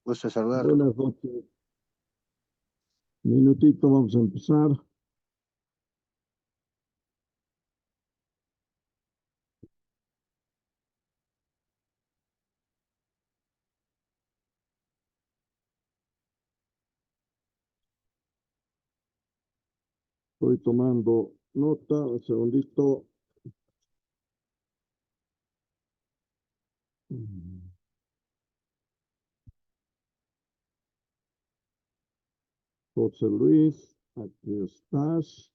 Gusto saludar. Buenas noches. Minutito, vamos a empezar. Estoy tomando nota, un segundito. José Luis, aquí estás.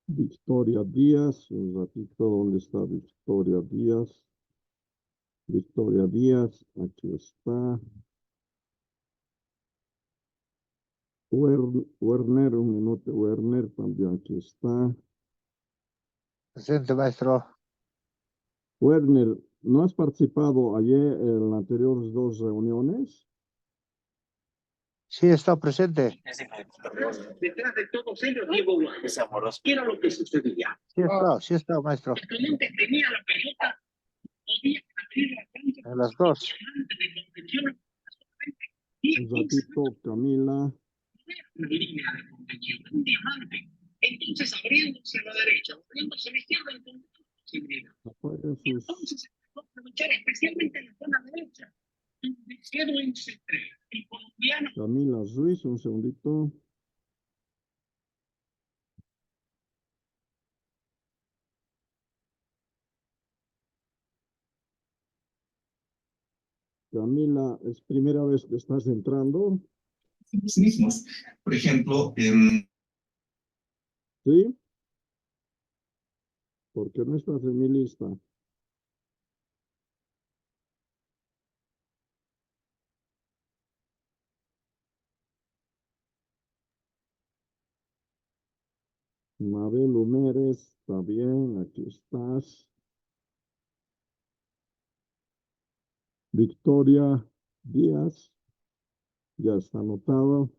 Victoria Díaz, un ratito, ¿dónde está Victoria Díaz? Victoria Díaz, aquí está. Werner, un minuto, Werner también aquí está. Presente, maestro. Werner, ¿no has participado ayer en las anteriores dos reuniones? Sí, está presente. Detrás de todos ellos, Diego Guardia. Es amoroso. ¿Qué era lo que sucedía? Sí está, maestro. El cliente tenía la pelota, podía abrir la cancha En las dos. delante de contención. Un ratito, Camila. Una línea de contención, un diamante. Entonces, abriéndose a la derecha, abriéndose a la izquierda, encontró una posibilidad. Apaguen Y sus... entonces, se empezó a aprovechar especialmente en la zona derecha. Quedó en C3. El colombiano. Camila Ruiz, un segundito. Camila, ¿es primera vez que estás entrando? Sí mismos. Por ejemplo, ¿Sí? Porque no estás en mi lista. Mabel Humérez, está bien, aquí estás. Victoria Díaz, ya está anotado.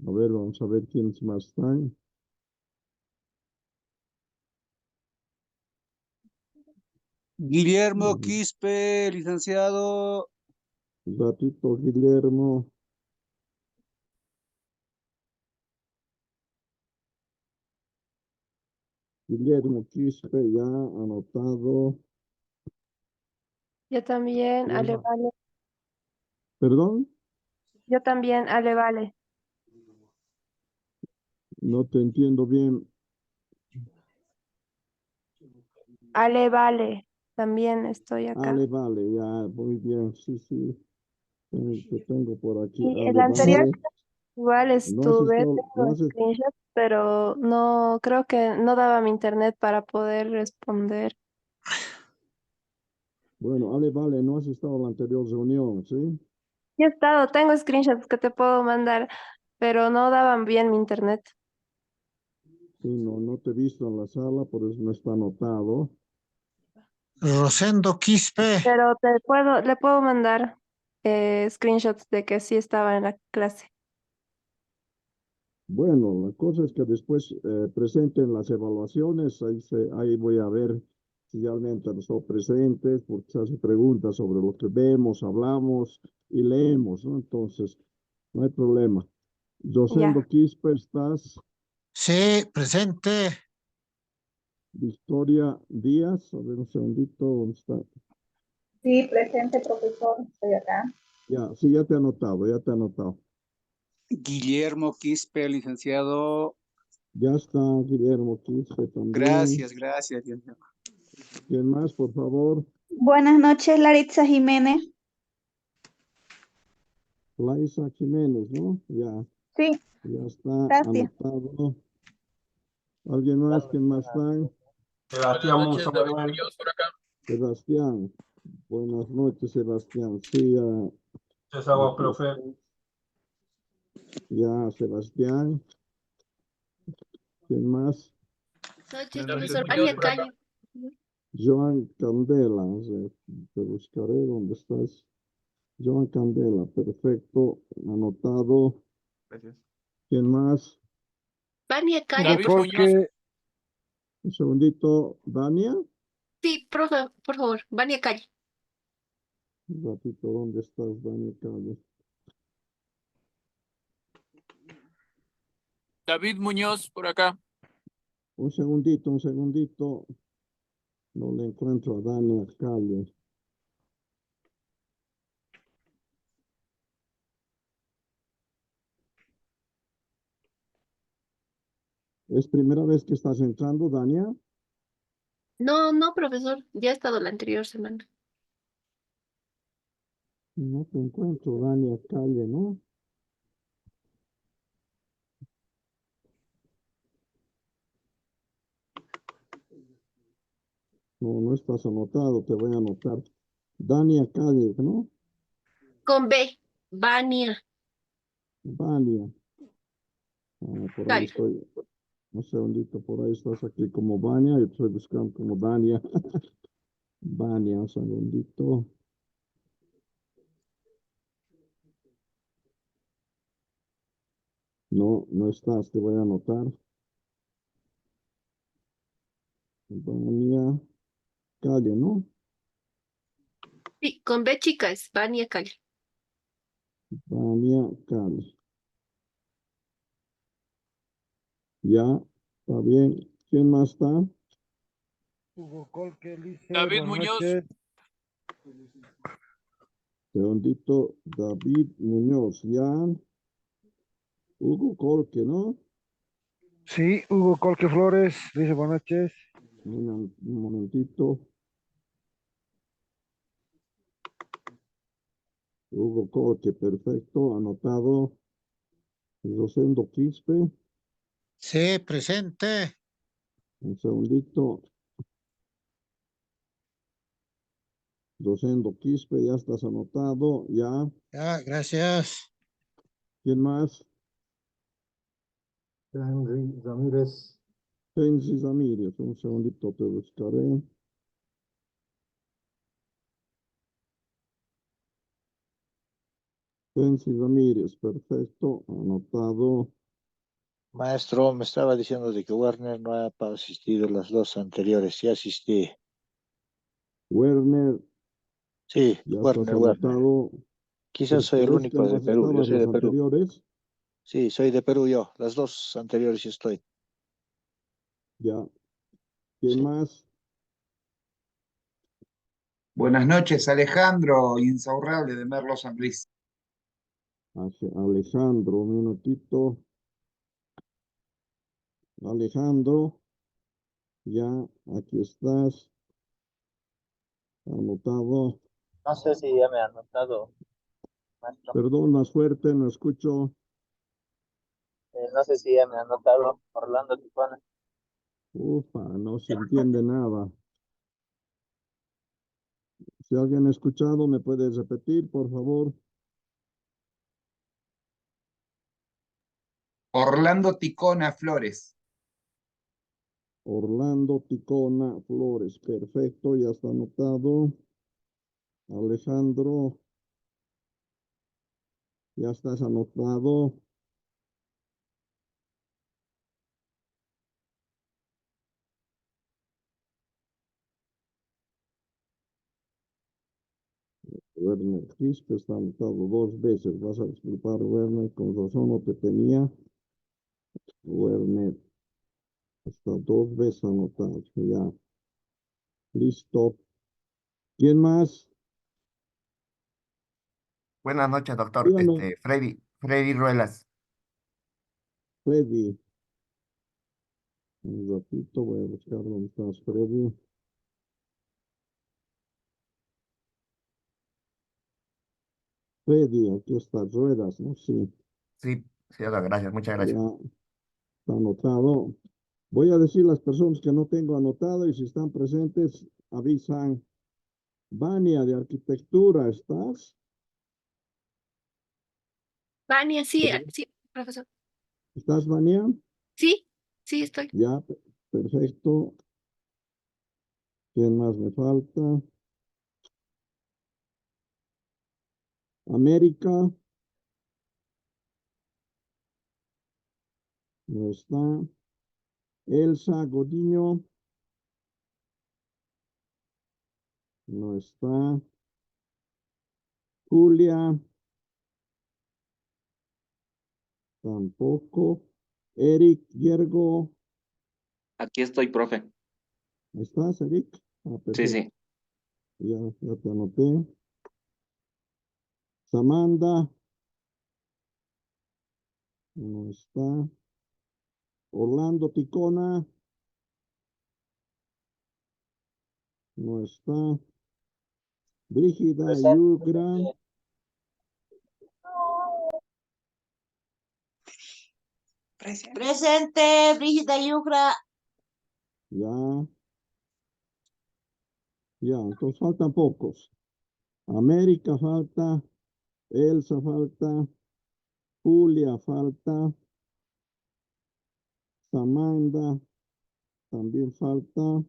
A ver, vamos a ver quiénes más están. Guillermo Quispe, licenciado. Ratito, Guillermo. Guillermo Quispe, ya anotado. Yo también, Ale, vale. ¿Perdón? Yo también, Ale, vale. No te entiendo bien. Ale, vale. También estoy acá. Ale, vale, ya, muy bien, sí, sí. Te tengo por aquí. Y el Ale, anterior vale. igual No has estuve, estado, no tengo has, screenshots, pero no, creo que no daba mi internet para poder responder. bueno, Ale, vale, no has estado en la anterior reunión, ¿sí? Sí he estado, tengo screenshots que te puedo mandar, pero no daban bien mi internet. Sí, no, no te he visto en la sala, por eso no está anotado. Rosendo Quispe. Pero le puedo mandar screenshots de que sí estaba en la clase. Bueno, la cosa es que después presenten las evaluaciones, ahí voy a ver si realmente han estado presentes, porque se hacen preguntas sobre lo que vemos, hablamos y leemos, ¿no? Entonces, no hay problema. Ya. Rosendo Quispe, ¿estás? Sí, presente. Victoria Díaz, a ver un segundito, ¿dónde está? Sí, presente, profesor, estoy acá. Ya, sí, ya te he anotado, ya te he anotado. Guillermo Quispe, licenciado. Ya está Guillermo Quispe también. Gracias, gracias. ¿Quién más, por favor? Buenas noches, Laritza Jiménez. Laisa Jiménez, ¿no? Ya, Sí, ya está gracias. anotado. ¿Alguien más? ¿Quién más está? Sebastián Musa, Manuel. Sebastián. Buenas noches, Sebastián. Sí, César, aquí profe. está. Ya, Sebastián. ¿Quién más? Noches, profesor Vania Calle. Joan Candela. Te buscaré dónde estás. Joan Candela, perfecto. Anotado. Gracias. ¿Quién más? Vania Calle. David Muñoz. Un segundito, Dania. Sí, profe, por favor, Vania Calle. Un ratito, ¿dónde estás, Dania Calle? David Muñoz, por acá. Un segundito. No le encuentro a Dania Calle. ¿Es primera vez que estás entrando, Dania? No, no, profesor, ya ha estado la anterior semana. No te encuentro, Dania Calle, ¿no? No, no estás anotado, te voy a anotar. Dania Calle, ¿no? Con B, Vania Vania. Por ahí Calle. estoy. Un segundito, por ahí estás aquí como Vania y estoy buscando como Dania. Vania, un segundito. No, no estás, te voy a anotar. Vania Calle, ¿no? Sí, con B chica es Vania Calle. Vania Calle. Ya, está bien. ¿Quién más está? Hugo Colque, Lice, David buenas Muñoz. noches. Segundito, David Muñoz, ya. Hugo Colque, ¿no? Sí, Hugo Colque Flores, Lice, buenas noches. Un momentito. Hugo Colque, perfecto, anotado. Rosendo Quispe, Sí, presente. un segundito. Rosendo Quispe, ya estás anotado, ya. Ya, gracias. ¿Quién más? Henry Ramírez. Gensis Ramírez, un segundito te buscaré. Gensis Ramírez, perfecto, anotado. Maestro, me estaba diciendo de que Werner no ha asistido las dos anteriores. Sí asistí. Werner, Sí, ya estás Werner. anotado. Quizás soy el ¿Pero es que único no de Perú. Yo estabas soy las de Perú. anteriores? Sí, soy de Perú yo. Las dos anteriores sí estoy. Ya. ¿Quién Sí. más? Buenas noches, Alejandro Insaurralde de Merlo San Luis. Alejandro, un minutito. Alejandro, ya, aquí estás. Anotado. No sé si ya me han notado, maestro. Perdón, más fuerte, no escucho. No sé si ya me han notado, Orlando Tijuana. Ufa, no se entiende nada. Si alguien ha escuchado, ¿me puedes repetir, por favor? Orlando Ticona Flores. Orlando Ticona Flores, perfecto, ya está anotado. Alejandro, ya estás anotado. Werner Quispe está anotado dos veces. Vas a disculpar, Werner, con razón no te tenía. Werner está dos veces anotado. Ya. Listo. ¿Quién más? Buenas noches, doctor. Dígame, Freddy Ruelas. Freddy. Un ratito, voy a buscar dónde estás, Freddy. Freddy, aquí está, Ruedas, ¿no? Sí, Sí, sí, gracias, muchas ya gracias. está anotado. Voy a decir las personas que no tengo anotado y si están presentes, avisan. Vania, de arquitectura, ¿estás? Vania, sí, sí, profesor. ¿Estás, Vania? Sí, sí, estoy. Ya, perfecto. ¿Quién más me falta? América. No está. Elsa Godiño. No está. Julia. Tampoco. Eric Yergo. Aquí estoy, profe. ¿Estás, Eric? Sí, Perfecto. sí. Ya te anoté. Samantha. No está. Orlando Ticona. No está. Brígida Presente, Yugra. Presente, Brígida Yucra. Ya. Ya, entonces faltan pocos. América falta. Elsa falta. Julia falta. Samantha también falta.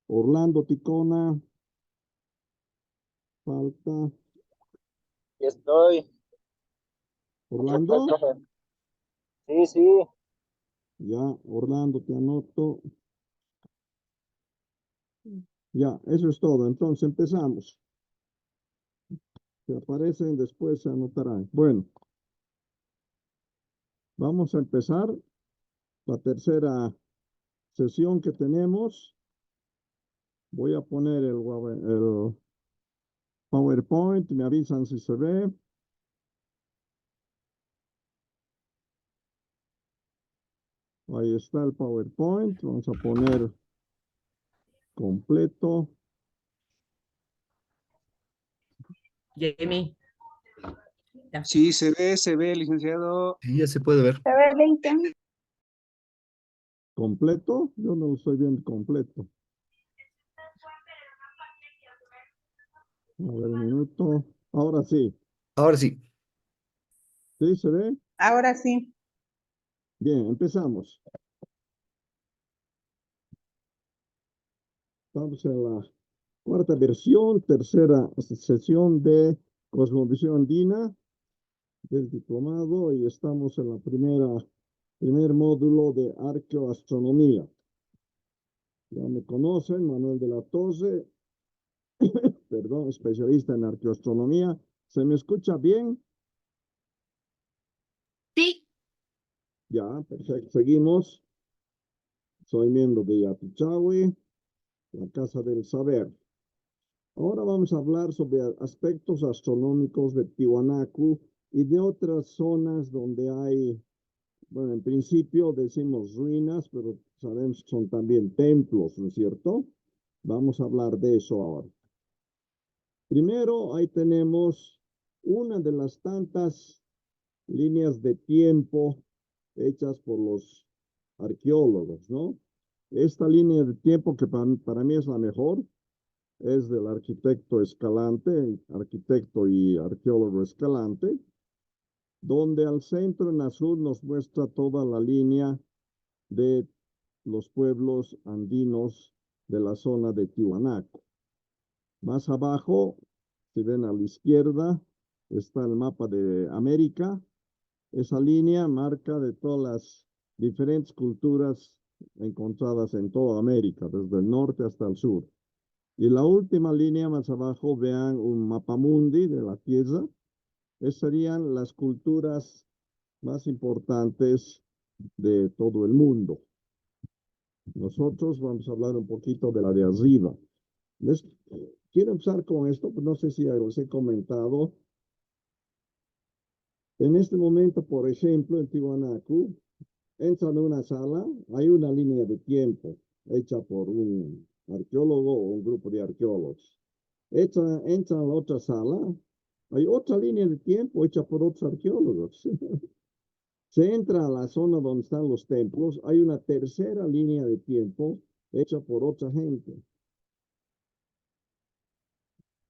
Orlando Ticona falta. Aquí estoy. Aquí estoy, Orlando. profe. Sí, sí. Ya, Orlando, te anoto. Ya, eso es todo. Entonces empezamos. Si aparecen, después se anotarán. Bueno, vamos a empezar la tercera sesión que tenemos. Voy a poner el PowerPoint. Me avisan si se ve. Ahí está el PowerPoint. Vamos a poner completo. Jamie. Sí, se ve, licenciado. Sí, ya se puede ver. Se ve el link. ¿Completo? Yo no lo estoy viendo completo. A ver, un minuto. Ahora sí. Ahora sí. ¿Sí se ve? Ahora sí. Bien, empezamos. Estamos en la cuarta versión, tercera sesión de Cosmovisión Andina del diplomado y estamos en la primer módulo de arqueoastronomía. Ya me conocen, Manuel de la Torre, perdón, especialista en arqueoastronomía. ¿Se me escucha bien? Sí. Ya, perfecto. Seguimos. Soy miembro de Yatuchawi, la Casa del Saber. Ahora vamos a hablar sobre aspectos astronómicos de Tiwanaku y de otras zonas donde hay, bueno, en principio decimos ruinas, pero sabemos que son también templos, ¿no es cierto? Vamos a hablar de eso ahora. Primero, ahí tenemos una de las tantas líneas de tiempo hechas por los arqueólogos, ¿no? Esta línea de tiempo que para mí es la mejor, es del arquitecto Escalante, arquitecto y arqueólogo Escalante, donde al centro en azul nos muestra toda la línea de los pueblos andinos de la zona de Tiwanaku. Más abajo, si ven a la izquierda, está el mapa de América. Esa línea marca de todas las diferentes culturas encontradas en toda América, desde el norte hasta el sur. Y la última línea más abajo, vean un mapamundi de la Tierra. Esas serían las culturas más importantes de todo el mundo. Nosotros vamos a hablar un poquito de la de arriba. Quiero empezar con esto, pues no sé si los he comentado. En este momento, por ejemplo, en Tiwanaku, entran a una sala, hay una línea de tiempo hecha por un arqueólogo o un grupo de arqueólogos. Entran a la otra sala, hay otra línea de tiempo hecha por otros arqueólogos. Se entra a la zona donde están los templos, hay una tercera línea de tiempo hecha por otra gente.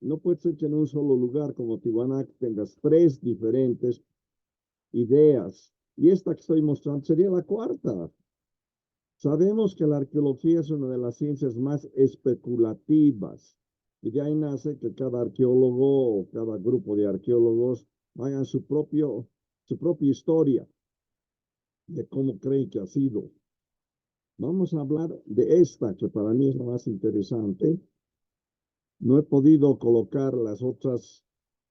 No puede ser que en un solo lugar como Tiwanaku tengas tres diferentes ideas. Y esta que estoy mostrando sería la cuarta. Sabemos que la arqueología es una de las ciencias más especulativas. Y de ahí nace que cada arqueólogo o cada grupo de arqueólogos hagan su propia historia de cómo creen que ha sido. Vamos a hablar de esta, que para mí es la más interesante. No he podido colocar las otras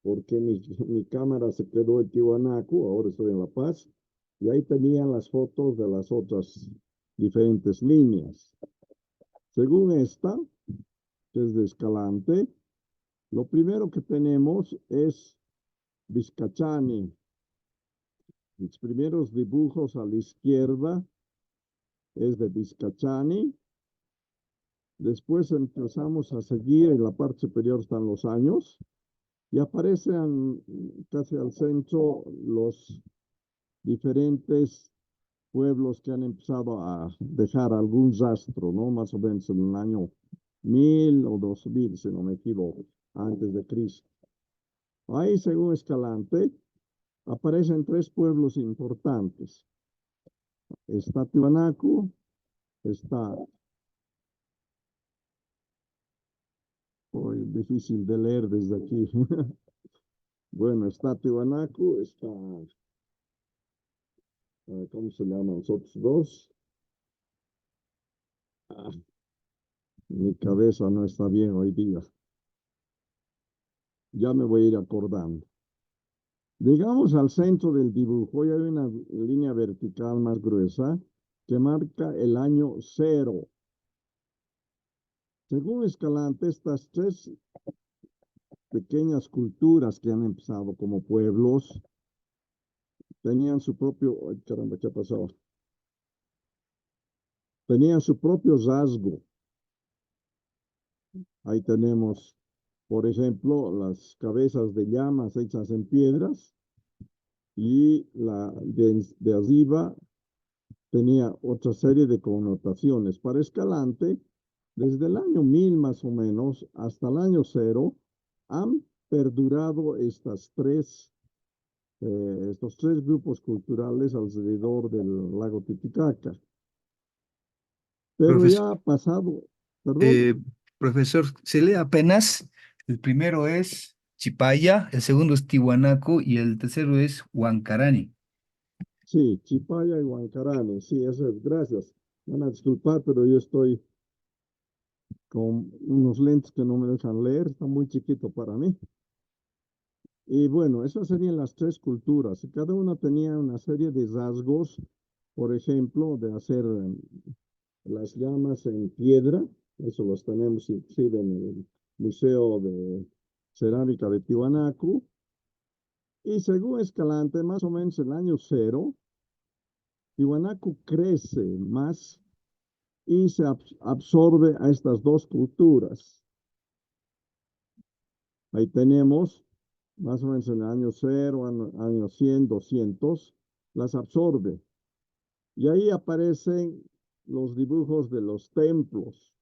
porque mi cámara se quedó en Tiwanaku, ahora estoy en La Paz, y ahí tenían las fotos de las otras diferentes líneas. Según esta, que es de Escalante, lo primero que tenemos es Vizcachani. Los primeros dibujos a la izquierda es de Vizcachani. Después empezamos a seguir, en la parte superior están los años, y aparecen casi al centro los diferentes pueblos que han empezado a dejar algún rastro, ¿no? Más o menos en el año 1000 o 2000, si no me equivoco, antes de Cristo. Ahí, según Escalante, aparecen 3 pueblos importantes. Está Tiwanaku, está, hoy difícil de leer desde aquí. Bueno, está Tiwanaku, está, ¿cómo se llaman los otros 2? Mi cabeza no está bien hoy día. Ya me voy a ir acordando. Llegamos al centro del dibujo y hay una línea vertical más gruesa que marca el año 0. Según Escalante, estas 3 pequeñas culturas que han empezado como pueblos tenían su propio, ay, caramba, ¿qué ha pasado? Tenían su propio rasgo. Ahí tenemos, por ejemplo, las cabezas de llamas hechas en piedras y la de arriba tenía otra serie de connotaciones. Para Escalante, desde el año 1000 más o menos hasta el año 0, han perdurado estos 3 grupos culturales alrededor del lago Titicaca. Pero Profesor, ya ha pasado, perdón. profesor, se lee apenas. El primero es Chipaya, el segundo es Tiwanaku y el tercero es Huancarani. Sí, Chipaya y Huancarani, sí, eso es, gracias. Van a disculpar, pero yo estoy con unos lentes que no me dejan leer, está muy chiquito para mí. Y bueno, esas serían las 3 culturas. Y cada una tenía una serie de rasgos, por ejemplo, de hacer las llamas en piedra, eso los tenemos inclusive en el Museo de Cerámica de Tiwanaku. Y según Escalante, más o menos en el año 0, Tiwanaku crece más y se absorbe a estas 2 culturas. Ahí tenemos, más o menos en el año 0, año 100, 200, las absorbe. Y ahí aparecen los dibujos de los templos.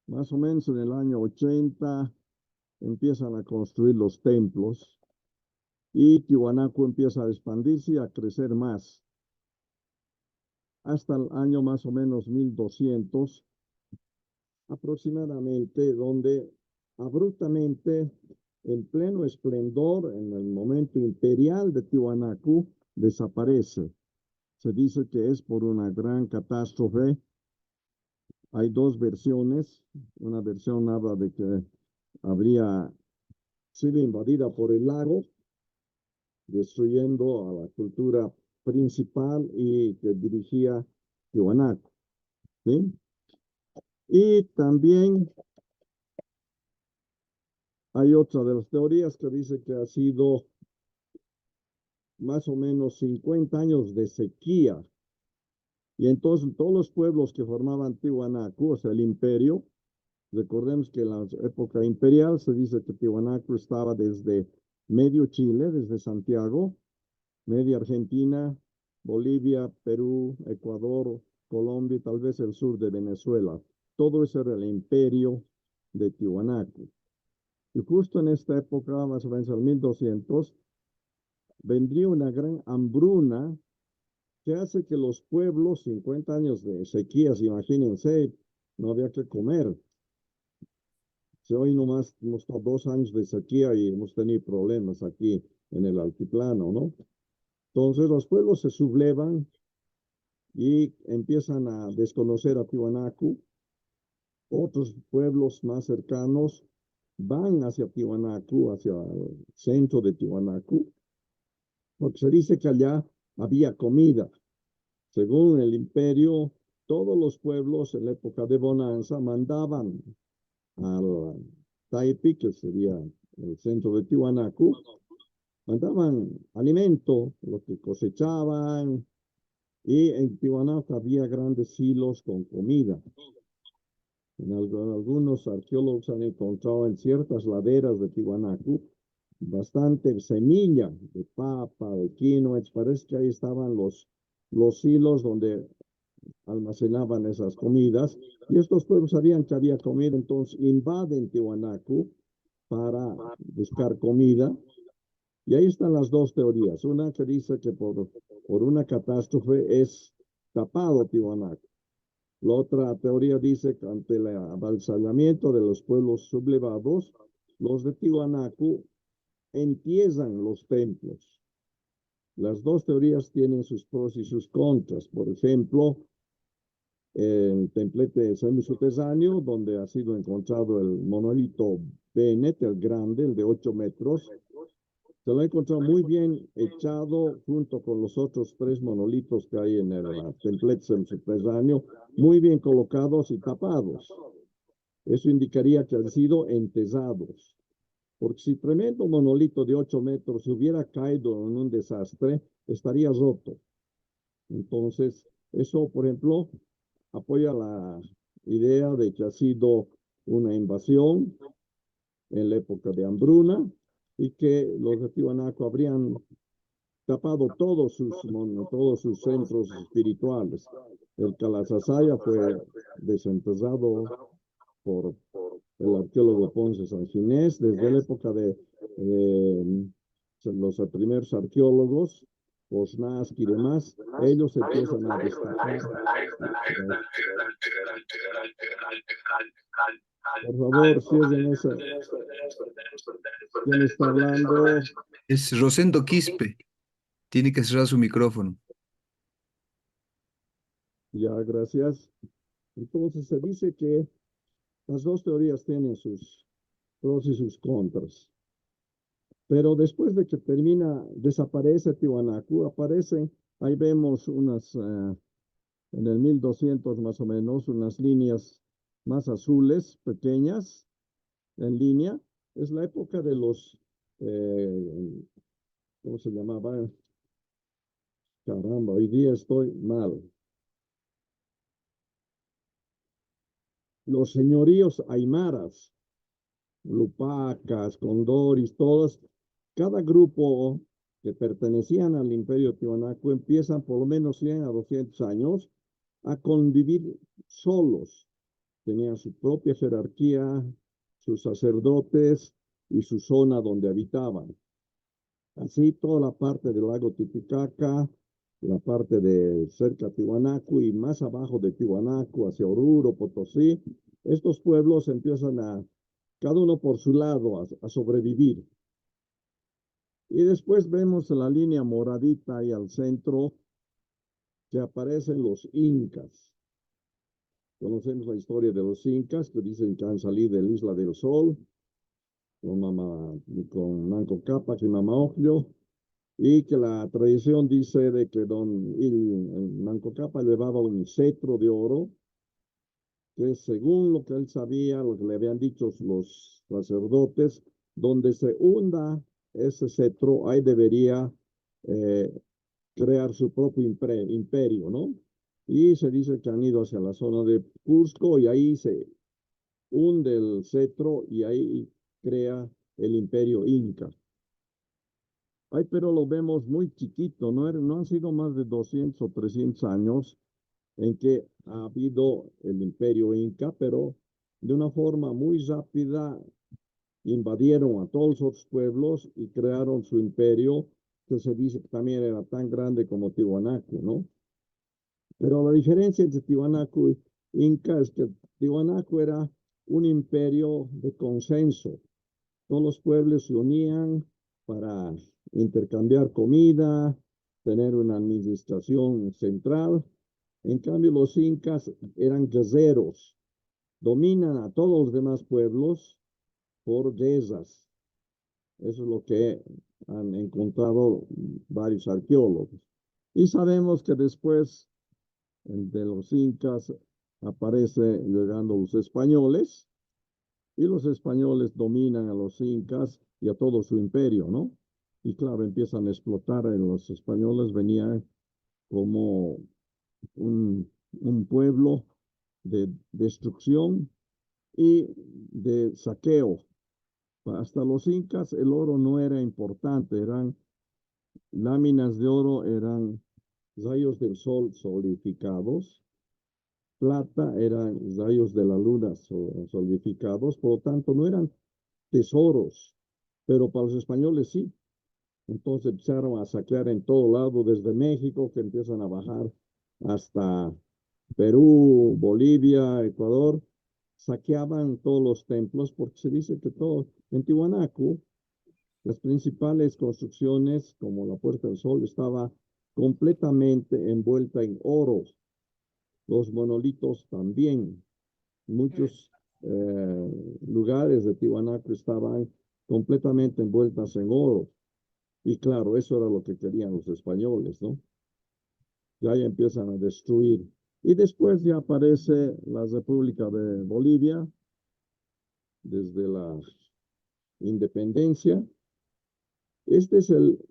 Más o menos en el año 80 empiezan a construir los templos y Tiwanaku empieza a expandirse y a crecer más. Hasta el año más o menos 1200 aproximadamente, donde abruptamente, en pleno esplendor, en el momento imperial de Tiwanaku, desaparece. Se dice que es por una gran catástrofe. Hay 2 versiones. Una versión habla de que habría sido invadida por el lago, destruyendo a la cultura principal y que dirigía Tiwanaku. ¿Sí? Y también hay otra de las teorías que dice que ha sido más o menos 50 años de sequía. Y entonces todos los pueblos que formaban Tiwanaku, o sea, el imperio, recordemos que en la época imperial se dice que Tiwanaku estaba desde medio Chile, desde Santiago, media Argentina, Bolivia, Perú, Ecuador, Colombia y tal vez el sur de Venezuela. Todo eso era el imperio de Tiwanaku. Y justo en esta época, más o menos en 1200, vendría una gran hambruna que hace que los pueblos, 50 años de sequías, imagínense, no había que comer. Si hoy nomás hemos estado 2 años de sequía y hemos tenido problemas aquí en el altiplano, ¿no? Entonces los pueblos se sublevan y empiezan a desconocer a Tiwanaku. Otros pueblos más cercanos van hacia Tiwanaku, hacia el centro de Tiwanaku, porque se dice que allá había comida. Según el imperio, todos los pueblos en la época de bonanza mandaban al Taipi, que sería el centro de Tiwanaku, mandaban alimento, lo que cosechaban, y en Tiwanaku había grandes silos con comida. Algunos arqueólogos han encontrado en ciertas laderas de Tiwanaku bastante semilla de papa, de quinoa. Parece que ahí estaban los silos donde almacenaban esas comidas. Y estos pueblos sabían que había comida, entonces invaden Tiwanaku para buscar comida. Y ahí están las dos teorías. Una que dice que por una catástrofe es tapado Tiwanaku. La otra teoría dice que ante el avasallamiento de los pueblos sublevados, los de Tiwanaku entierran los templos. Las dos teorías tienen sus pros y sus contras. Por ejemplo, el templete semisubterráneo, donde ha sido encontrado el monolito Bennett, el grande, el de 8 metros, se lo ha encontrado muy bien echado junto con los otros 3 monolitos que hay en el templete subterráneo, muy bien colocados y tapados. Eso indicaría que han sido enterrados. Porque si tremendo monolito de 8 metros hubiera caído en un desastre, estaría roto. Entonces, eso, por ejemplo, apoya la idea de que ha sido una invasión en la época de hambruna, y que los de Tiwanaku habrían tapado todos sus centros espirituales. El Calasasaya fue desenterrado por el arqueólogo Ponce San Ginés desde la época de los primeros arqueólogos, Osnaski y demás. Ellos empiezan a destacar. Por favor, cierren esa. ¿Quién está hablando? Es Rosendo Quispe. Tiene que cerrar su micrófono. Ya, gracias. Entonces se dice que las dos teorías tienen sus pros y sus contras. Pero después de que desaparece Tiwanaku, aparecen, ahí vemos unas, en el 1200 más o menos, unas líneas más azules, pequeñas, en línea. Es la época de los, ¿cómo se llamaba? Caramba, hoy día estoy mal. Los señoríos aymaras, Lupacas, Condoris, todos, cada grupo que pertenecían al imperio Tiwanaku empiezan por lo menos 100 a 200 años a convivir solos. Tenían su propia jerarquía, sus sacerdotes y su zona donde habitaban. Así toda la parte del lago Titicaca, la parte de cerca de Tiwanaku y más abajo de Tiwanaku, hacia Oruro, Potosí, estos pueblos empiezan cada uno por su lado, a sobrevivir. Y después vemos la línea moradita ahí al centro, que aparecen los incas. Conocemos la historia de los incas, que dicen que han salido de la Isla del Sol, con Manco Cápac y Mama Ocllo, y que la tradición dice de que Manco Cápac llevaba un cetro de oro, que según lo que él sabía, lo que le habían dicho los sacerdotes, donde se hunda ese cetro, ahí debería crear su propio imperio, ¿no? Y se dice que han ido hacia la zona de Cusco y ahí se hunde el cetro y ahí crea el imperio inca. Ay, pero lo vemos muy chiquito, no han sido más de 200 o 300 años en que ha habido el imperio inca, pero de una forma muy rápida invadieron a todos los otros pueblos y crearon su imperio, que se dice que también era tan grande como Tiwanaku, ¿no? Pero la diferencia entre Tiwanaku y Inca es que Tiwanaku era un imperio de consenso. Todos los pueblos se unían para intercambiar comida, tener una administración central. En cambio, los incas eran guerreros, dominan a todos los demás pueblos por guerras. Eso es lo que han encontrado varios arqueólogos. Y sabemos que después de los incas aparecen llegando los españoles, y los españoles dominan a los incas y a todo su imperio, ¿no? Y claro, empiezan a explotar. Los españoles venían como un pueblo de destrucción y de saqueo. Hasta los incas el oro no era importante, eran láminas de oro, eran rayos del sol solidificados, plata eran rayos de la luna solidificados, por lo tanto no eran tesoros, pero para los españoles sí. Entonces empezaron a saquear en todo lado, desde México, que empiezan a bajar hasta Perú, Bolivia, Ecuador. Saqueaban todos los templos, porque se dice que todo, en Tiwanaku, las principales construcciones, como la Puerta del Sol, estaba completamente envuelta en oro. Los monolitos también. Muchos lugares de Tiwanaku estaban completamente envueltas en oro. Y claro, eso era lo que querían los españoles, ¿no? Ya empiezan a destruir. Y después ya aparece la República de Bolivia, desde la independencia. Este es el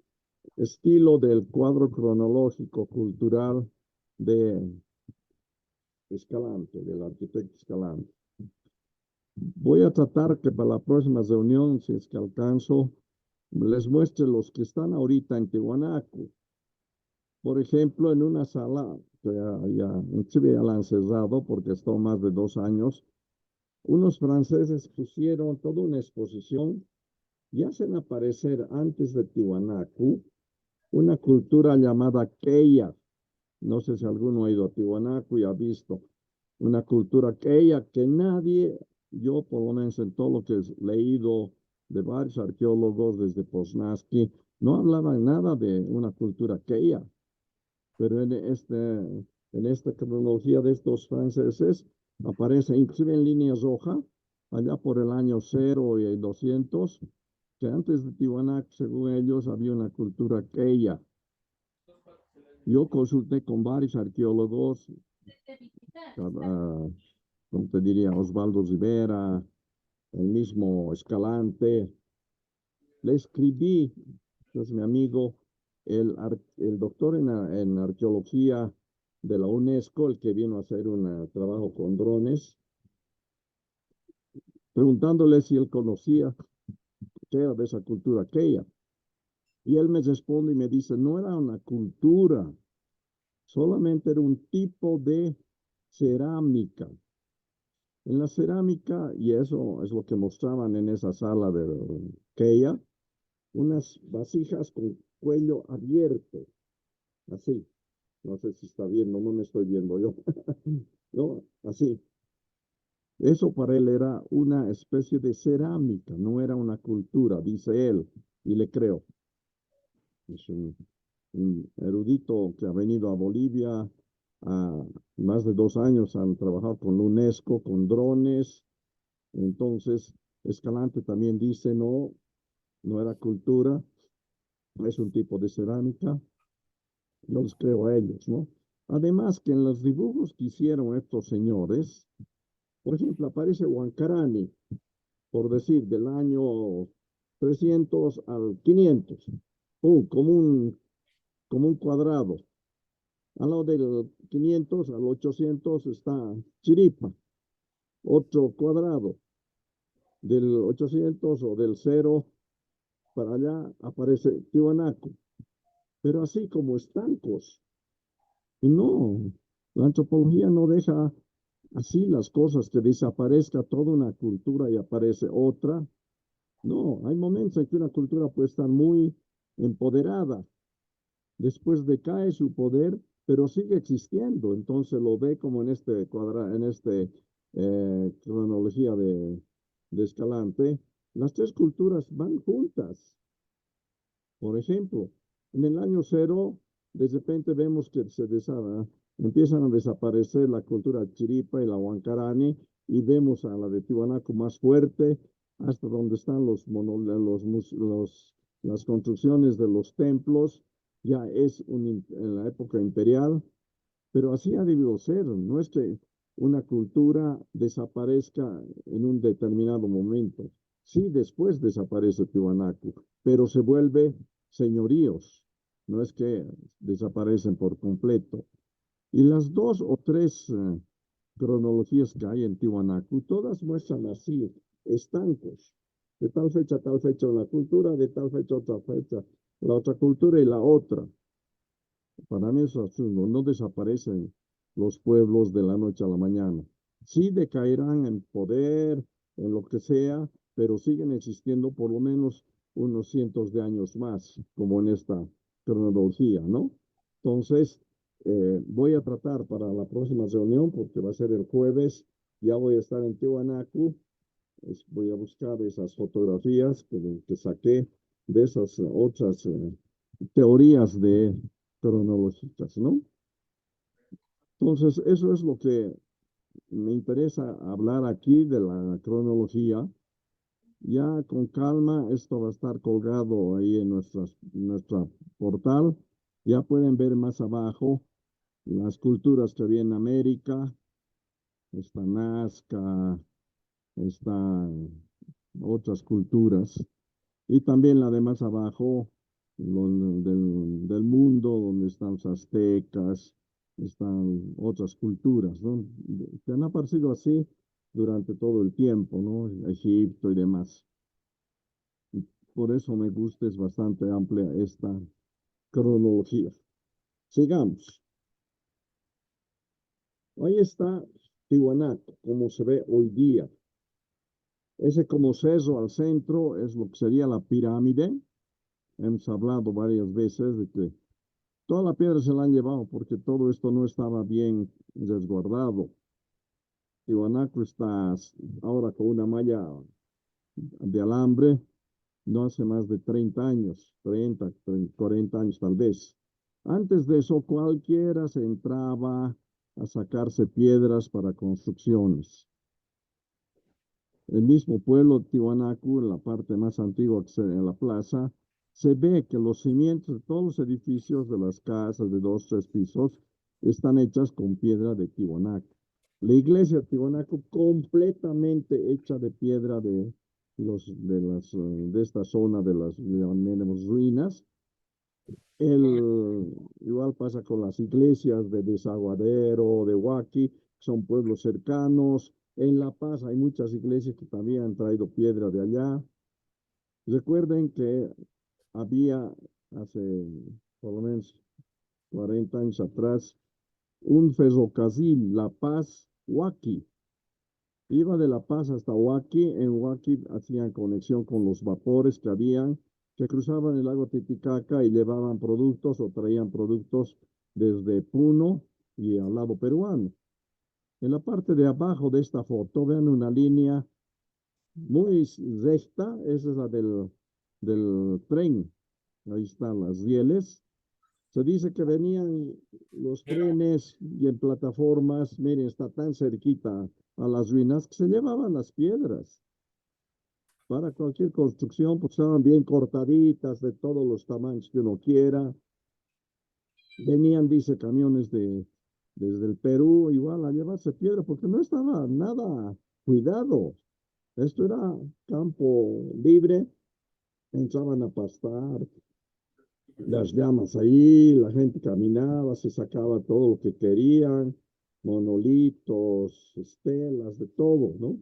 estilo del cuadro cronológico cultural de Escalante, del arquitecto Escalante. Voy a tratar que para la próxima reunión, si es que alcanzo, les muestre los que están ahorita en Tiwanaku. Por ejemplo, en una sala, que inclusive ya la han cerrado porque está más de 2 años, unos franceses pusieron toda una exposición y hacen aparecer antes de Tiwanaku una cultura llamada Queya. No sé si alguno ha ido a Tiwanaku y ha visto una cultura Queya que nadie, yo por lo menos en todo lo que he leído de varios arqueólogos desde Poznański, no hablaban nada de una cultura Queya. Pero en esta cronología de estos franceses aparece inclusive en línea roja, allá por el año 0 y 200, que antes de Tiwanaku, según ellos, había una cultura Queya. Yo consulté con varios arqueólogos, como te diría, Osvaldo Rivera, el mismo Escalante. Le escribí, es mi amigo, el doctor en arqueología de la UNESCO, el que vino a hacer un trabajo con drones, preguntándole si él conocía qué era de esa cultura aquella. Y él me responde y me dice, no era una cultura, solamente era un tipo de cerámica. En la cerámica, y eso es lo que mostraban en esa sala de Keia, unas vasijas con cuello abierto, así. No sé si está viendo, no me estoy viendo yo. No, así. Eso para él era una especie de cerámica, no era una cultura, dice él, y le creo. Es un erudito que ha venido a Bolivia a más de 2 años, han trabajado con la UNESCO, con drones. Entonces, Escalante también dice, no era cultura, es un tipo de cerámica. Yo les creo a ellos, ¿no? Además que en los dibujos que hicieron estos señores, por ejemplo, aparece Huancarani, por decir, del año 300 al 500, como un cuadrado. Al lado del 500 al 800 está Chiripa, otro cuadrado. Del 800 o del 0 para allá aparece Tiwanaku, pero así como estancos. Y no, la antropología no deja así las cosas, que desaparezca toda una cultura y aparece otra. No, hay momentos en que una cultura puede estar muy empoderada. Después decae su poder, pero sigue existiendo. Entonces lo ve como en este cronología de Escalante. Las 3 culturas van juntas. Por ejemplo, en el año 0, de repente vemos que empiezan a desaparecer la cultura Chiripa y la Huancarani, y vemos a la de Tiwanaku más fuerte, hasta donde están las construcciones de los templos, ya es en la época imperial, pero así ha debido ser. No es que una cultura desaparezca en un determinado momento. Sí, después desaparece Tiwanaku, pero se vuelve señoríos. No es que desaparecen por completo. Y las 2 o 3 cronologías que hay en Tiwanaku, todas muestran así, estancos. De tal fecha a tal fecha una cultura, de tal fecha a otra fecha, la otra cultura y la otra. Para mí eso es absurdo. No desaparecen los pueblos de la noche a la mañana. Sí decaerán en poder, en lo que sea, pero siguen existiendo por lo menos unos cientos de años más, como en esta cronología, ¿no? Entonces, voy a tratar para la próxima reunión, porque va a ser el jueves, ya voy a estar en Tiwanaku, voy a buscar esas fotografías que saqué de esas otras teorías cronológicas, ¿no? Entonces, eso es lo que me interesa hablar aquí de la cronología. Ya con calma, esto va a estar colgado ahí en nuestra portal. Ya pueden ver más abajo las culturas que había en América. Está Nazca, están otras culturas. Y también la de más abajo, del mundo, donde están los aztecas, están otras culturas, ¿no? Que han aparecido así durante todo el tiempo, ¿no? Egipto y demás. Y por eso me gusta, es bastante amplia esta cronología. Sigamos. Ahí está Tiwanaku, como se ve hoy día. Ese como cerro al centro es lo que sería la pirámide. Hemos hablado varias veces de que toda la piedra se la han llevado porque todo esto no estaba bien resguardado. Tiwanaku está ahora con una malla de alambre, no hace más de 30 años, 40 años tal vez. Antes de eso, cualquiera se entraba a sacarse piedras para construcciones. El mismo pueblo de Tiwanaku, en la parte más antigua que en la plaza, se ve que los cimientos de todos los edificios de las casas de 2, 3 pisos están hechas con piedra de Tiwanaku. La iglesia de Tiwanaku completamente hecha de piedra de esta zona de las ruinas. Igual pasa con las iglesias de Desaguadero, de Huaki, son pueblos cercanos. En La Paz hay muchas iglesias que también han traído piedra de allá. Recuerden que había hace por lo menos 40 años atrás un ferrocarril, La Paz-Huaki. Iba de La Paz hasta Huaki. En Huaki hacían conexión con los vapores que cruzaban el lago Titicaca y llevaban productos o traían productos desde Puno y al lado peruano. En la parte de abajo de esta foto, vean una línea muy recta, esa es la del tren. Ahí están las rieles. Se dice que venían los trenes y en plataformas, miren, está tan cerquita a las ruinas que se llevaban las piedras para cualquier construcción, pues estaban bien cortaditas de todos los tamaños que uno quiera. Venían, dice, camiones desde el Perú, igual a llevarse piedra, porque no estaba nada cuidado. Esto era campo libre, entraban a pastar, las llamas ahí, la gente caminaba, se sacaba todo lo que querían, monolitos, estelas, de todo, ¿no?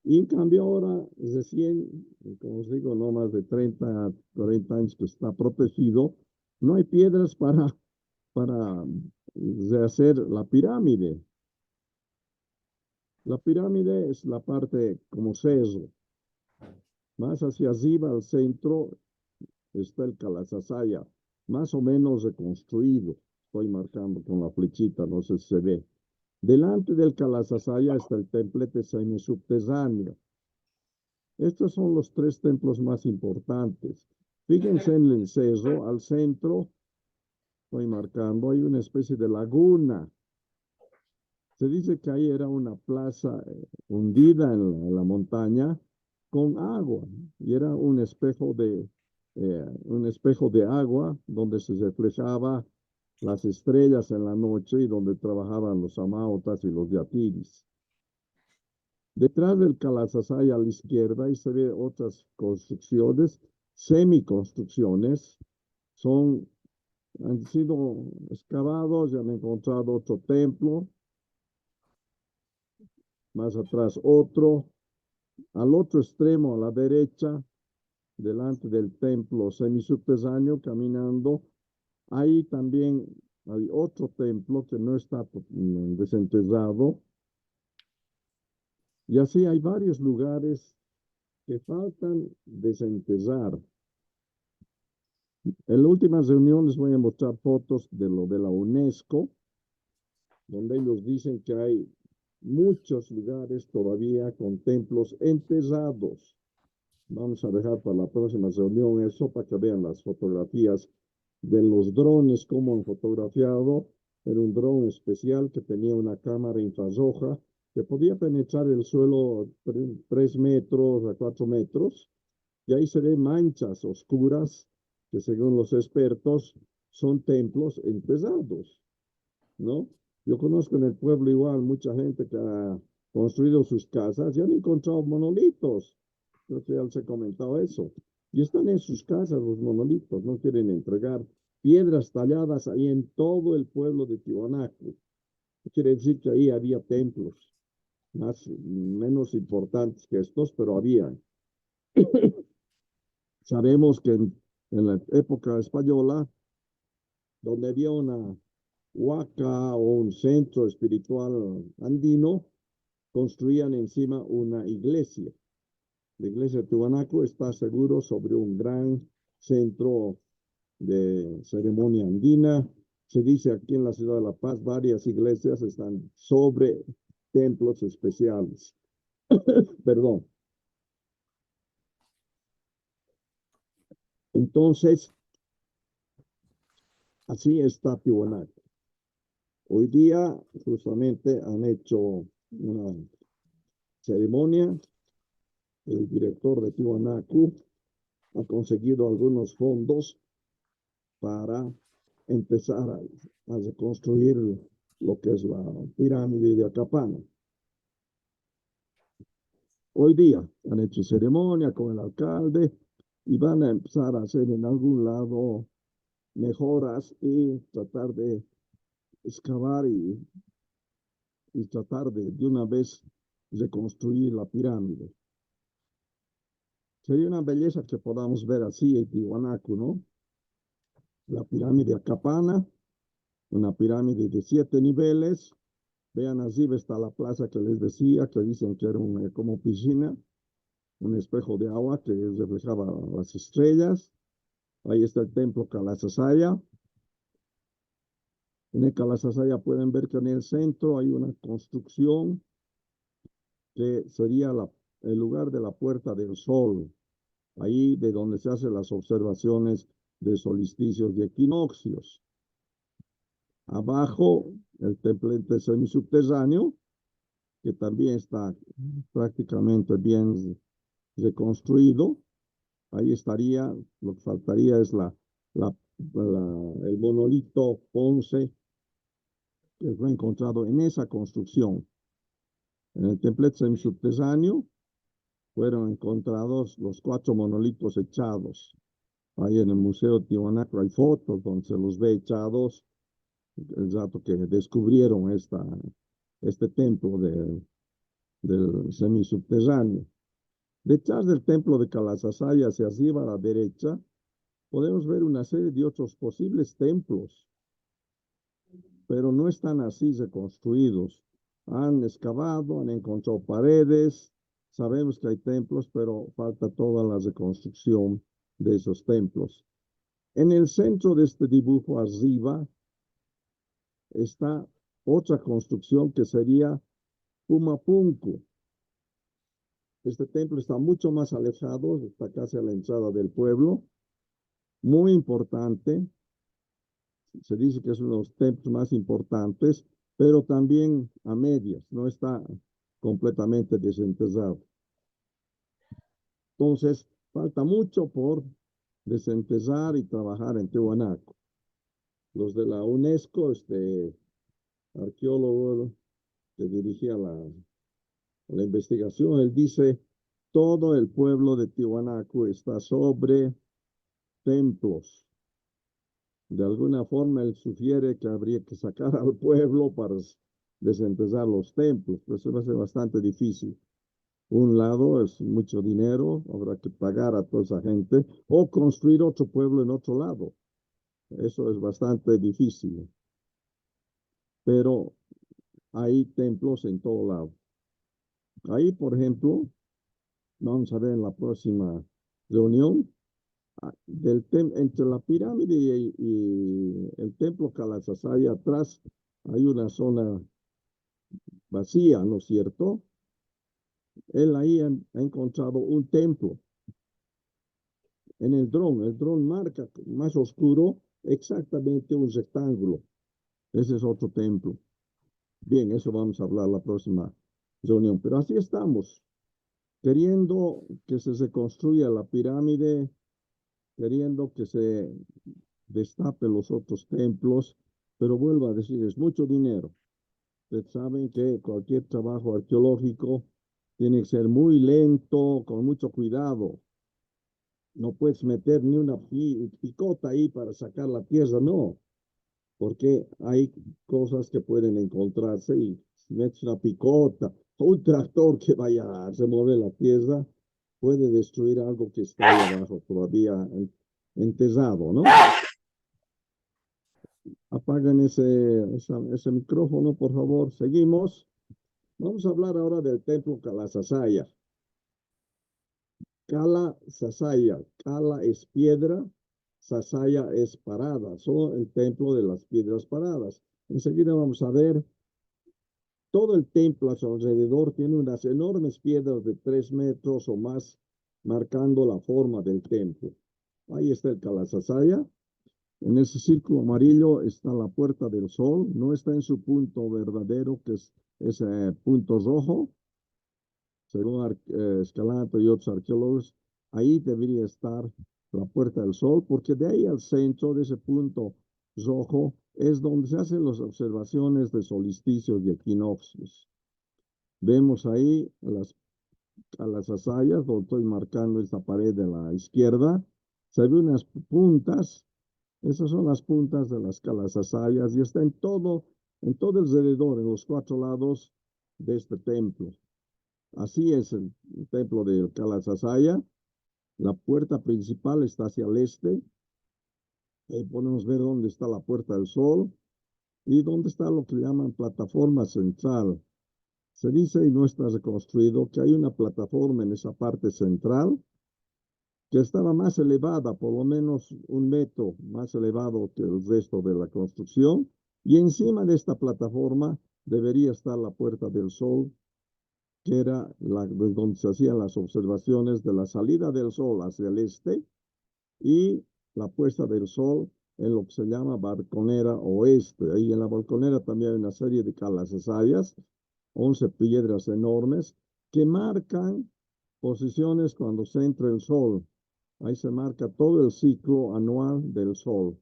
Y en cambio ahora, recién, como os digo, no más de 30, 40 años que está protegido, no hay piedras para rehacer la pirámide. La pirámide es la parte como cerro. Más hacia arriba, al centro, está el Calasasaya, más o menos reconstruido. Estoy marcando con la flechita, no sé si se ve. Delante del Calasasaya está el templete semisubterráneo. Estos son los 3 templos más importantes. Fíjense en el cerro, al centro, estoy marcando, hay una especie de laguna. Se dice que ahí era una plaza hundida en la montaña con agua. Y era un espejo de agua donde se reflejaba las estrellas en la noche y donde trabajaban los amautas y los yatiris. Detrás del Calasasay a la izquierda, ahí se ve otras construcciones, semiconstrucciones, han sido excavados y han encontrado otro templo, más atrás otro, al otro extremo, a la derecha, delante del templo semisubterráneo, caminando, ahí también hay otro templo que no está desenterrado. Y así hay varios lugares que faltan desenterrar. En la última reunión les voy a mostrar fotos de lo de la UNESCO, donde ellos dicen que hay muchos lugares todavía con templos enterrados. Vamos a dejar para la próxima reunión eso para que vean las fotografías de los drones, cómo han fotografiado. Era un dron especial que tenía una cámara infrarroja que podía penetrar el suelo 3 metros a 4 metros. Y ahí se ven manchas oscuras que según los expertos son templos enterrados, ¿no? Yo conozco en el pueblo igual mucha gente que ha construido sus casas y han encontrado monolitos. Creo que ya les he comentado eso. Y están en sus casas los monolitos, no quieren entregar piedras talladas ahí en todo el pueblo de Tiwanaku. Quiere decir que ahí había templos, menos importantes que estos, pero había. Sabemos que en la época española, donde había una huaca o un centro espiritual andino, construían encima una iglesia. La iglesia de Tiwanaku está seguro sobre un gran centro de ceremonia andina. Se dice aquí en la ciudad de La Paz, varias iglesias están sobre templos especiales. Perdón. Entonces, así está Tiwanaku. Hoy día, justamente, han hecho una ceremonia. El director de Tiwanaku ha conseguido algunos fondos para empezar a reconstruir lo que es la pirámide de Acapana. Hoy día han hecho ceremonia con el alcalde y van a empezar a hacer en algún lado mejoras y tratar de excavar y tratar de una vez reconstruir la pirámide. Sería una belleza que podamos ver así en Tiwanaku, ¿no? La pirámide Acapana, una pirámide de 7 niveles. Vean, allí está la plaza que les decía, que dicen que era como piscina, un espejo de agua que reflejaba las estrellas. Ahí está el templo Calasasaya. En el Calasasaya pueden ver que en el centro hay una construcción que sería el lugar de la Puerta del Sol, ahí de donde se hacen las observaciones de solsticios y equinoccios. Abajo, el templete semisubterráneo, que también está prácticamente bien reconstruido. Ahí estaría, lo que faltaría es el monolito Ponce, que fue encontrado en esa construcción. En el templete semisubterráneo fueron encontrados los 4 monolitos echados. Ahí en el Museo Tiwanaku hay fotos donde se los ve echados el rato que descubrieron este templo del semisubterráneo. Detrás del templo de Calasasaya, hacia arriba a la derecha, podemos ver una serie de otros posibles templos, pero no están así reconstruidos. Han excavado, han encontrado paredes, sabemos que hay templos, pero falta toda la reconstrucción de esos templos. En el centro de este dibujo arriba está otra construcción que sería Pumapunku. Este templo está mucho más alejado, está casi a la entrada del pueblo, muy importante. Se dice que es uno de los templos más importantes, pero también a medias, no está completamente desenterrado. Entonces, falta mucho por desempezar y trabajar en Tiwanaku. Los de la UNESCO, arqueólogo que dirigía la investigación, él dice, todo el pueblo de Tiwanaku está sobre templos. De alguna forma, él sugiere que habría que sacar al pueblo para desempezar los templos, pero eso va a ser bastante difícil. Un lado es mucho dinero, habrá que pagar a toda esa gente, o construir otro pueblo en otro lado. Eso es bastante difícil. Pero hay templos en todo lado. Ahí, por ejemplo, vamos a ver en la próxima reunión, entre la pirámide y el templo Kalasasaya atrás hay una zona vacía, ¿no es cierto? Él ahí ha encontrado un templo. En el dron marca más oscuro exactamente un rectángulo. Ese es otro templo. Bien, eso vamos a hablar la próxima reunión. Pero así estamos, queriendo que se reconstruya la pirámide, queriendo que se destape los otros templos, pero vuelvo a decir, es mucho dinero. Ustedes saben que cualquier trabajo arqueológico tiene que ser muy lento, con mucho cuidado. No puedes meter ni una picota ahí para sacar la tierra, no. Porque hay cosas que pueden encontrarse y si metes una picota o un tractor que vaya a remover la tierra, puede destruir algo que está ahí abajo todavía enterrado, ¿no? Apagan ese micrófono, por favor. Seguimos. Vamos a hablar ahora del templo Kalasasaya. Kalasasaya. Kala es piedra, Sasaya es parada. Son el templo de las piedras paradas. Enseguida vamos a ver. Todo el templo a su alrededor tiene unas enormes piedras de 3 metros o más, marcando la forma del templo. Ahí está el Kalasasaya. En ese círculo amarillo está la Puerta del Sol. No está en su punto verdadero, que es ese punto rojo. Según Escalante y otros arqueólogos, ahí debería estar la Puerta del Sol, porque de ahí al centro de ese punto rojo es donde se hacen las observaciones de solsticios y equinoccios. Vemos ahí a las asayas, donde estoy marcando esta pared de la izquierda, se ven unas puntas. Esas son las puntas de las Kalasasayas y está en todo alrededor, en los 4 lados de este templo. Así es el templo de Kalasasaya. La puerta principal está hacia el este. Ahí podemos ver dónde está la Puerta del Sol y dónde está lo que llaman plataforma central. Se dice, y no está reconstruido, que hay una plataforma en esa parte central que estaba más elevada, por lo menos 1 metro más elevado que el resto de la construcción, y encima de esta plataforma debería estar la Puerta del Sol, que era donde se hacían las observaciones de la salida del sol hacia el este y la puesta del sol en lo que se llama balconera oeste. Ahí en la balconera también hay una serie de Kalasasayas, 11 piedras enormes, que marcan posiciones cuando se entra el sol. Ahí se marca todo el ciclo anual del sol.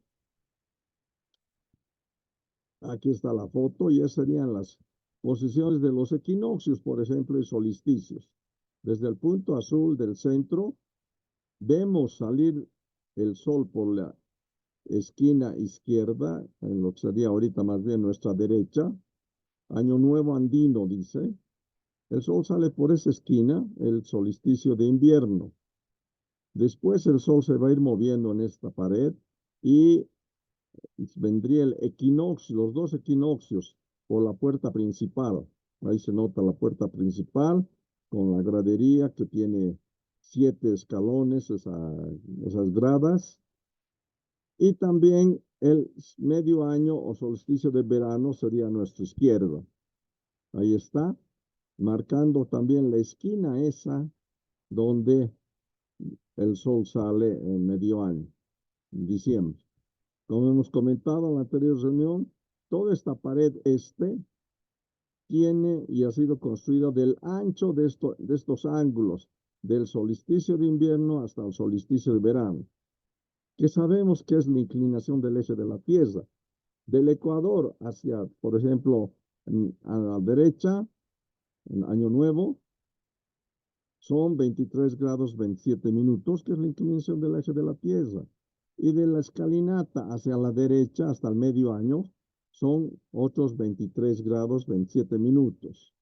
Aquí está la foto y esas serían las posiciones de los equinoccios, por ejemplo, y solsticios. Desde el punto azul del centro, vemos salir el sol por la esquina izquierda, en lo que sería ahorita más bien nuestra derecha. Año Nuevo Andino, dice. El sol sale por esa esquina, el solsticio de invierno. Después el sol se va a ir moviendo en esta pared y vendría el equinoccio, los 2 equinoccios por la puerta principal. Ahí se nota la puerta principal con la gradería que tiene 7 escalones, esas gradas. Y también el medio año o solsticio de verano sería a nuestra izquierda. Ahí está, marcando también la esquina esa donde el sol sale en medio año, en diciembre. Como hemos comentado en la anterior reunión, toda esta pared tiene y ha sido construida del ancho de estos ángulos. del solsticio de invierno hasta el solsticio de verano, que sabemos que es la inclinación del eje de la Tierra. Del Ecuador hacia, por ejemplo, a la derecha, en Año Nuevo, son 23 grados 27 minutos, que es la inclinación del eje de la Tierra. Y de la escalinata hacia la derecha hasta el medio año, son otros 23 grados 27 minutos.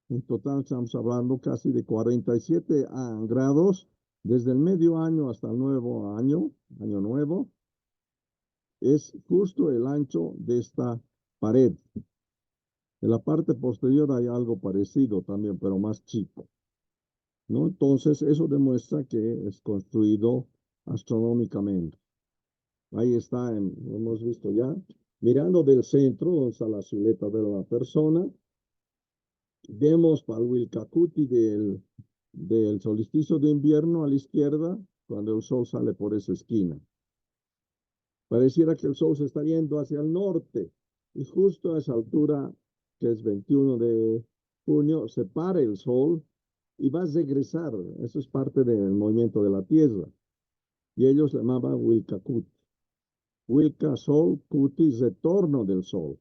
En total estamos hablando casi de 47 grados desde el medio año hasta el nuevo año, Año Nuevo. Es justo el ancho de esta pared. En la parte posterior hay algo parecido también, pero más chico, ¿no? Entonces, eso demuestra que es construido astronómicamente. Ahí está, lo hemos visto ya. Mirando del centro, donde está la silueta de la persona, vemos para el Wilcacuti del solsticio de invierno a la izquierda, cuando el sol sale por esa esquina. Pareciera que el sol se está yendo hacia el norte, y justo a esa altura, que es 21 de junio, se para el sol y va a regresar. Eso es parte del movimiento de la Tierra. Y ellos le llamaban Wilcacuti. Wilca, sol, cuti, retorno del sol.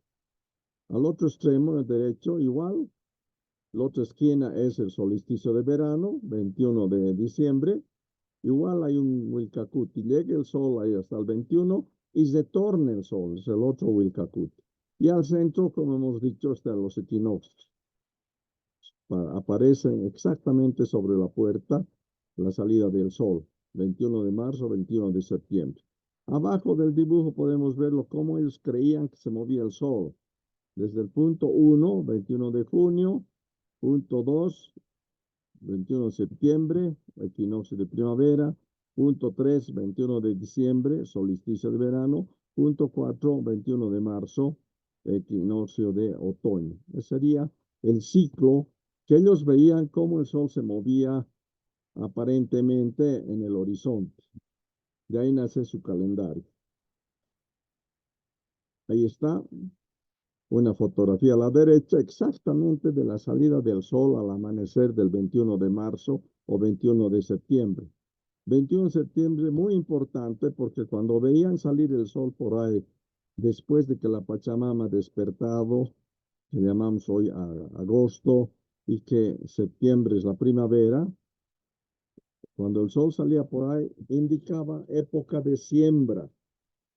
Al otro extremo, el derecho, igual. La otra esquina es el solsticio de verano, 21 de diciembre. Igual hay un Wilcacuti. Llega el sol ahí hasta el 21 y retorna el sol. Es el otro Wilcacuti. Y al centro, como hemos dicho, están los equinoccios. Aparecen exactamente sobre la puerta la salida del sol. 21 de marzo, 21 de septiembre. Abajo del dibujo podemos verlo cómo ellos creían que se movía el sol. Desde el punto 1, 21 de junio, punto 2, 21 de septiembre, equinoccio de primavera, punto 3, 21 de diciembre, solsticio de verano, punto 4, 21 de marzo, equinoccio de otoño. Ese sería el ciclo que ellos veían cómo el sol se movía aparentemente en el horizonte. De ahí nace su calendario. Ahí está una fotografía a la derecha exactamente de la salida del sol al amanecer del 21 de marzo o 21 de septiembre. 21 de septiembre muy importante porque cuando veían salir el sol por ahí, después de que la Pachamama ha despertado, que llamamos hoy a agosto, y que septiembre es la primavera, cuando el sol salía por ahí, indicaba época de siembra.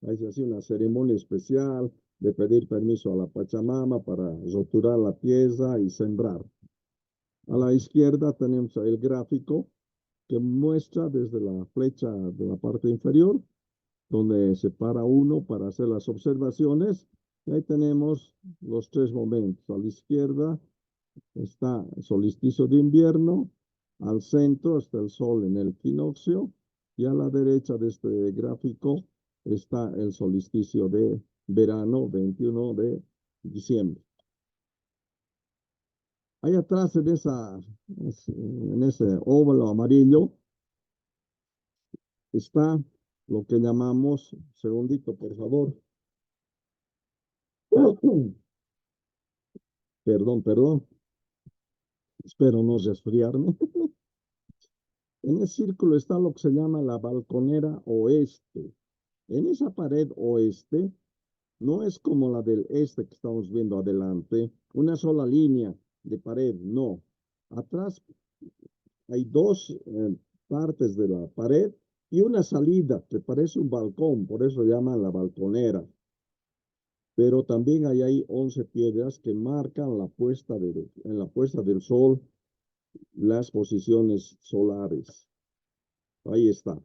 Ahí se hacía una ceremonia especial de pedir permiso a la Pachamama para roturar la tierra y sembrar. A la izquierda tenemos el gráfico que muestra desde la flecha de la parte inferior, donde se para uno para hacer las observaciones. Y ahí tenemos los tres momentos. A la izquierda está el solsticio de invierno, al centro está el sol en el equinoccio, y a la derecha de este gráfico está el solsticio de verano, 21 de diciembre. Ahí atrás en ese óvalo amarillo está lo que llamamos, segundito por favor. Perdón. Espero no resfriarme. En el círculo está lo que se llama la balconera oeste. En esa pared oeste, no es como la del este que estamos viendo adelante, una sola línea de pared, no. Atrás hay dos partes de la pared y una salida que parece un balcón, por eso llaman la balconera. Pero también hay ahí 11 piedras que marcan en la puesta del sol las posiciones solares. Ahí está.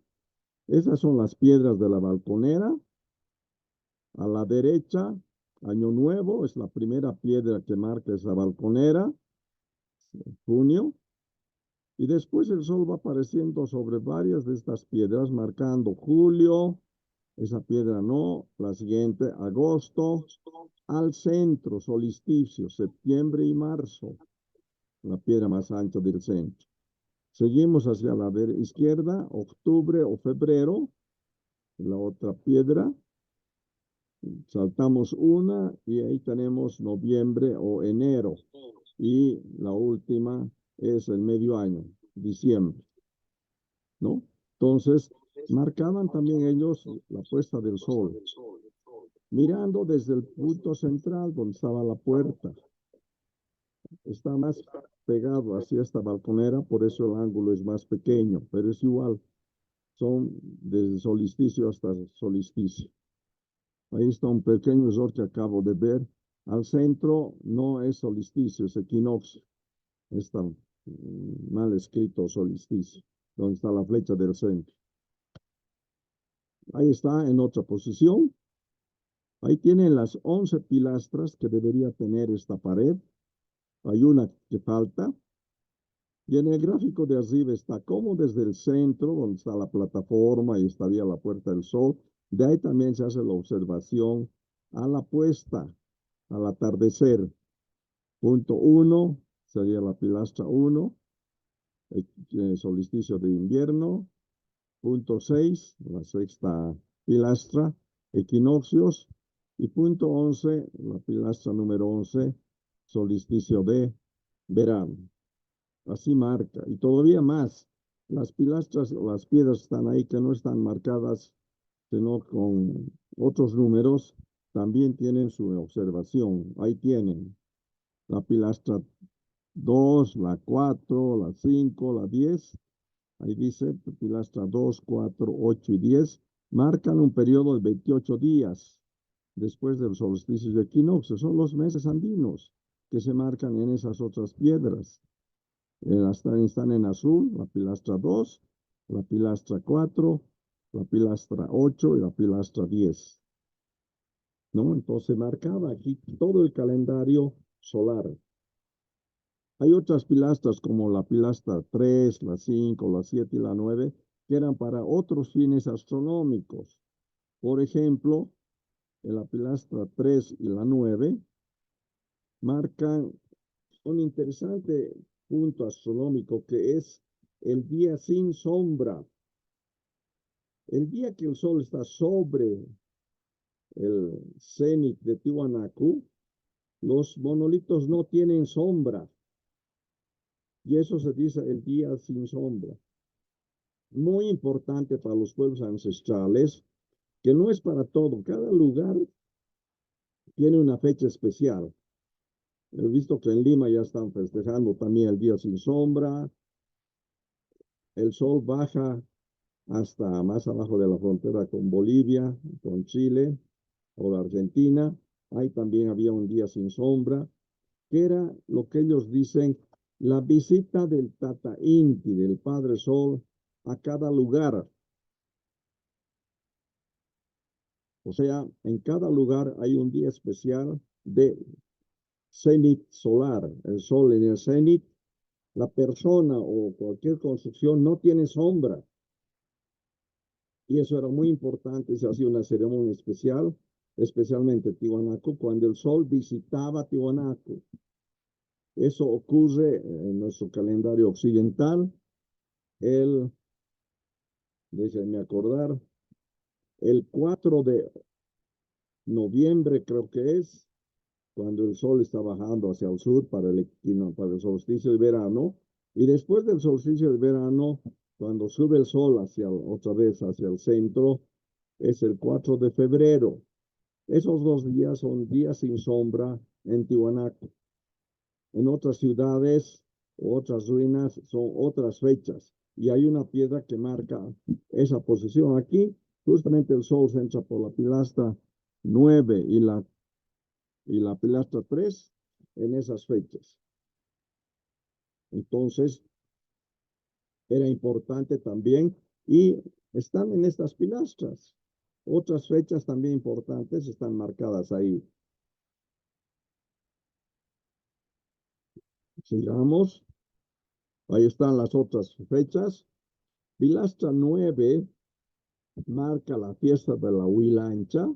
Esas son las piedras de la balconera. A la derecha, Año Nuevo, es la primera piedra que marca esa balconera, junio. Y después el sol va apareciendo sobre varias de estas piedras, marcando julio, esa piedra no, la siguiente, agosto, al centro, solsticio, septiembre y marzo, la piedra más ancha del centro. Seguimos hacia la izquierda, octubre o febrero, la otra piedra. Saltamos una y ahí tenemos noviembre o enero. Y la última es el medio año, diciembre. ¿no? Entonces, marcaban también ellos la puesta del sol, mirando desde el punto central donde estaba la puerta. Está más pegado hacia esta balconera, por eso el ángulo es más pequeño, pero es igual. Son desde solsticio hasta solsticio. Ahí está un pequeño error que acabo de ver. Al centro no es solsticio, es equinoccio. Está mal escrito solsticio, donde está la flecha del centro. Ahí está en otra posición. Ahí tienen las 11 pilastras que debería tener esta pared. Hay una que falta. Y en el gráfico de arriba está como desde el centro, donde está la plataforma y estaría la puerta del sol. De ahí también se hace la observación a la puesta, al atardecer. Punto 1 sería la pilastra 1, solsticio de invierno. Punto 6, la sexta pilastra, equinoccios. Y punto 11, la pilastra número 11, solsticio de verano. Así marca. Y todavía más, las pilastras, las piedras están ahí que no están marcadas, sino con otros números, también tienen su observación. Ahí tienen la pilastra 2, la 4, la 5, la 10. Ahí dice pilastra 2, 4, 8 y 10. Marcan un periodo de 28 días después del solsticio de equinoccio. Son los meses andinos que se marcan en esas otras piedras. Están en azul, la pilastra 2, la pilastra 4, la pilastra 8 y la pilastra 10. ¿No? Entonces marcaba aquí todo el calendario solar. Hay otras pilastras como la pilastra 3, la 5, la 7 y la 9, que eran para otros fines astronómicos. Por ejemplo, en la pilastra 3 y la 9 marcan un interesante punto astronómico que es el día sin sombra. El día que el sol está sobre el cenit de Tiwanaku, los monolitos no tienen sombra. Y eso se dice el día sin sombra. Muy importante para los pueblos ancestrales, que no es para todo. Cada lugar tiene una fecha especial. He visto que en Lima ya están festejando también el día sin sombra. El sol baja hasta más abajo de la frontera con Bolivia, con Chile o la Argentina. Ahí también había un día sin sombra, que era lo que ellos dicen, la visita del Tata Inti, del Padre Sol, a cada lugar. O sea, en cada lugar hay un día especial de cenit solar. El sol en el cenit, la persona o cualquier construcción no tiene sombra. Y eso era muy importante, se hacía una ceremonia especial, especialmente Tiwanaku, cuando el sol visitaba Tiwanaku. Eso ocurre en nuestro calendario occidental, déjenme acordar, el 4 de noviembre creo que es, cuando el sol está bajando hacia el sur para el solsticio de verano, y después del solsticio de verano, cuando sube el sol otra vez hacia el centro, es el 4 de febrero. Esos 2 días son días sin sombra en Tiwanaku. En otras ciudades, otras ruinas, son otras fechas. Y hay una piedra que marca esa posición. Aquí, justamente el sol se entra por la pilastra 9 y la pilastra 3 en esas fechas. Entonces, era importante también, y están en estas pilastras. Otras fechas también importantes están marcadas ahí. Sigamos. Ahí están las otras fechas. Pilastra 9 marca la fiesta de la Huilancha,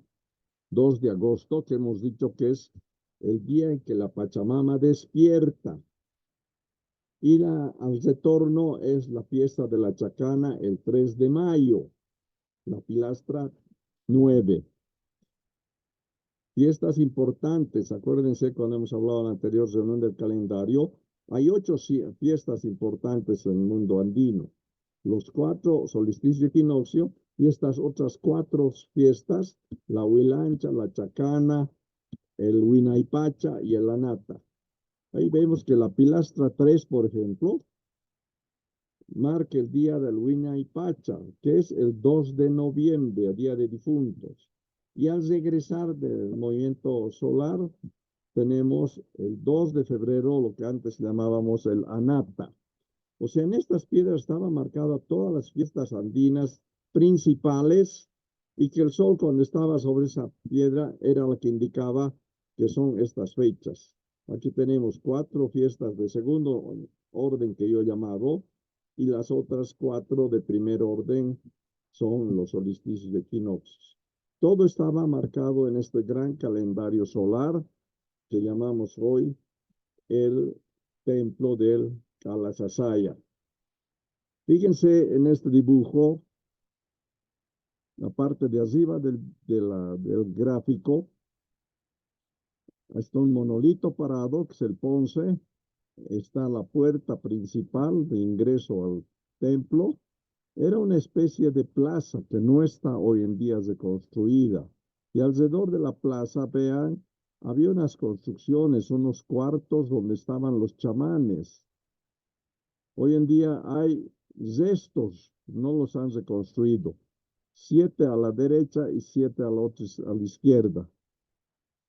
2 de agosto, que hemos dicho que es el día en que la Pachamama despierta. Y al retorno es la fiesta de la Chacana el 3 de mayo, la pilastra 9. Fiestas importantes, acuérdense cuando hemos hablado en la anterior reunión del calendario, hay 8 fiestas importantes en el mundo andino. los 4 solsticios de equinoccio y estas otras 4 fiestas, la Huilancha, la Chacana, el Huinaypacha y el Anata. Ahí vemos que la pilastra 3, por ejemplo, marca el día del Huinaypacha, que es el 2 de noviembre, Día de Difuntos. Y al regresar del movimiento solar, tenemos el 2 de febrero, lo que antes llamábamos el Anata. O sea, en estas piedras estaban marcadas todas las fiestas andinas principales y que el sol cuando estaba sobre esa piedra era la que indicaba que son estas fechas. Aquí tenemos 4 fiestas de segundo orden que yo he llamado y las otras 4 de primer orden son los solsticios de equinoccios. Todo estaba marcado en este gran calendario solar que llamamos hoy el templo del Kalasasaya. Fíjense en este dibujo, la parte de arriba del gráfico, está un monolito parado, que es el Ponce, está la puerta principal de ingreso al templo. Era una especie de plaza que no está hoy en día reconstruida. Y alrededor de la plaza, vean, había unas construcciones, unos cuartos donde estaban los chamanes. Hoy en día hay restos, no los han reconstruido. 7 a la derecha y 7 a la izquierda.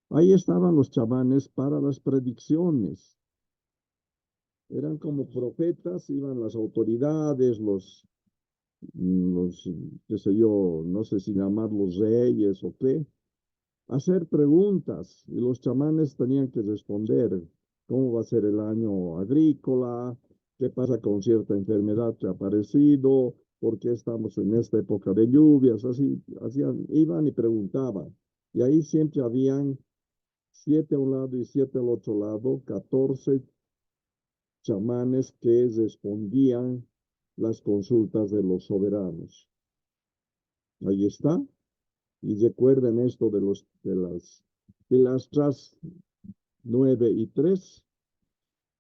Ahí estaban los chamanes para las predicciones. Eran como profetas, iban las autoridades, qué sé yo, no sé si llamarlos reyes o qué, hacer preguntas y los chamanes tenían que responder cómo va a ser el año agrícola, qué pasa con cierta enfermedad que ha aparecido, por qué estamos en esta época de lluvias, así, iban y preguntaban. Y ahí siempre habían 7 a un lado y 7 al otro lado, 14 chamanes que respondían las consultas de los soberanos. Ahí está. Y recuerden esto de las pilastras 9 y 3.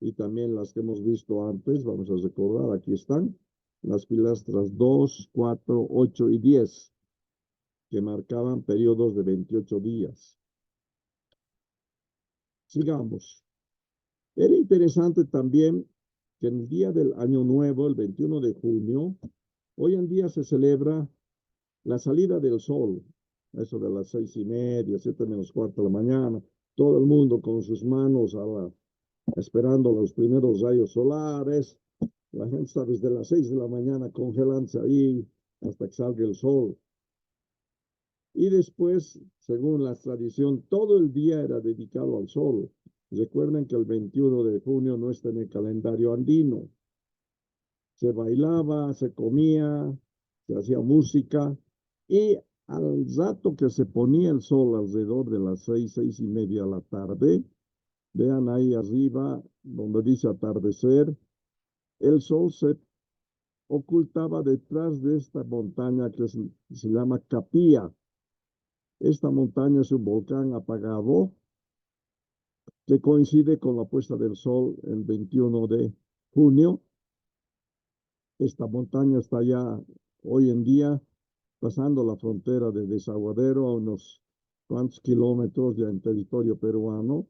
Y también las que hemos visto antes, vamos a recordar, aquí están. Las pilastras 2, 4, 8 y 10, que marcaban periodos de 28 días. Sigamos. Era interesante también que en el día del Año Nuevo, el 21 de junio, hoy en día se celebra la salida del sol, eso de las 6:30, 7:45 de la mañana, todo el mundo con sus manos esperando los primeros rayos solares, la gente está desde las 6 de la mañana congelándose ahí hasta que salga el sol. Y después, según la tradición, todo el día era dedicado al sol. Recuerden que el 21 de junio no está en el calendario andino. Se bailaba, se comía, se hacía música y al rato que se ponía el sol alrededor de las 6, 6:30 de la tarde, vean ahí arriba donde dice atardecer, el sol se ocultaba detrás de esta montaña que se llama Capilla. Esta montaña es un volcán apagado que coincide con la puesta del sol el 21 de junio. Esta montaña está ya hoy en día pasando la frontera de Desaguadero a unos cuantos kilómetros ya en territorio peruano.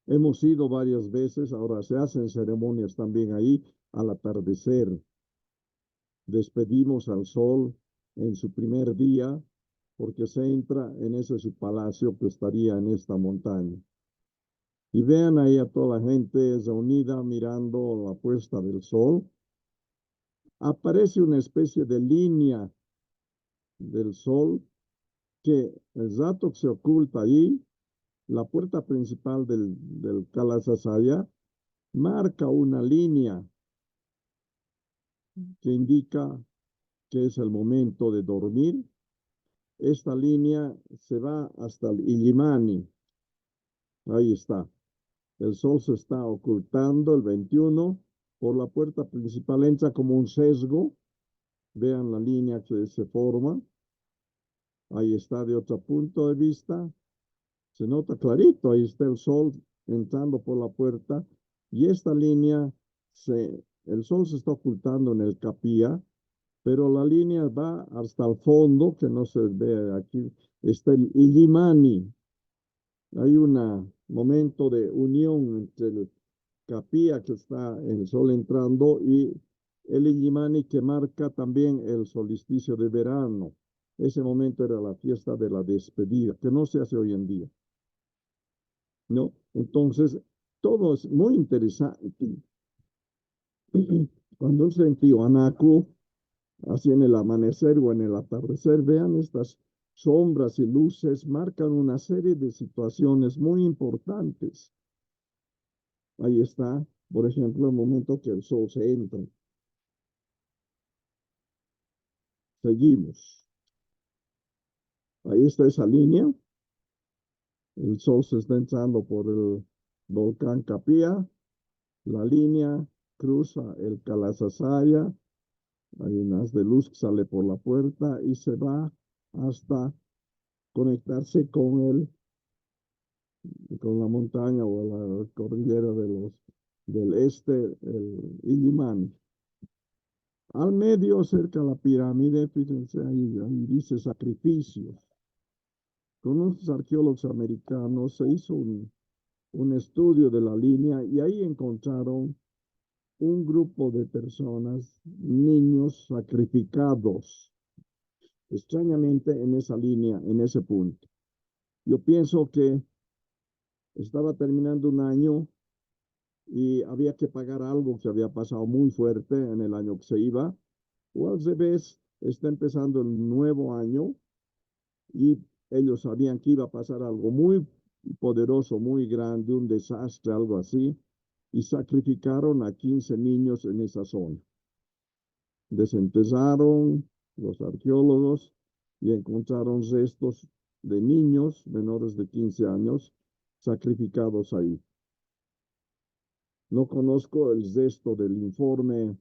Hemos ido varias veces, ahora se hacen ceremonias también ahí al atardecer. Despedimos al sol en su primer día porque se entra en ese su palacio que estaría en esta montaña. Y vean ahí a toda la gente reunida mirando la puesta del sol. Aparece una especie de línea del sol que el rato que se oculta ahí, la puerta principal del Kalasasaya marca una línea que indica que es el momento de dormir. Esta línea se va hasta el Illimani. Ahí está. El sol se está ocultando el 21. Por la puerta principal entra como un sesgo. Vean la línea que se forma. Ahí está de otro punto de vista. Se nota clarito. Ahí está el sol entrando por la puerta. Y esta línea, el sol se está ocultando en el Capilla. pero la línea va hasta el fondo, que no se ve aquí, está el Illimani. Hay un momento de unión entre el Capilla, que está el sol entrando, y el Illimani, que marca también el solsticio de verano. Ese momento era la fiesta de la despedida, que no se hace hoy en día, ¿no? Entonces, todo es muy interesante. Cuando se en Tiwanaku, así en el amanecer o en el atardecer, vean estas sombras y luces, marcan una serie de situaciones muy importantes. Ahí está, por ejemplo, el momento que el sol se entra. Seguimos. Ahí está esa línea. El sol se está entrando por el volcán Capilla. La línea cruza el Calasasaya. Hay un haz de luz que sale por la puerta y se va hasta conectarse con la montaña o la cordillera del este, el Illimani. Al medio, cerca de la pirámide, fíjense, ahí dice sacrificios. Con unos arqueólogos americanos se hizo un estudio de la línea y ahí encontraron un grupo de personas, niños sacrificados, extrañamente en esa línea, en ese punto. Yo pienso que estaba terminando un año y había que pagar algo que había pasado muy fuerte en el año que se iba, o al revés, está empezando el nuevo año y ellos sabían que iba a pasar algo muy poderoso, muy grande, un desastre, algo así, y sacrificaron a 15 niños en esa zona. Desenterraron los arqueólogos y encontraron restos de niños menores de 15 años sacrificados ahí. No conozco el resto del informe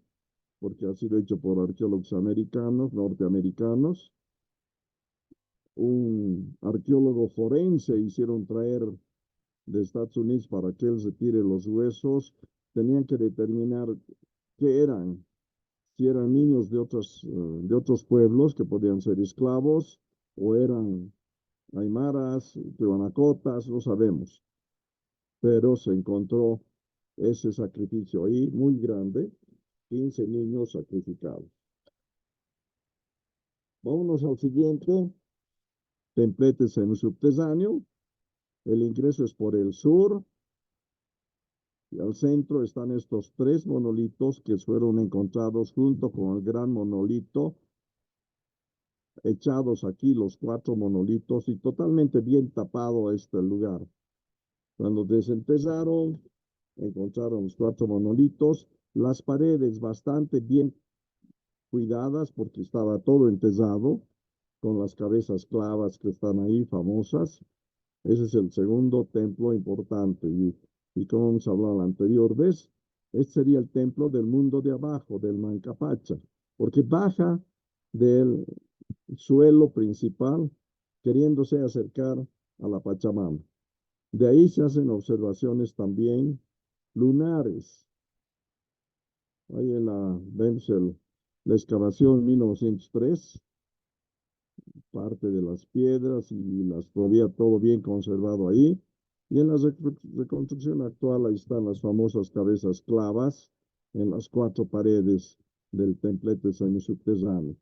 porque ha sido hecho por arqueólogos americanos, norteamericanos. Un arqueólogo forense hicieron traer de Estados Unidos para que él retire los huesos. Tenían que determinar qué eran, si eran niños de otros pueblos que podían ser esclavos o eran aymaras, tiwanacotas, no sabemos. Pero se encontró ese sacrificio ahí muy grande, 15 niños sacrificados. Vámonos al siguiente. Templete semisubterráneo. El ingreso es por el sur. Y al centro están estos 3 monolitos que fueron encontrados junto con el gran monolito. Echados aquí los 4 monolitos y totalmente bien tapado este lugar. Cuando desenterraron, encontraron los 4 monolitos. Las paredes bastante bien cuidadas porque estaba todo enterrado con las cabezas clavas que están ahí famosas. Ese es el segundo templo importante. Y como hemos hablado la anterior vez, este sería el templo del mundo de abajo, del Mancapacha, porque baja del suelo principal queriéndose acercar a la Pachamama. De ahí se hacen observaciones también lunares. Ahí vemos la excavación 1903, parte de las piedras y todavía todo bien conservado ahí. Y en la reconstrucción actual ahí están las famosas cabezas clavas en las 4 paredes del templete semisubterráneo.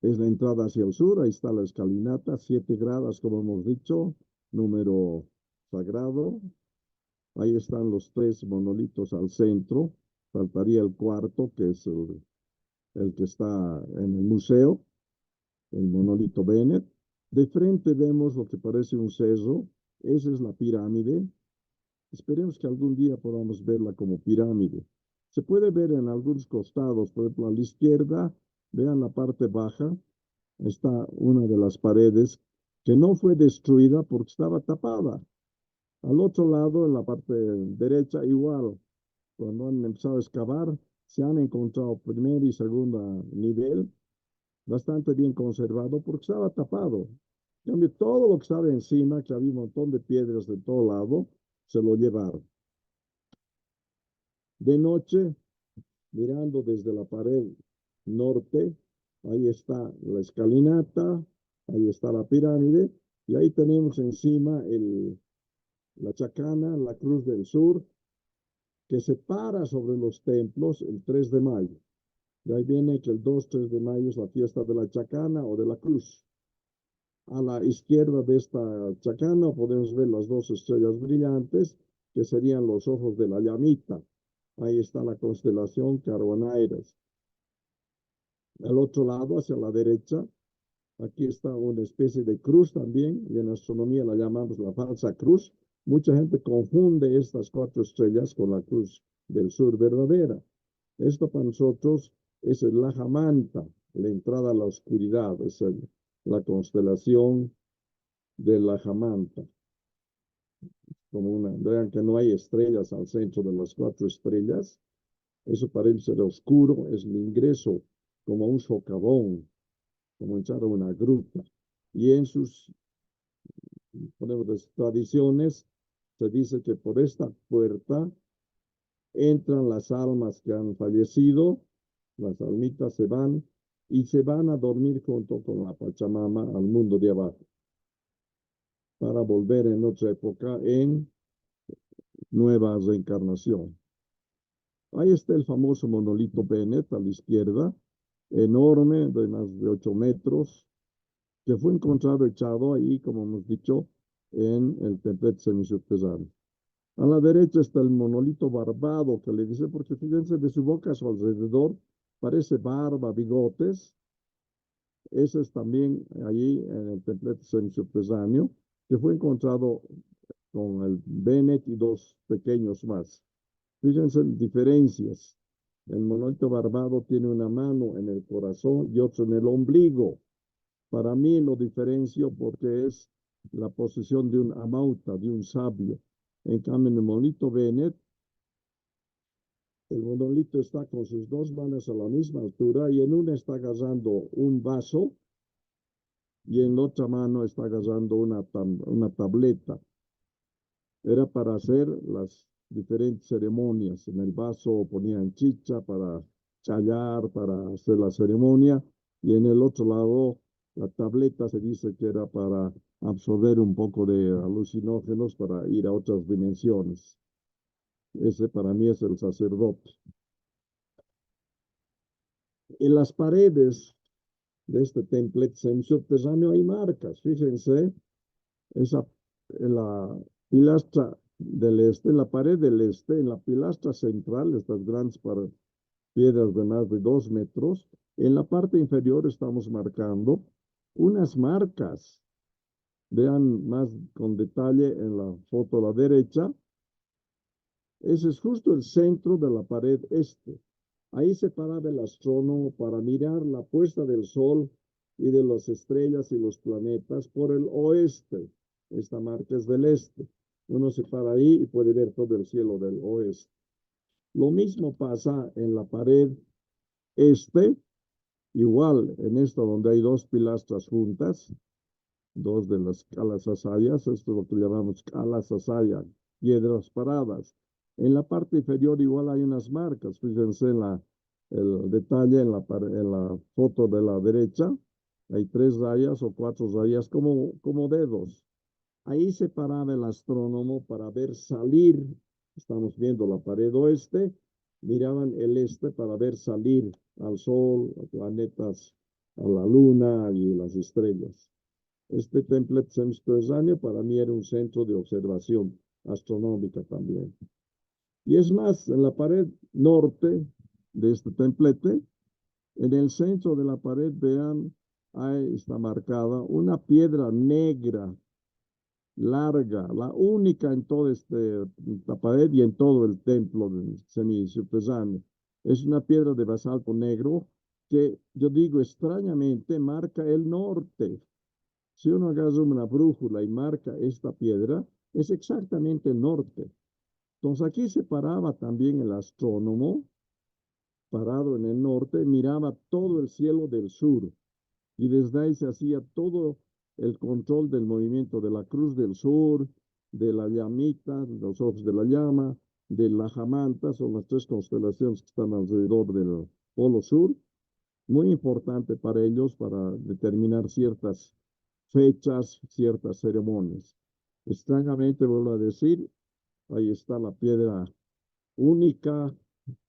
Es la entrada hacia el sur, ahí está la escalinata, 7 gradas, como hemos dicho, número sagrado. Ahí están los 3 monolitos al centro, faltaría el cuarto, que es el que está en el museo, el monolito Bennett. De frente vemos lo que parece un cerro, esa es la pirámide. Esperemos que algún día podamos verla como pirámide. Se puede ver en algunos costados, por ejemplo, a la izquierda, vean la parte baja, está una de las paredes que no fue destruida porque estaba tapada. Al otro lado, en la parte derecha, igual, cuando han empezado a excavar, se han encontrado primer y segundo nivel, bastante bien conservado porque estaba tapado. En cambio, todo lo que estaba encima, que había un montón de piedras de todo lado, se lo llevaron. De noche, mirando desde la pared norte, ahí está la escalinata, ahí está la pirámide, y ahí tenemos encima la chacana, la Cruz del Sur, que se para sobre los templos el 3 de mayo. De ahí viene que el 2-3 de mayo es la fiesta de la chacana o de la cruz. A la izquierda de esta chacana podemos ver las dos estrellas brillantes, que serían los ojos de la llamita. Ahí está la constelación Carbonaires. Al otro lado, hacia la derecha, aquí está una especie de cruz también, y en astronomía la llamamos la falsa cruz. Mucha gente confunde estas 4 estrellas con la cruz del sur verdadera. Esto para nosotros es el Lajamanta, la entrada a la oscuridad, es la constelación de Lajamanta. Vean que no hay estrellas al centro de las 4 estrellas. Eso parece ser oscuro, es el ingreso como un socavón, como entrar a una gruta. Y en sus tradiciones se dice que por esta puerta entran las almas que han fallecido, las almitas se van y se van a dormir junto con la Pachamama al mundo de abajo, para volver en otra época en nueva reencarnación. Ahí está el famoso monolito Bennett a la izquierda, enorme, de más de 8 metros, que fue encontrado echado ahí, como hemos dicho, en el templo semisubterráneo. A la derecha está el monolito barbado, que le dice, porque fíjense, de su boca a su alrededor parece barba, bigotes. Ese es también allí en el templo semisubterráneo, que fue encontrado con el Bennett y 2 pequeños más. Fíjense diferencias. El monolito barbado tiene una mano en el corazón y otra en el ombligo. Para mí lo diferencio porque es la posición de un amauta, de un sabio. En cambio, en el monolito Bennett, el monolito está con sus 2 manos a la misma altura y en una está agarrando un vaso y en la otra mano está agarrando una tableta. Era para hacer las diferentes ceremonias. En el vaso ponían chicha para chayar, para hacer la ceremonia, y en el otro lado la tableta se dice que era para absorber un poco de alucinógenos para ir a otras dimensiones. Ese para mí es el sacerdote. En las paredes de este templo semisubterráneo hay marcas. Fíjense, en la pilastra del este, en la pared del este, en la pilastra central, estas grandes piedras de más de 2 metros, en la parte inferior estamos marcando unas marcas. Vean más con detalle en la foto a la derecha. Ese es justo el centro de la pared este. Ahí se paraba el astrónomo para mirar la puesta del sol y de las estrellas y los planetas por el oeste. Esta marca es del este. Uno se para ahí y puede ver todo el cielo del oeste. Lo mismo pasa en la pared este, igual en esta donde hay 2 pilastras juntas, 2 de las calas asayas, esto es lo que llamamos calas asaya, piedras paradas. En la parte inferior igual hay unas marcas, fíjense el detalle en la foto de la derecha, hay 3 rayas o 4 rayas como dedos. Ahí se paraba el astrónomo para ver salir, estamos viendo la pared oeste, miraban el este para ver salir al sol, a planetas, a la luna y las estrellas. Este templo semisubterráneo para mí era un centro de observación astronómica también. Y es más, en la pared norte de este templete, en el centro de la pared, vean, ahí está marcada una piedra negra, larga, la única en toda esta pared y en todo el templo semisubterráneo. Es una piedra de basalto negro que, yo digo, extrañamente marca el norte. Si uno agarra una brújula y marca esta piedra, es exactamente el norte. Entonces aquí se paraba también el astrónomo, parado en el norte, miraba todo el cielo del sur y desde ahí se hacía todo el control del movimiento de la Cruz del Sur, de la llamita, los ojos de la llama, de Lajamanta, son las 3 constelaciones que están alrededor del Polo Sur, muy importante para ellos para determinar ciertas fechas, ciertas ceremonias. Extrañamente, vuelvo a decir, ahí está la piedra única,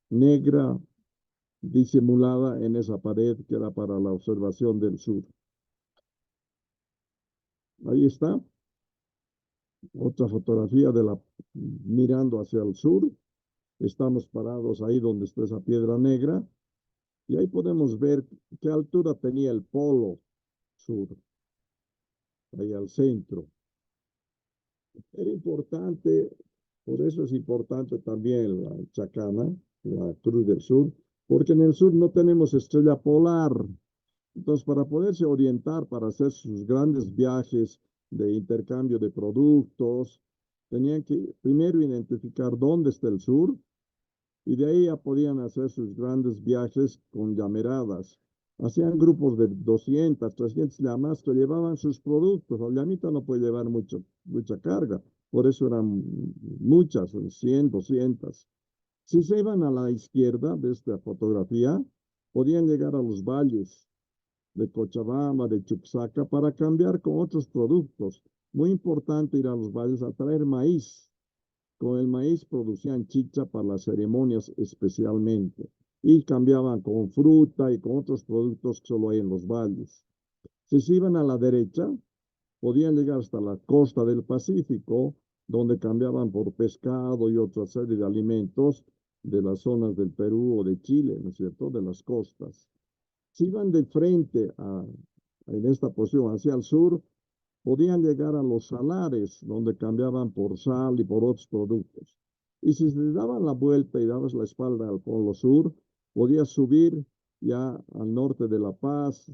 negra, disimulada en esa pared que era para la observación del sur. Ahí está. Otra fotografía de la mirando hacia el sur. Estamos parados ahí donde está esa piedra negra. Y ahí podemos ver qué altura tenía el polo sur. Ahí al centro. Era importante, por eso es importante también la Chacana, la Cruz del Sur, porque en el sur no tenemos estrella polar. Entonces, para poderse orientar, para hacer sus grandes viajes de intercambio de productos, tenían que primero identificar dónde está el sur, y de ahí ya podían hacer sus grandes viajes con llameradas. Hacían grupos de 200, 300 llamas que llevaban sus productos. La llamita no puede llevar mucha carga, por eso eran muchas, 100, 200. Si se iban a la izquierda de esta fotografía, podían llegar a los valles de Cochabamba, de Chuquisaca, para cambiar con otros productos. Muy importante ir a los valles a traer maíz. Con el maíz producían chicha para las ceremonias especialmente. Y cambiaban con fruta y con otros productos que solo hay en los valles. Si se iban a la derecha, podían llegar hasta la costa del Pacífico, donde cambiaban por pescado y otra serie de alimentos de las zonas del Perú o de Chile, ¿no es cierto?, de las costas. Si iban de frente en esta posición hacia el sur, podían llegar a los salares, donde cambiaban por sal y por otros productos. Y si se daban la vuelta y dabas la espalda al Polo Sur, podías subir ya al norte de La Paz,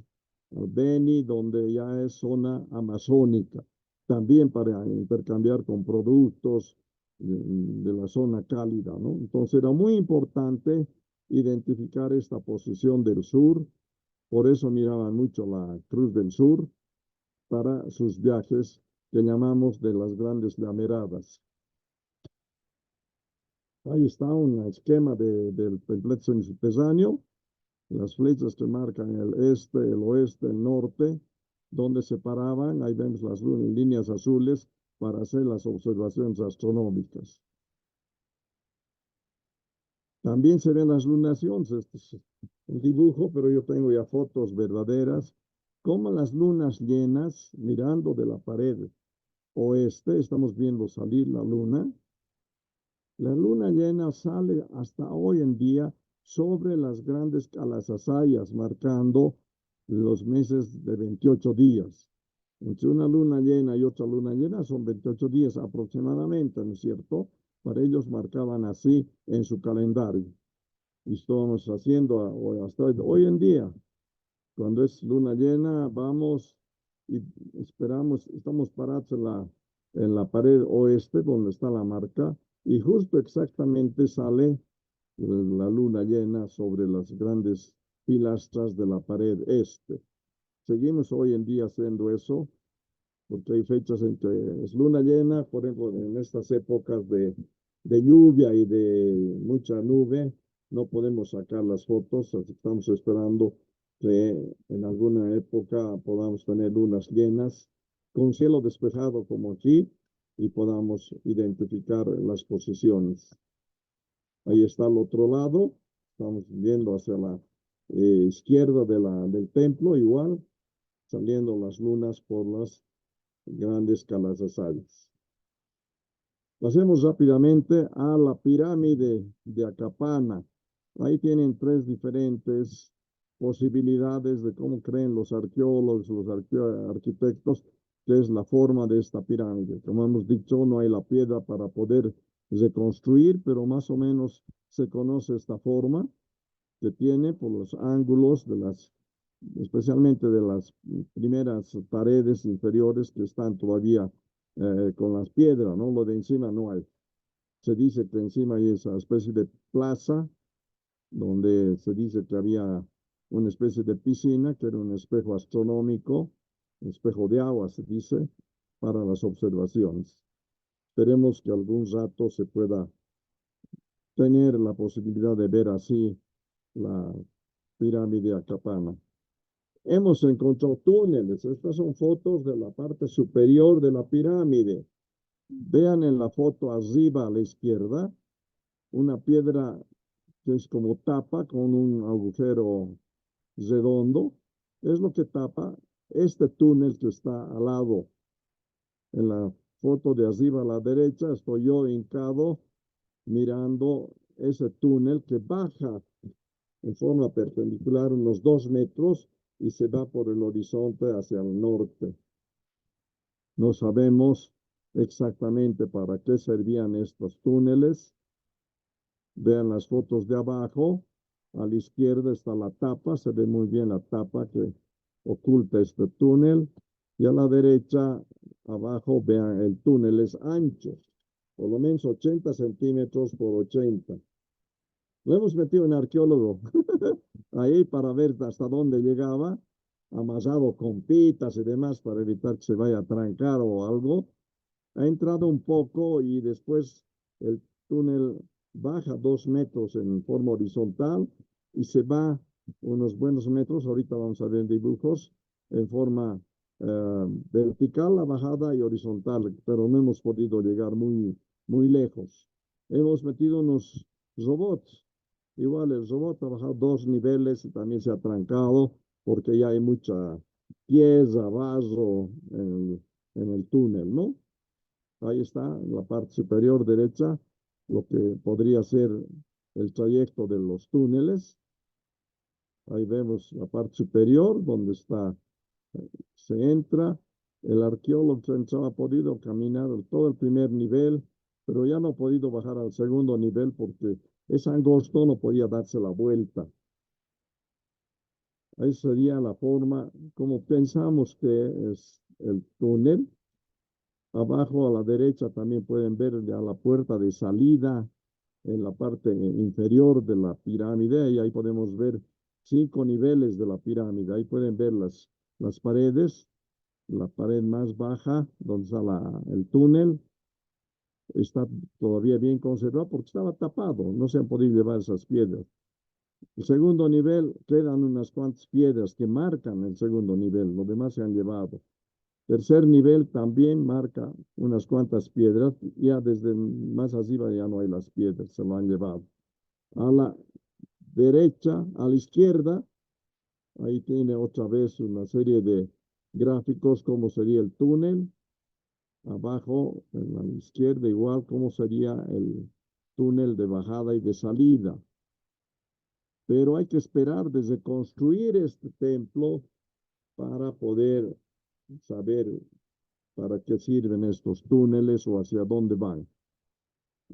al Beni, donde ya es zona amazónica, también para intercambiar con productos de la zona cálida, ¿no? Entonces era muy importante identificar esta posición del sur, por eso miraban mucho la Cruz del Sur para sus viajes que llamamos de las grandes llameradas. Ahí está un esquema del templete subterráneo, las flechas que marcan el este, el oeste, el norte, donde se paraban, ahí vemos las líneas azules para hacer las observaciones astronómicas. También se ven las lunaciones, este es un dibujo, pero yo tengo ya fotos verdaderas, como las lunas llenas, mirando de la pared oeste, estamos viendo salir la luna. La luna llena sale hasta hoy en día sobre las grandes calazazayas, marcando los meses de 28 días. Entre una luna llena y otra luna llena son 28 días aproximadamente, ¿no es cierto? Para ellos marcaban así en su calendario. Y estamos haciendo hasta hoy en día. Cuando es luna llena, vamos y esperamos, estamos parados en la pared oeste, donde está la marca, y justo exactamente sale la luna llena sobre las grandes pilastras de la pared este. Seguimos hoy en día haciendo eso, porque hay fechas en que es luna llena, por ejemplo, en estas épocas de lluvia y de mucha nube, no podemos sacar las fotos, así que estamos esperando que en alguna época podamos tener lunas llenas, con cielo despejado como aquí, y podamos identificar las posiciones. Ahí está al otro lado, estamos viendo hacia la izquierda del templo, igual, saliendo las lunas por las grandes calazazayas. Pasemos rápidamente a la pirámide de Acapana. Ahí tienen 3 diferentes posibilidades de cómo creen los arqueólogos, los arquitectos, que es la forma de esta pirámide. Como hemos dicho, no hay la piedra para poder reconstruir, pero más o menos se conoce esta forma que tiene por los ángulos especialmente de las primeras paredes inferiores que están todavía con las piedras, ¿no? Lo de encima no hay. Se dice que encima hay esa especie de plaza, donde se dice que había una especie de piscina, que era un espejo astronómico, un espejo de agua, se dice, para las observaciones. Esperemos que algún rato se pueda tener la posibilidad de ver así la pirámide Acapana. Hemos encontrado túneles. Estas son fotos de la parte superior de la pirámide. Vean en la foto arriba a la izquierda una piedra que es como tapa con un agujero redondo. Es lo que tapa este túnel que está al lado. En la foto de arriba a la derecha estoy yo hincado mirando ese túnel que baja en forma perpendicular unos 2 metros y se va por el horizonte hacia el norte. No sabemos exactamente para qué servían estos túneles. Vean las fotos de abajo. A la izquierda está la tapa, se ve muy bien la tapa que oculta este túnel. Y a la derecha, abajo, vean, el túnel es ancho, por lo menos 80 centímetros por 80. Lo hemos metido en arqueólogo ahí para ver hasta dónde llegaba, amasado con pitas y demás para evitar que se vaya a trancar o algo. Ha entrado un poco y después el túnel baja 2 metros en forma horizontal y se va unos buenos metros, ahorita vamos a ver dibujos, en forma vertical la bajada y horizontal, pero no hemos podido llegar muy lejos. Hemos metido unos robots, igual el robot ha bajado 2 niveles y también se ha trancado porque ya hay mucha piedra, barro en el túnel, ¿no? Ahí está, en la parte superior derecha, lo que podría ser el trayecto de los túneles. Ahí vemos la parte superior, donde está, se entra. El arqueólogo ha podido caminar todo el primer nivel, pero ya no ha podido bajar al segundo nivel porque es angosto, no podía darse la vuelta. Ahí sería la forma como pensamos que es el túnel. Abajo a la derecha también pueden ver ya la puerta de salida en la parte inferior de la pirámide y ahí podemos ver 5 niveles de la pirámide. Ahí pueden ver las paredes, la pared más baja donde está el túnel. Está todavía bien conservado porque estaba tapado, no se han podido llevar esas piedras. El segundo nivel quedan unas cuantas piedras que marcan el segundo nivel, lo demás se han llevado. Tercer nivel también marca unas cuantas piedras, ya desde más arriba ya no hay las piedras, se lo han llevado. A la derecha, a la izquierda, ahí tiene otra vez una serie de gráficos, cómo sería el túnel. Abajo, en la izquierda, igual, cómo sería el túnel de bajada y de salida. Pero hay que esperar desde construir este templo para poder saber para qué sirven estos túneles o hacia dónde van.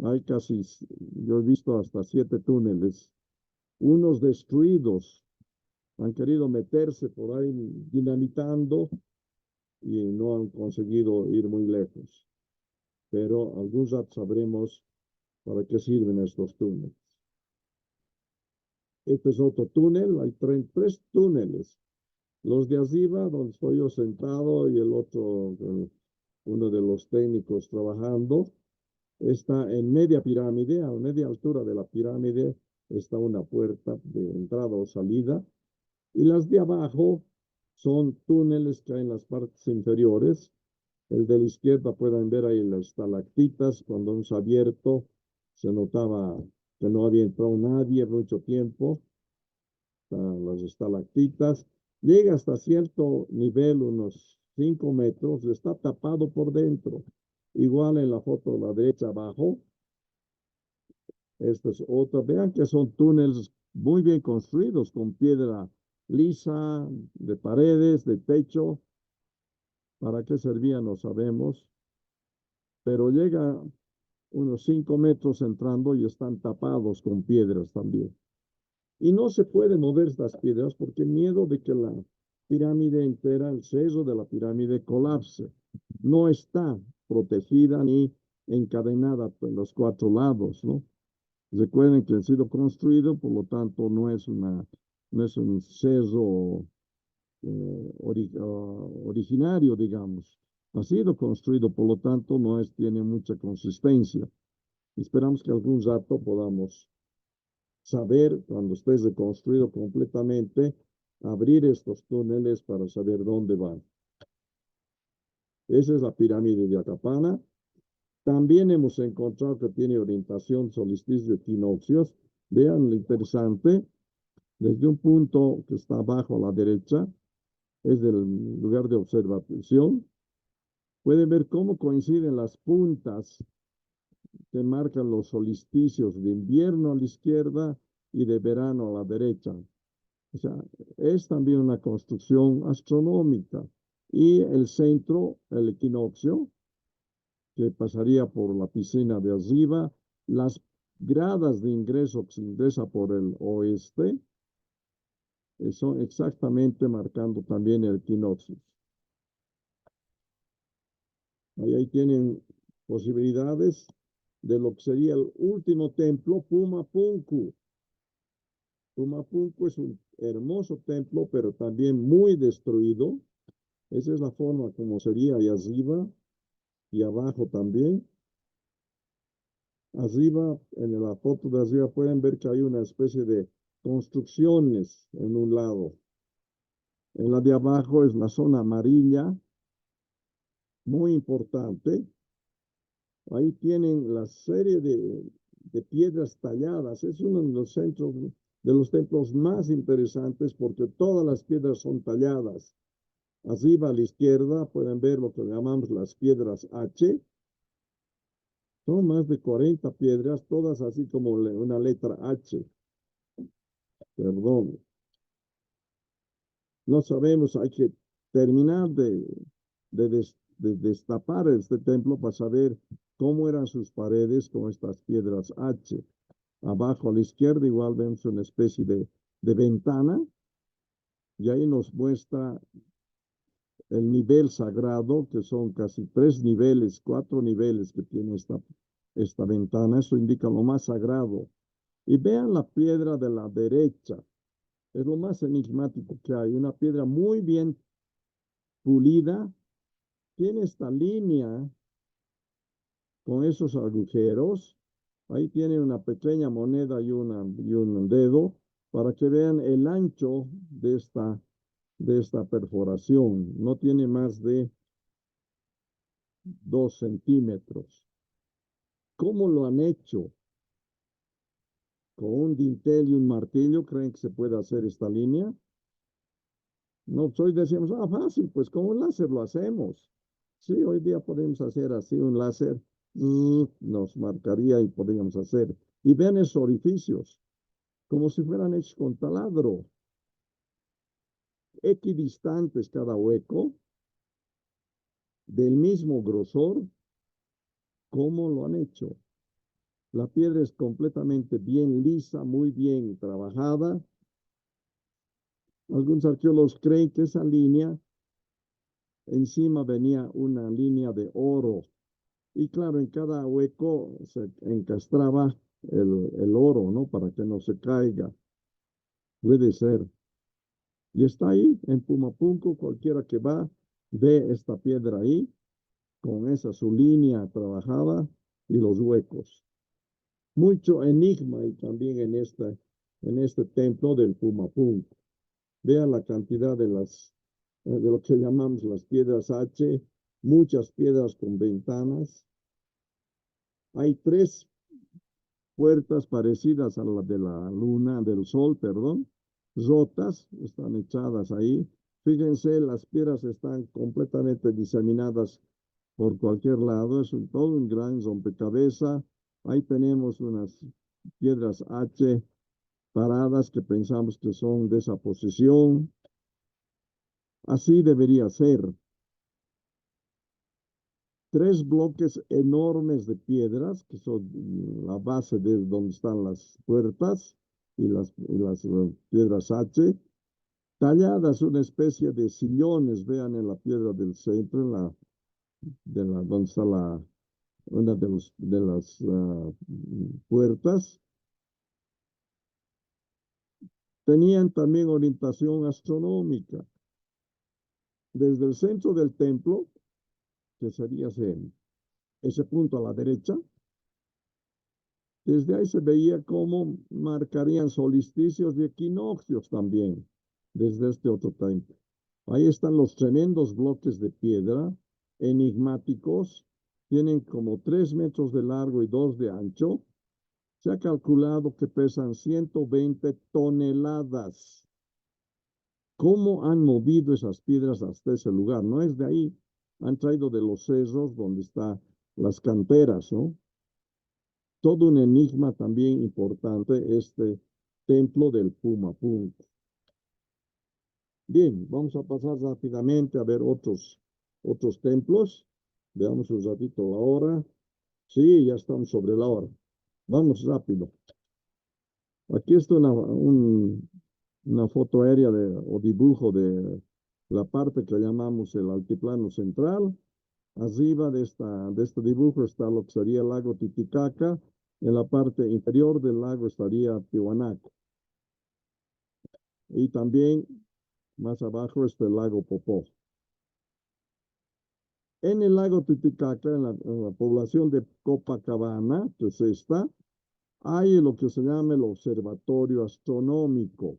Hay casi, yo he visto hasta 7 túneles, unos destruidos. Han querido meterse por ahí dinamitando y no han conseguido ir muy lejos. Pero algún rato sabremos para qué sirven estos túneles. Este es otro túnel, hay 3 túneles. Los de arriba, donde estoy yo sentado, y el otro, uno de los técnicos trabajando, está en media pirámide, a media altura de la pirámide, está una puerta de entrada o salida. Y las de abajo son túneles que hay en las partes inferiores. El de la izquierda pueden ver ahí las estalactitas, cuando hemos abierto, se notaba que no había entrado nadie mucho tiempo. Las estalactitas. Llega hasta cierto nivel, unos 5 metros, está tapado por dentro. Igual en la foto de la derecha abajo. Esta es otra. Vean que son túneles muy bien construidos, con piedra lisa, de paredes, de techo. ¿Para qué servían? No sabemos. Pero llega unos 5 metros entrando y están tapados con piedras también. Y no se puede mover estas piedras porque miedo de que la pirámide entera, el cerro de la pirámide colapse. No está protegida ni encadenada en los 4 lados, ¿no? Recuerden que ha sido construido, por lo tanto no es un cerro originario, digamos. Ha sido construido, por lo tanto tiene mucha consistencia. Esperamos que algún rato podamos saber, cuando esté reconstruido completamente, abrir estos túneles para saber dónde van. Esa es la pirámide de Acapana. También hemos encontrado que tiene orientación solsticio de equinoccios. Vean lo interesante. Desde un punto que está abajo a la derecha, es el lugar de observación. Pueden ver cómo coinciden las puntas que marcan los solsticios de invierno a la izquierda y de verano a la derecha. O sea, es también una construcción astronómica. Y el centro, el equinoccio, que pasaría por la piscina de arriba, las gradas de ingreso que se ingresa por el oeste, son exactamente marcando también el equinoccio. Ahí tienen posibilidades de lo que sería el último templo, Pumapunku. Pumapunku es un hermoso templo, pero también muy destruido. Esa es la forma como sería ahí arriba y abajo también. Arriba, en la foto de arriba, pueden ver que hay una especie de construcciones en un lado. En la de abajo es la zona amarilla, muy importante. Ahí tienen la serie de piedras talladas. Es uno de los centros, de los templos más interesantes porque todas las piedras son talladas. Arriba a la izquierda pueden ver lo que llamamos las piedras H. Son más de 40 piedras, todas así como una letra H. Perdón. No sabemos, hay que terminar de destapar este templo para saber cómo eran sus paredes con estas piedras H. Abajo a la izquierda igual vemos una especie de ventana y ahí nos muestra el nivel sagrado, que son casi 3 niveles, 4 niveles que tiene esta ventana. Eso indica lo más sagrado. Y vean la piedra de la derecha. Es lo más enigmático que hay. Una piedra muy bien pulida. Tiene esta línea con esos agujeros. Ahí tiene una pequeña moneda y un dedo para que vean el ancho de esta perforación. No tiene más de 2 centímetros. ¿Cómo lo han hecho? ¿Con un dintel y un martillo creen que se puede hacer esta línea? No, pues hoy decimos, fácil, pues con un láser lo hacemos. Sí, hoy día podemos hacer así un láser, nos marcaría y podríamos hacer. Y vean esos orificios, como si fueran hechos con taladro. Equidistantes cada hueco, del mismo grosor. ¿Cómo lo han hecho? La piedra es completamente bien lisa, muy bien trabajada. Algunos arqueólogos creen que esa línea, encima venía una línea de oro. Y claro, en cada hueco se encastraba el oro, ¿no? Para que no se caiga. Puede ser. Y está ahí, en Pumapunku, cualquiera que va, ve esta piedra ahí, con esa su línea trabajada y los huecos. Mucho enigma y también en este templo del Pumapunku. Vean la cantidad de lo que llamamos las piedras H, muchas piedras con ventanas. Hay 3 puertas parecidas a la de la luna, del sol, perdón, rotas, están echadas ahí. Fíjense, las piedras están completamente diseminadas por cualquier lado, es todo un gran rompecabezas. Ahí tenemos unas piedras H paradas que pensamos que son de esa posición. Así debería ser. 3 bloques enormes de piedras, que son la base de donde están las puertas y las piedras H, talladas una especie de sillones, vean en la piedra del centro, donde está una de las puertas. Tenían también orientación astronómica. Desde el centro del templo, que sería ese punto a la derecha, Desde ahí se veía cómo marcarían solsticios y equinoccios también, desde este otro tiempo. Ahí están los tremendos bloques de piedra, enigmáticos, tienen como 3 metros de largo y 2 de ancho. Se ha calculado que pesan 120 toneladas. ¿Cómo han movido esas piedras hasta ese lugar? No es de ahí, han traído de los cerros donde están las canteras, ¿no? Todo un enigma también importante este templo del Pumapunku. Bien, vamos a pasar rápidamente a ver otros templos. Veamos un ratito la hora. Sí, ya estamos sobre la hora. Vamos rápido. Aquí está una foto aérea o dibujo de la parte que llamamos el altiplano central. Arriba de este dibujo está lo que sería el lago Titicaca. En la parte inferior del lago estaría Tiwanaku. Y también más abajo está el lago Popó. En el lago Titicaca, en la población de Copacabana, que es esta, hay lo que se llama el observatorio astronómico.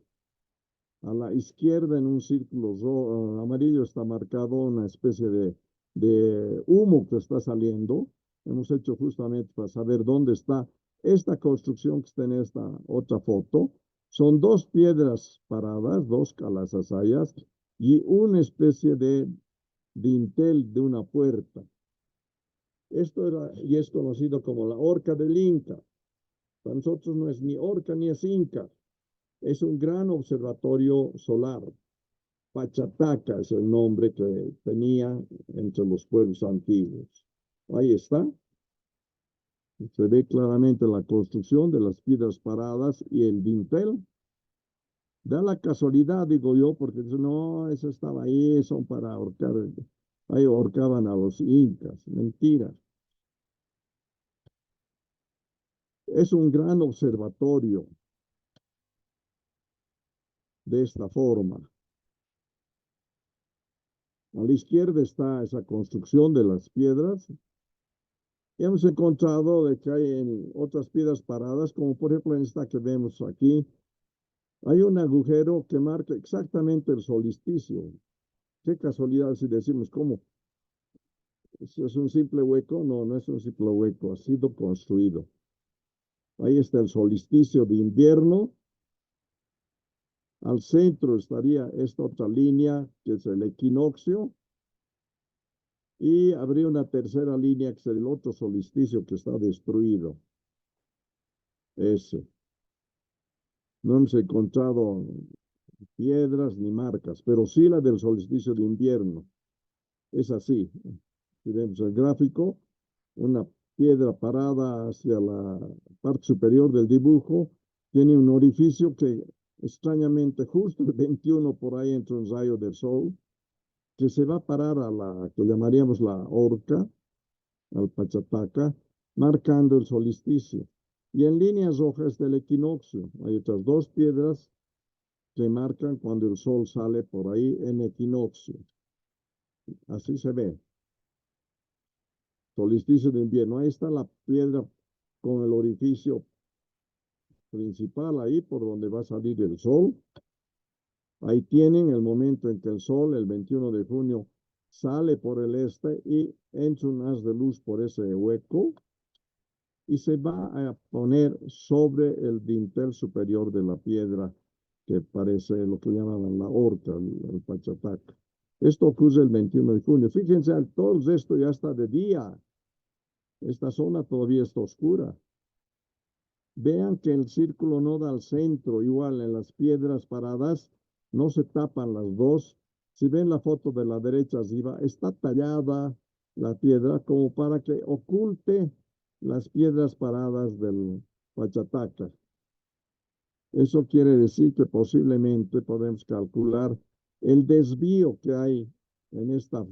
A la izquierda, en un círculo amarillo, está marcado una especie de humo que está saliendo. Hemos hecho justamente para saber dónde está esta construcción que está en esta otra foto. Son 2 piedras paradas, 2 calazasayas y una especie de dintel de una puerta. Esto es conocido como la horca del Inca. Para nosotros no es ni horca ni es Inca. Es un gran observatorio solar. Pachataca es el nombre que tenía entre los pueblos antiguos. Ahí está. Se ve claramente la construcción de las piedras paradas y el dintel. Da la casualidad, digo yo, porque no, eso estaba ahí, son para ahorcar. Ahí ahorcaban a los incas. Mentira. Es un gran observatorio de esta forma. A la izquierda está esa construcción de las piedras. Y hemos encontrado de que hay en otras piedras paradas, como por ejemplo en esta que vemos aquí, hay un agujero que marca exactamente el solsticio. Qué casualidad si decimos, ¿cómo? ¿Es un simple hueco? No, no es un simple hueco, ha sido construido. Ahí está el solsticio de invierno. Al centro estaría esta otra línea, que es el equinoccio. Y habría una tercera línea, que es el otro solsticio que está destruido. Ese. No hemos encontrado piedras ni marcas, pero sí la del solsticio de invierno. Es así. Si vemos el gráfico, una piedra parada hacia la parte superior del dibujo, tiene un orificio que extrañamente justo el 21 por ahí entra un rayo del sol, que se va a parar a la que llamaríamos la horca, al Pachataca, marcando el solsticio. Y en líneas rojas del equinoccio, hay otras 2 piedras que marcan cuando el sol sale por ahí en equinoccio. Así se ve. Solsticio de invierno. Ahí está la piedra con el orificio principal ahí por donde va a salir el sol. Ahí tienen el momento en que el sol, el 21 de junio, sale por el este y entra un haz de luz por ese hueco y se va a poner sobre el dintel superior de la piedra que parece lo que llamaban la horca, el Pachataca. Esto ocurre el 21 de junio. Fíjense, todo esto ya está de día. Esta zona todavía está oscura. Vean que el círculo no da al centro, igual en las piedras paradas, no se tapan las 2. Si ven la foto de la derecha arriba, está tallada la piedra como para que oculte las piedras paradas del Pachataca. Eso quiere decir que posiblemente podemos calcular el desvío que hay en esta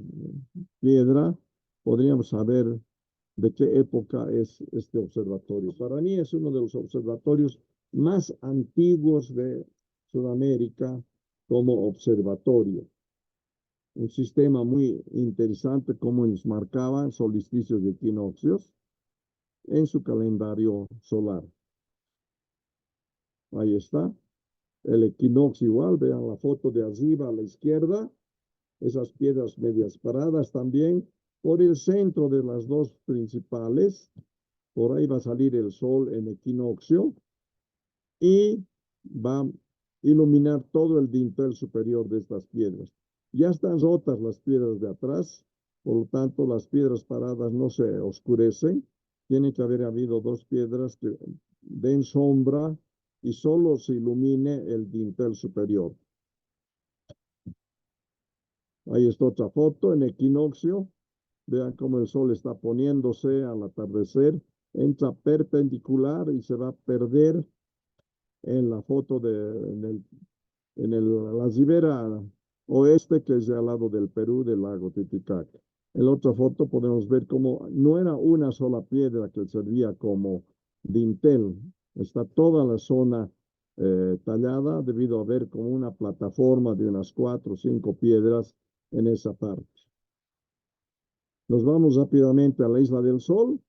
piedra. Podríamos saber de qué época es este observatorio. Para mí es uno de los observatorios más antiguos de Sudamérica como observatorio. Un sistema muy interesante como nos marcaban solsticios y equinoccios. en su calendario solar. Ahí está. El equinoccio igual, vean la foto de arriba a la izquierda. Esas piedras medias paradas también. Por el centro de las dos principales, por ahí va a salir el sol en equinoccio y va a iluminar todo el dintel superior de estas piedras. Ya están rotas las piedras de atrás, por lo tanto las piedras paradas no se oscurecen. Tiene que haber habido dos piedras que den sombra y solo se ilumine el dintel superior. Ahí está otra foto en equinoccio. Vean cómo el sol está poniéndose al atardecer. Entra perpendicular y se va a perder en la foto la ribera oeste, que es al lado del Perú, del lago Titicaca. En la otra foto podemos ver cómo no era una sola piedra que servía como dintel. Está toda la zona tallada debido a haber como una plataforma de unas 4 o 5 piedras en esa parte. Nos vamos rápidamente a la Isla del Sol.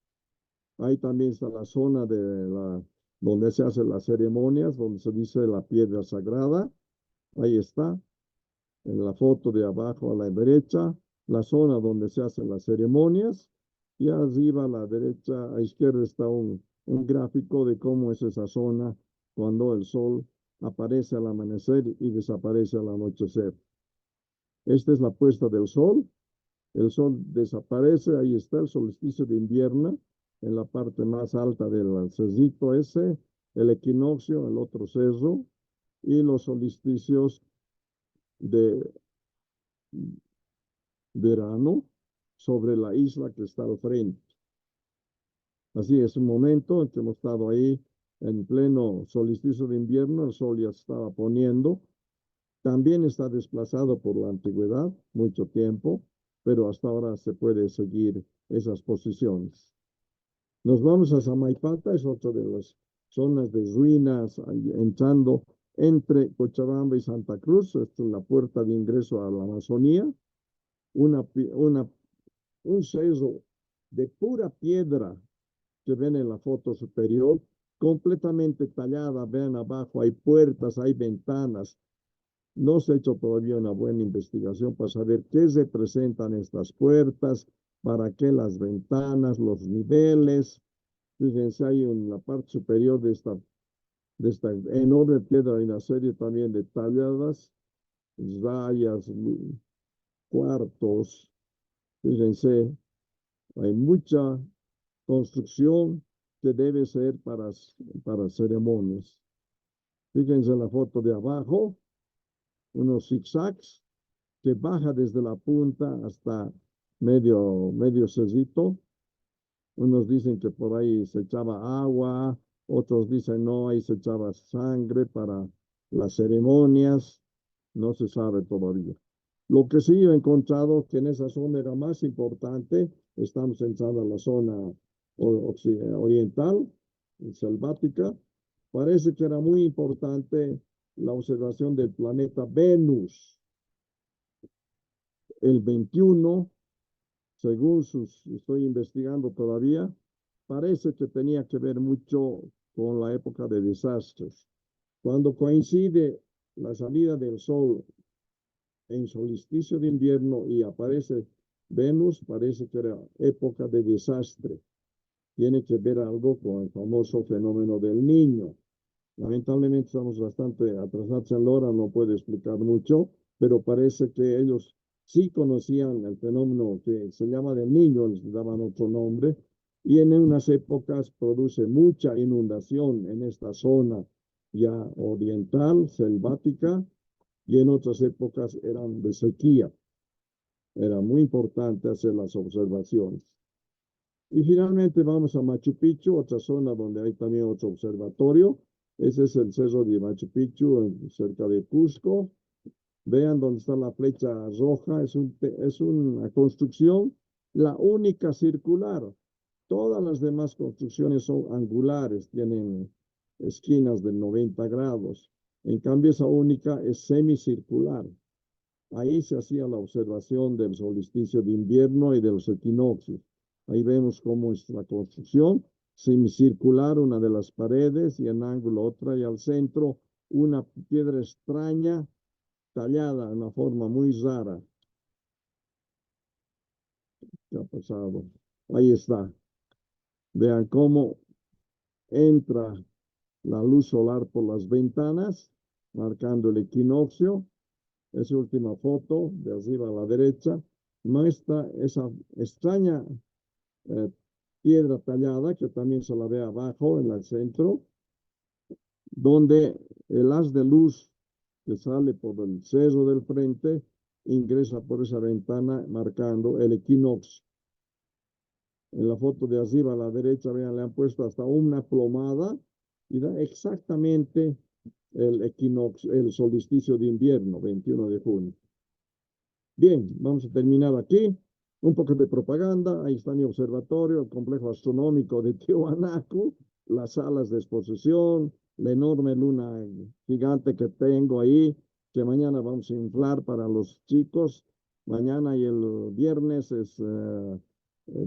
Ahí también está la zona donde se hacen las ceremonias, donde se dice la piedra sagrada. Ahí está, en la foto de abajo a la derecha, la zona donde se hacen las ceremonias. Y arriba a la derecha, a izquierda está un gráfico de cómo es esa zona cuando el sol aparece al amanecer y desaparece al anochecer. Esta es la puesta del sol. El sol desaparece, ahí está el solsticio de invierno, en la parte más alta del cerrito ese, el equinoccio, el otro cerro, y los solsticios de verano sobre la isla que está al frente. Así es un momento en que hemos estado ahí en pleno solsticio de invierno, el sol ya se estaba poniendo. También está desplazado por la antigüedad, mucho tiempo, pero hasta ahora se puede seguir esas posiciones. Nos vamos a Samaipata, es otra de las zonas de ruinas, entrando entre Cochabamba y Santa Cruz. Esta es la puerta de ingreso a la Amazonía. Un cerro de pura piedra que ven en la foto superior, completamente tallada. Vean abajo, hay puertas, hay ventanas. No se ha hecho todavía una buena investigación para saber qué representan estas puertas, para qué las ventanas, los niveles. Fíjense, hay en la parte superior de esta enorme piedra, hay una serie también de talladas, rayas, cuartos. Fíjense, hay mucha construcción que debe ser para ceremonias. Fíjense en la foto de abajo, unos zigzags que baja desde la punta hasta medio cerrito. Unos dicen que por ahí se echaba agua, otros dicen no, ahí se echaba sangre para las ceremonias. No se sabe todavía. Lo que sí he encontrado que en esa zona era más importante, estamos entrando a la zona oriental, selvática, parece que era muy importante la observación del planeta Venus. El 21, según estoy investigando todavía, parece que tenía que ver mucho con la época de desastres. Cuando coincide la salida del sol en solsticio de invierno y aparece Venus, parece que era época de desastre. Tiene que ver algo con el famoso fenómeno del Niño. Lamentablemente estamos bastante atrasados en la hora, no puedo explicar mucho, pero parece que ellos sí conocían el fenómeno que se llama del Niño, les daban otro nombre, y en unas épocas produce mucha inundación en esta zona ya oriental, selvática, y en otras épocas eran de sequía. Era muy importante hacer las observaciones. Y finalmente vamos a Machu Picchu, otra zona donde hay también otro observatorio. Ese es el cerro de Machu Picchu, cerca de Cusco. Vean dónde está la flecha roja, es una construcción, la única circular. Todas las demás construcciones son angulares, tienen esquinas de 90 grados. En cambio, esa única es semicircular. Ahí se hacía la observación del solsticio de invierno y de los equinoccios. Ahí vemos cómo es la construcción. semicircular, una de las paredes, y en ángulo otra, y al centro una piedra extraña tallada en una forma muy rara. ¿Qué ha pasado? Ahí está. Vean cómo entra la luz solar por las ventanas, marcando el equinoccio. Esa última foto, de arriba a la derecha, muestra esa extraña piedra tallada, que también se la ve abajo en el centro, donde el haz de luz que sale por el cerro del frente ingresa por esa ventana, marcando el equinoccio. En la foto de arriba a la derecha, vean, le han puesto hasta una plomada y da exactamente el equinoccio, el solsticio de invierno, 21 de junio. Bien, vamos a terminar aquí. Un poco de propaganda. Ahí está mi observatorio, el complejo astronómico de Tiwanaku, las salas de exposición, la enorme luna gigante que tengo ahí, que mañana vamos a inflar para los chicos. Mañana y el viernes es el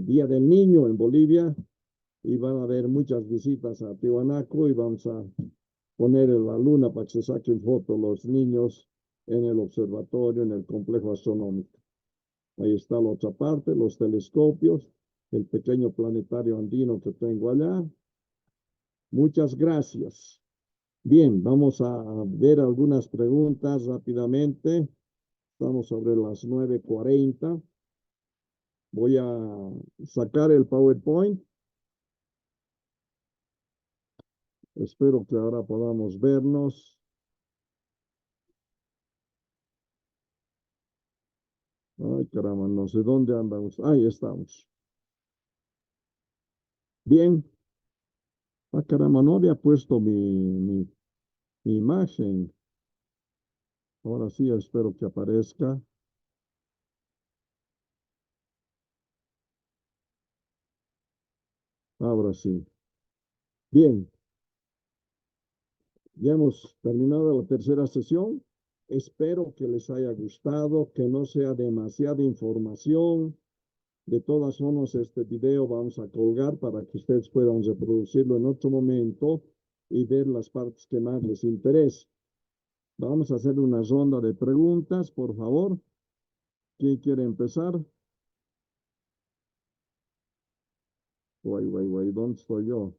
Día del Niño en Bolivia, y van a haber muchas visitas a Tiwanaku, y vamos a poner la luna para que se saquen fotos los niños en el observatorio, en el complejo astronómico. Ahí está la otra parte, los telescopios, el pequeño planetario andino que tengo allá. Muchas gracias. Bien, vamos a ver algunas preguntas rápidamente. Estamos sobre las 9:40. Voy a sacar el PowerPoint. Espero que ahora podamos vernos. Ay, caramba, no sé dónde andamos. Ahí estamos. Bien. Ah, caramba, no había puesto mi imagen. Ahora sí, espero que aparezca. Ahora sí. Bien. Ya hemos terminado la tercera sesión. Espero que les haya gustado, que no sea demasiada información. De todas formas, este video vamos a colgar para que ustedes puedan reproducirlo en otro momento y ver las partes que más les interesa. Vamos a hacer una ronda de preguntas, por favor. ¿Quién quiere empezar? ¿Dónde estoy yo?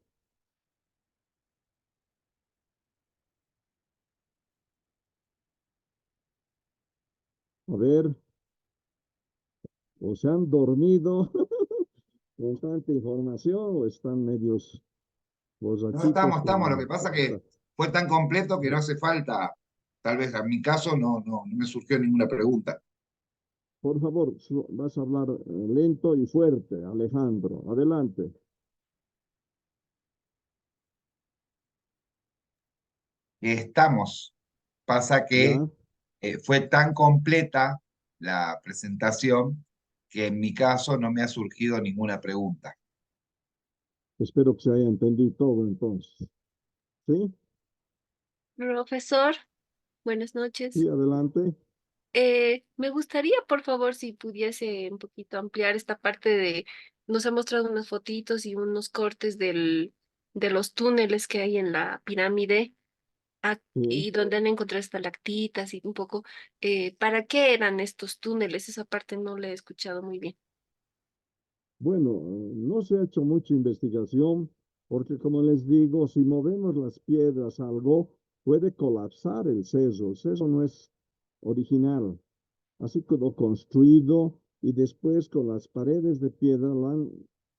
A ver. ¿O se han dormido con tanta información o están medios No, borrachitos? estamos. Lo que pasa que fue tan completo que no hace falta. Tal vez en mi caso no me surgió ninguna pregunta. Por favor, vas a hablar lento y fuerte, Alejandro. Adelante. Estamos. Pasa que ¿Ya? fue tan completa la presentación que en mi caso no me ha surgido ninguna pregunta. Espero que se haya entendido todo entonces. ¿Sí? Profesor, buenas noches. Sí, adelante. Me gustaría, por favor, si pudiese un poquito ampliar esta parte de, nos ha mostrado unas fotitos y unos cortes de los túneles que hay en la pirámide, Sí. y donde han encontrado estalactitas y un poco, ¿para qué eran estos túneles? Esa parte no la he escuchado muy bien. Bueno, no se ha hecho mucha investigación porque, como les digo, si movemos las piedras algo, puede colapsar el cerro. El cerro no es original. Así quedó construido y después con las paredes de piedra lo han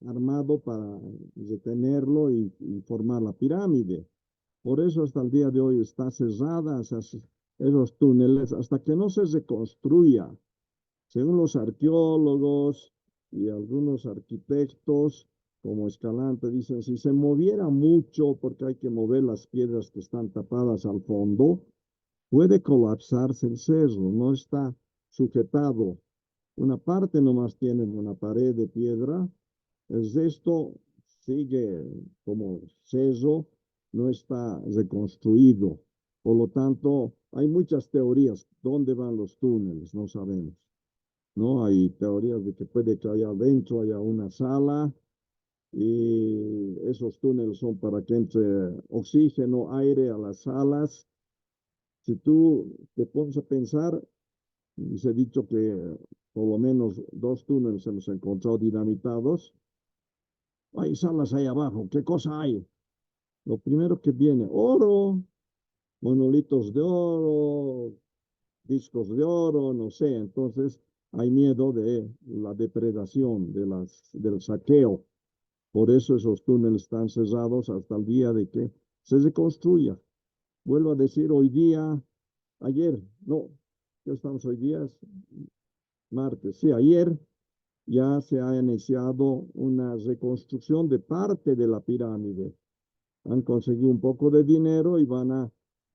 armado para detenerlo y formar la pirámide. Por eso hasta el día de hoy está cerrada esos túneles hasta que no se reconstruya. Según los arqueólogos y algunos arquitectos, como Escalante, dicen, si se moviera mucho, porque hay que mover las piedras que están tapadas al fondo, puede colapsarse el cerro, no está sujetado. Una parte nomás tiene una pared de piedra, el resto sigue como cerro, no está reconstruido. Por lo tanto, hay muchas teorías. ¿Dónde van los túneles? No sabemos. ¿No? Hay teorías de que puede que allá adentro haya una sala, y esos túneles son para que entre oxígeno, aire a las salas. Si tú te pones a pensar, les he dicho que por lo menos 2 túneles hemos encontrado dinamitados. Hay salas ahí abajo, ¿qué cosa hay? Lo primero que viene, oro, monolitos de oro, discos de oro, no sé. Entonces hay miedo de la depredación, del saqueo. Por eso esos túneles están cerrados hasta el día de que se reconstruya. Vuelvo a decir, hoy día, ayer, no, ¿qué estamos hoy día? Es martes, sí, ayer ya se ha iniciado una reconstrucción de parte de la pirámide. Han conseguido un poco de dinero y van a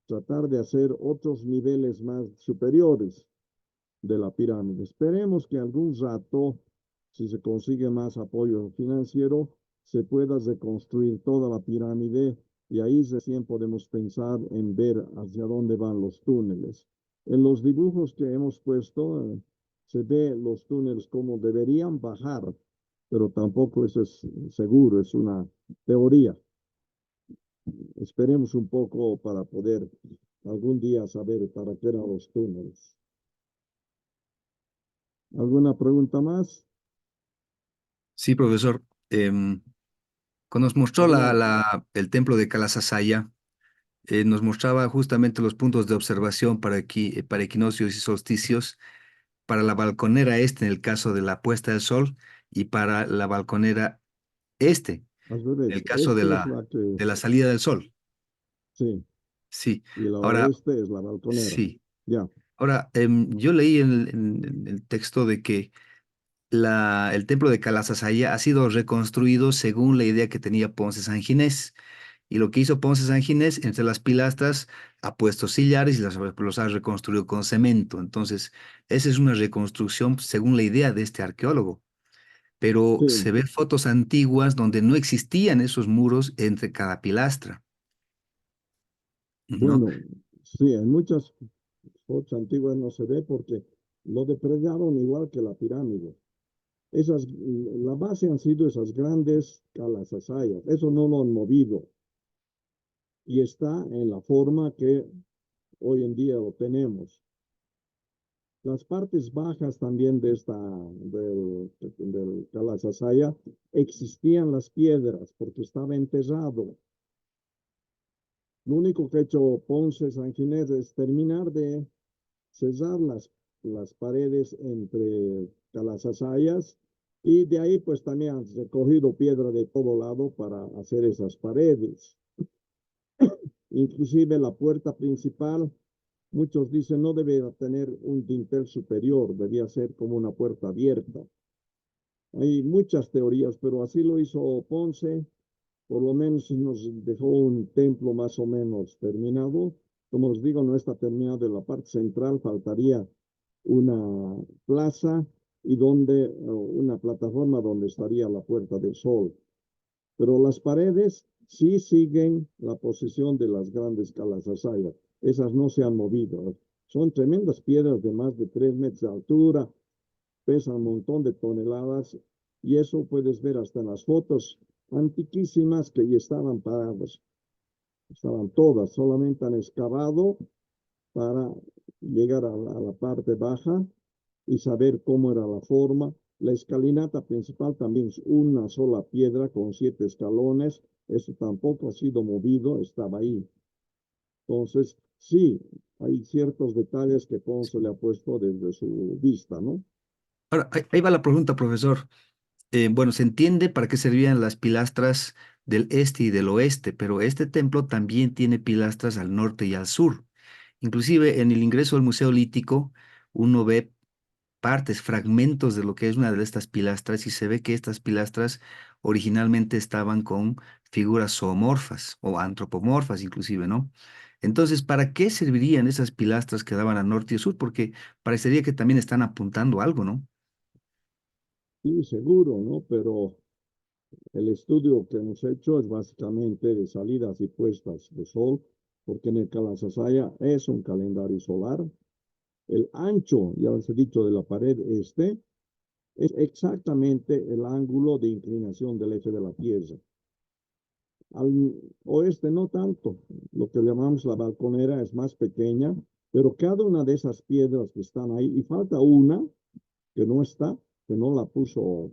tratar de hacer otros niveles más superiores de la pirámide. Esperemos que algún rato, si se consigue más apoyo financiero, se pueda reconstruir toda la pirámide y ahí recién podemos pensar en ver hacia dónde van los túneles. En los dibujos que hemos puesto, se ve los túneles como deberían bajar, pero tampoco eso es seguro, es una teoría. Esperemos un poco para poder algún día saber para qué eran los túneles. ¿Alguna pregunta más? Sí, profesor. Cuando nos mostró Adelante. el templo de Kalasasaya, nos mostraba justamente los puntos de observación para equinoccios y solsticios, para la balconera este en el caso de la puesta del sol y para la balconera este Al en revés, el caso este es la que, de la salida del sol. sí, Sí. y la Ahora, oeste es la balconera. sí. Ya, Ahora, yo leí en el texto de que el templo de Calasasaya ha sido reconstruido según la idea que tenía Ponce Sanginés. Y lo que hizo Ponce Sanginés, entre las pilastras, ha puesto sillares y los ha reconstruido con cemento. Entonces, esa es una reconstrucción según la idea de este arqueólogo. Pero sí, se ven fotos antiguas donde no existían esos muros entre cada pilastra, ¿no? bueno, sí, en muchas fotos antiguas no se ve porque lo depredaron igual que la pirámide. La base han sido esas grandes calasasayas, eso no lo han movido y está en la forma que hoy en día lo tenemos. Las partes bajas también del Calasasaya existían las piedras porque estaba enterrado. Lo único que ha hecho Ponce Sanginés es terminar de cerrar las paredes entre Calasasayas y de ahí pues también han recogido piedra de todo lado para hacer esas paredes. Inclusive la puerta principal, muchos dicen no debe tener un dintel superior, debía ser como una puerta abierta. Hay muchas teorías, pero así lo hizo Ponce. Por lo menos nos dejó un templo más o menos terminado. Como os digo, no está terminado en la parte central, faltaría una plaza y una plataforma donde estaría la Puerta del Sol. Pero las paredes sí siguen la posición de las grandes calasasayas. Esas no se han movido. Son tremendas piedras de más de 3 metros de altura, pesan un montón de toneladas y eso puedes ver hasta en las fotos antiquísimas que ya estaban paradas. Estaban todas, solamente han excavado para llegar a la parte baja y saber cómo era la forma. La escalinata principal también es una sola piedra con 7 escalones. Eso tampoco ha sido movido, estaba ahí. Entonces, sí, hay ciertos detalles que Ponce le ha puesto desde su vista, ¿no? Ahora, ahí va la pregunta, profesor. Bueno, se entiende para qué servían las pilastras del este y del oeste, pero este templo también tiene pilastras al norte y al sur. Inclusive en el ingreso al Museo Lítico, uno ve partes, fragmentos de lo que es una de estas pilastras y se ve que estas pilastras originalmente estaban con figuras zoomorfas o antropomorfas inclusive, ¿no? Entonces, ¿para qué servirían esas pilastras que daban al norte y al sur? Porque parecería que también están apuntando algo, ¿no? Sí, seguro, ¿no? Pero el estudio que hemos hecho es básicamente de salidas y puestas de sol, porque en el Calasasaya es un calendario solar. El ancho, ya les he dicho, de la pared este es exactamente el ángulo de inclinación del eje de la Tierra. Al oeste no tanto, lo que llamamos la balconera es más pequeña, pero cada una de esas piedras que están ahí, y falta una que no está, que no la puso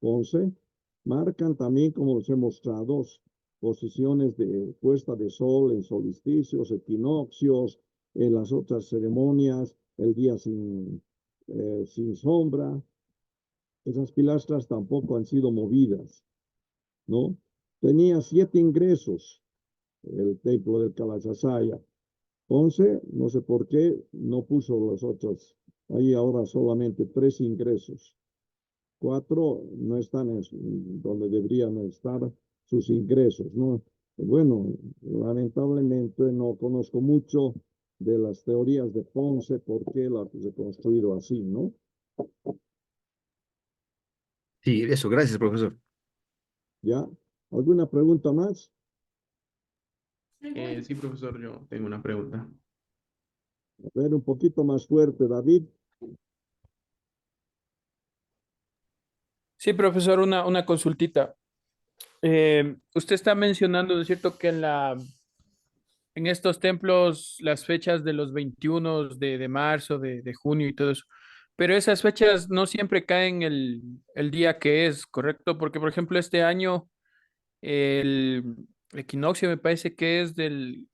Ponce, marcan también, como les he mostrado, posiciones de puesta de sol en solsticios, equinoccios, en las otras ceremonias, el día sin sombra. Esas pilastras tampoco han sido movidas, ¿no? Tenía 7 ingresos el templo del Calayasaya. Ponce, no sé por qué, no puso los otros. Hay ahora solamente 3 ingresos. 4 no están donde deberían estar sus ingresos, ¿no? Bueno, lamentablemente no conozco mucho de las teorías de Ponce, por qué la ha reconstruido así, ¿no? Sí, eso, gracias, profesor. ¿Ya? ¿Alguna pregunta más? Sí, profesor, yo tengo una pregunta. A ver, un poquito más fuerte, David. Sí, profesor, una consultita. Usted está mencionando, ¿no es cierto?, que en estos templos las fechas de los 21 de marzo, de junio y todo eso, pero esas fechas no siempre caen el día que es, ¿correcto? Porque, por ejemplo, este año el equinoccio me parece que es el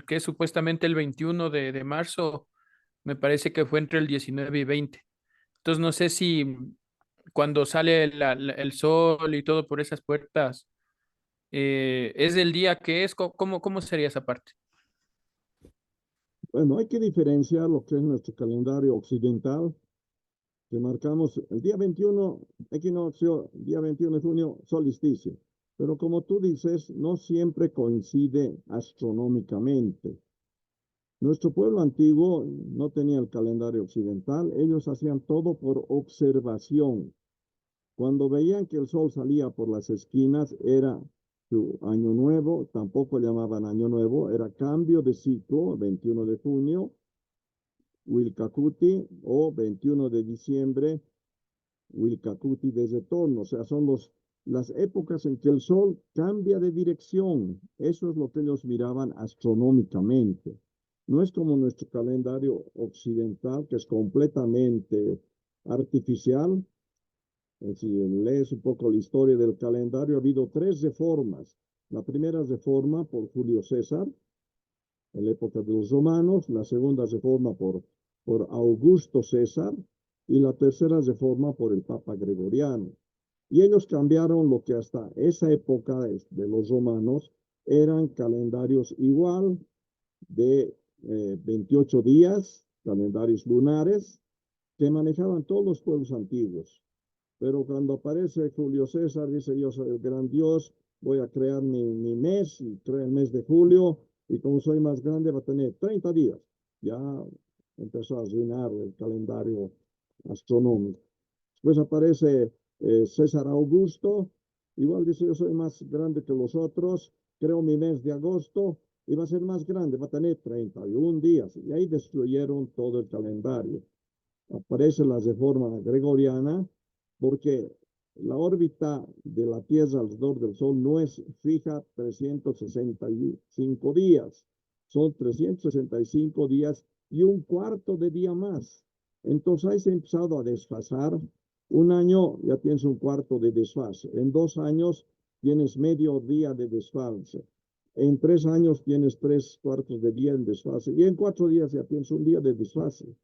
que es supuestamente el 21 de marzo, me parece que fue entre el 19 y 20. Entonces no sé si cuando sale el sol y todo por esas puertas, es el día que es, ¿cómo sería esa parte? Bueno, hay que diferenciar lo que es nuestro calendario occidental, que marcamos el día 21, equinoccio, día 21 de junio, solsticio. Pero como tú dices, no siempre coincide astronómicamente. Nuestro pueblo antiguo no tenía el calendario occidental, ellos hacían todo por observación. Cuando veían que el sol salía por las esquinas, era su año nuevo, tampoco llamaban año nuevo, era cambio de ciclo, 21 de junio, Wilcacuti, o 21 de diciembre, Wilcacuti de retorno. O sea, son las épocas en que el sol cambia de dirección. Eso es lo que ellos miraban astronómicamente. No es como nuestro calendario occidental, que es completamente artificial. Si lees un poco la historia del calendario, ha habido 3 reformas. La primera reforma por Julio César, en la época de los romanos, la segunda reforma por Augusto César, y la tercera reforma por el Papa Gregoriano. Y ellos cambiaron lo que hasta esa época de los romanos eran calendarios igual de 28 días, calendarios lunares, que manejaban todos los pueblos antiguos. Pero cuando aparece Julio César, dice: yo soy el gran Dios, voy a crear mi mes, y crea el mes de julio, y como soy más grande va a tener 30 días. Ya empezó a arruinar el calendario astronómico. Después aparece César Augusto, igual dice: yo soy más grande que los otros, creo mi mes de agosto, y va a ser más grande, va a tener 31 días. Y ahí destruyeron todo el calendario. Aparece la reforma gregoriana, porque la órbita de la Tierra alrededor del Sol no es fija 365 días, son 365 días y un cuarto de día más. Entonces ahí se ha empezado a desfasar. Un año ya tienes un cuarto de desfase, en 2 años tienes medio día de desfase, en 3 años tienes 3 cuartos de día en desfase, y en 4 días ya tienes un día de desfase.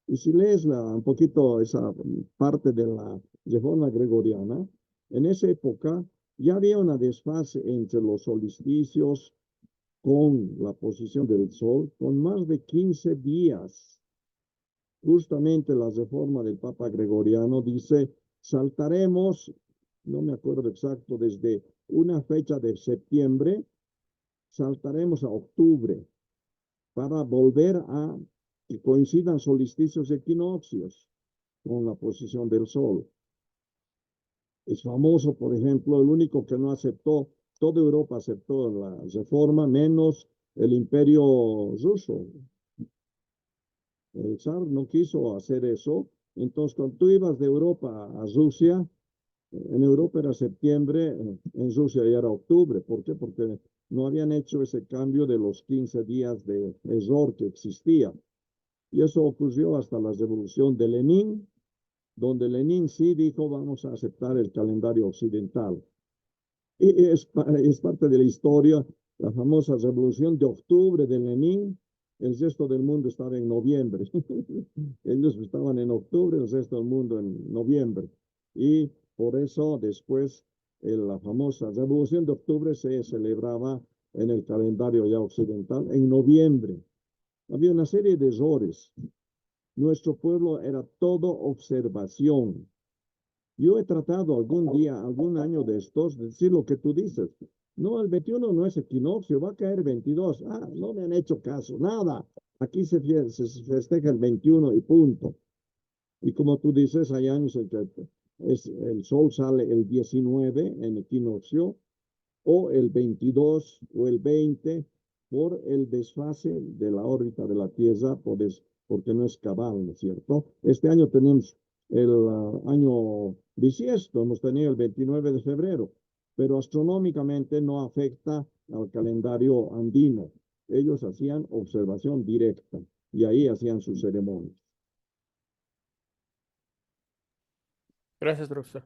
Y si lees un poquito esa parte de la reforma gregoriana, en esa época ya había una desfase entre los solsticios con la posición del sol, con más de 15 días. Justamente la reforma del Papa Gregoriano dice: saltaremos, no me acuerdo exacto, desde una fecha de septiembre, saltaremos a octubre para volver a que coincidan solsticios y equinoccios con la posición del sol. Es famoso, por ejemplo, el único que no aceptó, toda Europa aceptó la reforma, menos el Imperio ruso. El zar no quiso hacer eso, Entonces, cuando tú ibas de Europa a Rusia, en Europa era septiembre, en Rusia ya era octubre. ¿Por qué? Porque no habían hecho ese cambio de los 15 días de error que existía. Y eso ocurrió hasta la revolución de Lenin, donde Lenin sí dijo vamos a aceptar el calendario occidental. Y es parte de la historia, la famosa revolución de octubre de Lenin. El resto del mundo estaba en noviembre. Ellos estaban en octubre, el resto del mundo en noviembre. Y por eso después la famosa revolución de octubre se celebraba en el calendario ya occidental en noviembre. Había una serie de errores. Nuestro pueblo era todo observación. Yo he tratado algún día, algún año de estos, de decir lo que tú dices. No, el 21 no es equinoccio, va a caer 22. Ah, no me han hecho caso, nada. Aquí se festeja el 21 y punto. Y como tú dices, hay años en que el sol sale el 19 en equinoccio, o el 22 o el 20, por el desfase de la órbita de la Tierra, porque no es cabal, ¿no es cierto? Este año tenemos el año bisiesto, hemos tenido el 29 de febrero, pero astronómicamente no afecta al calendario andino. Ellos hacían observación directa y ahí hacían sus ceremonias. Gracias, profesor.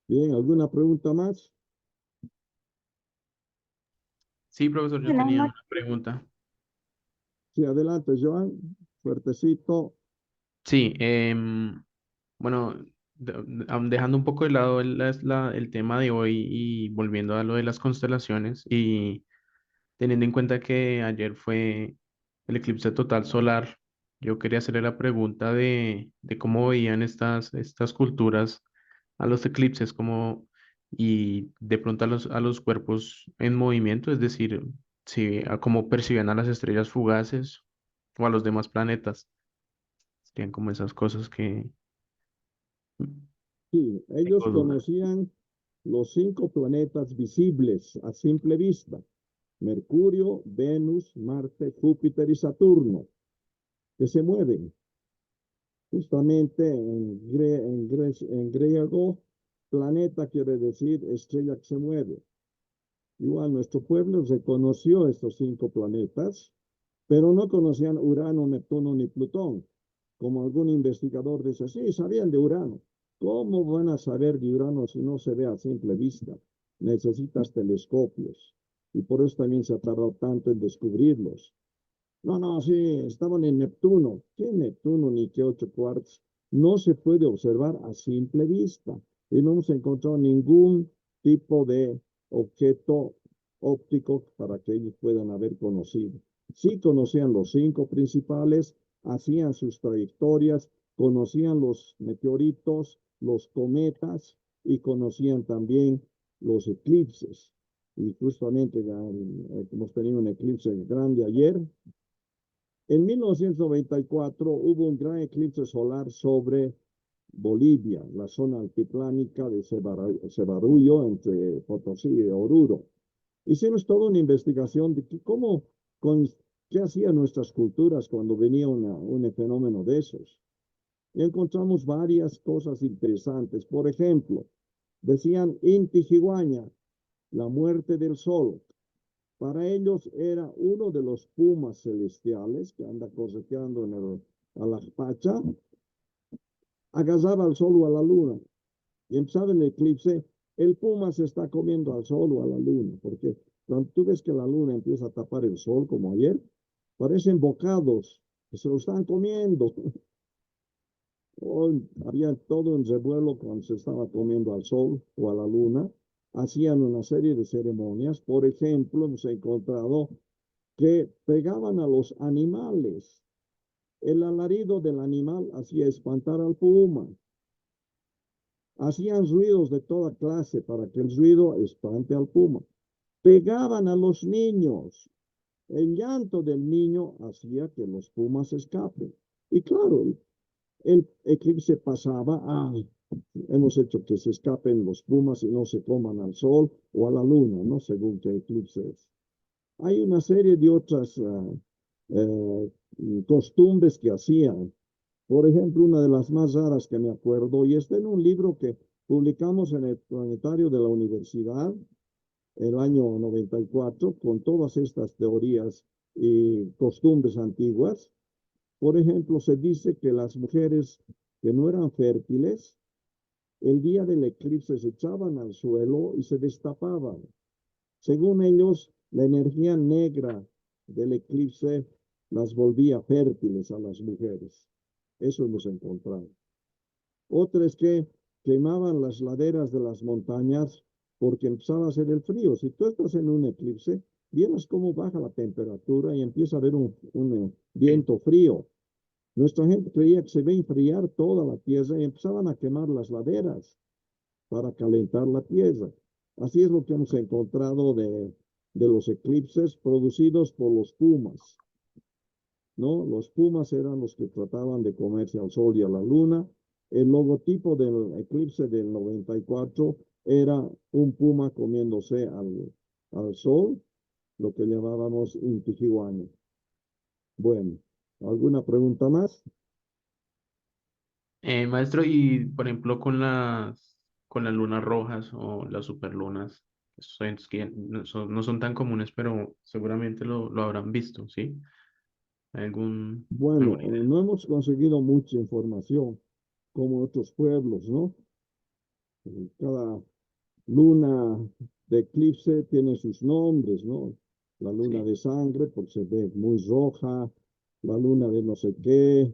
Bien, ¿alguna pregunta más? Sí, profesor, yo tenía una pregunta. Sí, adelante, Joan. Fuertecito. Sí, bueno, dejando un poco de lado el tema de hoy y volviendo a lo de las constelaciones y teniendo en cuenta que ayer fue el eclipse total solar, yo quería hacerle la pregunta de cómo veían estas culturas a los eclipses y de pronto a los cuerpos en movimiento, es decir, si, a cómo percibían a las estrellas fugaces o a los demás planetas. Serían como esas cosas que... Sí, ellos tengo duda. conocían los 5 planetas visibles a simple vista: Mercurio, Venus, Marte, Júpiter y Saturno, que se mueven. Justamente en griego, planeta quiere decir estrella que se mueve. Igual nuestro pueblo reconoció estos 5 planetas, pero no conocían Urano, Neptuno ni Plutón. Como algún investigador dice, sí, sabían de Urano. ¿Cómo van a saber de Urano si no se ve a simple vista? Necesitas telescopios. Y por eso también se ha tardado tanto en descubrirlos. No, sí, estaban en Neptuno. ¿Qué Neptuno ni qué 8 cuartos? No se puede observar a simple vista. Y no hemos encontrado ningún tipo de objeto óptico para que ellos puedan haber conocido. Sí conocían los 5 principales, hacían sus trayectorias, conocían los meteoritos, los cometas y conocían también los eclipses. Y justamente hemos tenido un eclipse grande ayer. En 1994 hubo un gran eclipse solar sobre Bolivia, la zona altiplánica de Cebarullo, entre Potosí y Oruro. Hicimos toda una investigación de qué hacían nuestras culturas cuando venía un fenómeno de esos. Y encontramos varias cosas interesantes. Por ejemplo, decían Inti Jiguaña, la muerte del sol. Para ellos era uno de los pumas celestiales que anda correteando a la pacha, agarraba al sol o a la luna. Y empezaba el eclipse, el puma se está comiendo al sol o a la luna, porque cuando tú ves que la luna empieza a tapar el sol, como ayer, parecen bocados que se lo están comiendo. Había todo un revuelo cuando se estaba comiendo al sol o a la luna. Hacían una serie de ceremonias. Por ejemplo, hemos encontrado que pegaban a los animales. El alarido del animal hacía espantar al puma. Hacían ruidos de toda clase para que el ruido espante al puma. Pegaban a los niños. El llanto del niño hacía que los pumas escapen. Y claro, el eclipse pasaba, hemos hecho que se escapen los pumas y no se coman al sol o a la luna, ¿no? Según qué eclipse es. Hay una serie de otras costumbres que hacían. Por ejemplo, una de las más raras que me acuerdo, y está en un libro que publicamos en el Planetario de la Universidad el año 94, con todas estas teorías y costumbres antiguas. Por ejemplo, se dice que las mujeres que no eran fértiles, el día del eclipse se echaban al suelo y se destapaban. Según ellos, la energía negra del eclipse las volvía fértiles a las mujeres. Eso hemos encontrado. Otra es que quemaban las laderas de las montañas porque empezaba a hacer el frío. Si tú estás en un eclipse, vieras cómo baja la temperatura y empieza a haber un viento frío. Nuestra gente creía que se iba a enfriar toda la tierra y empezaban a quemar las laderas para calentar la tierra. Así es lo que hemos encontrado de los eclipses producidos por los pumas, ¿no? Los pumas eran los que trataban de comerse al sol y a la luna. El logotipo del eclipse del 94 era un puma comiéndose al sol, lo que llamábamos Intihuatana. Bueno, ¿alguna pregunta más? Maestro, y por ejemplo con las lunas rojas o las superlunas, estos eventos que no son tan comunes, pero seguramente lo habrán visto, ¿sí? Bueno, ¿Alguna idea? no hemos conseguido mucha información como otros pueblos, ¿no? Cada luna de eclipse tiene sus nombres, ¿no? La luna de sangre, porque se ve muy roja, la luna de no sé qué.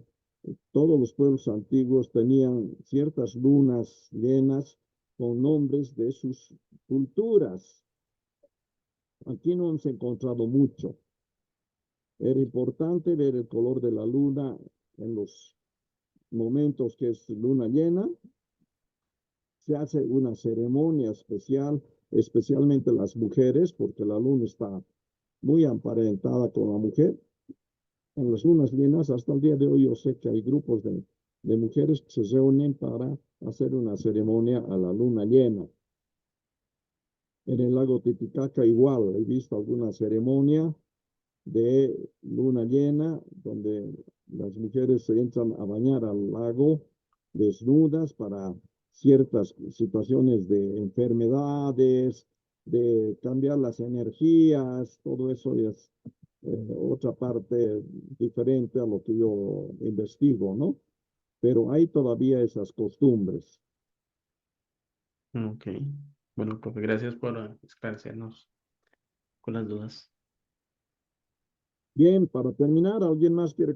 Todos los pueblos antiguos tenían ciertas lunas llenas con nombres de sus culturas. Aquí no hemos encontrado mucho. Era importante ver el color de la luna en los momentos que es luna llena. Se hace una ceremonia especial, especialmente las mujeres, porque la luna está muy emparentada con la mujer. En las lunas llenas, hasta el día de hoy, yo sé que hay grupos de mujeres que se reúnen para hacer una ceremonia a la luna llena. En el lago Titicaca igual, he visto alguna ceremonia de luna llena, donde las mujeres se entran a bañar al lago desnudas para ciertas situaciones de enfermedades, de cambiar las energías, todo eso es otra parte diferente a lo que yo investigo, ¿no? Pero hay todavía esas costumbres. Ok. Bueno, profe, gracias por esclarecernos con las dudas. Bien, para terminar, ¿alguien más quiere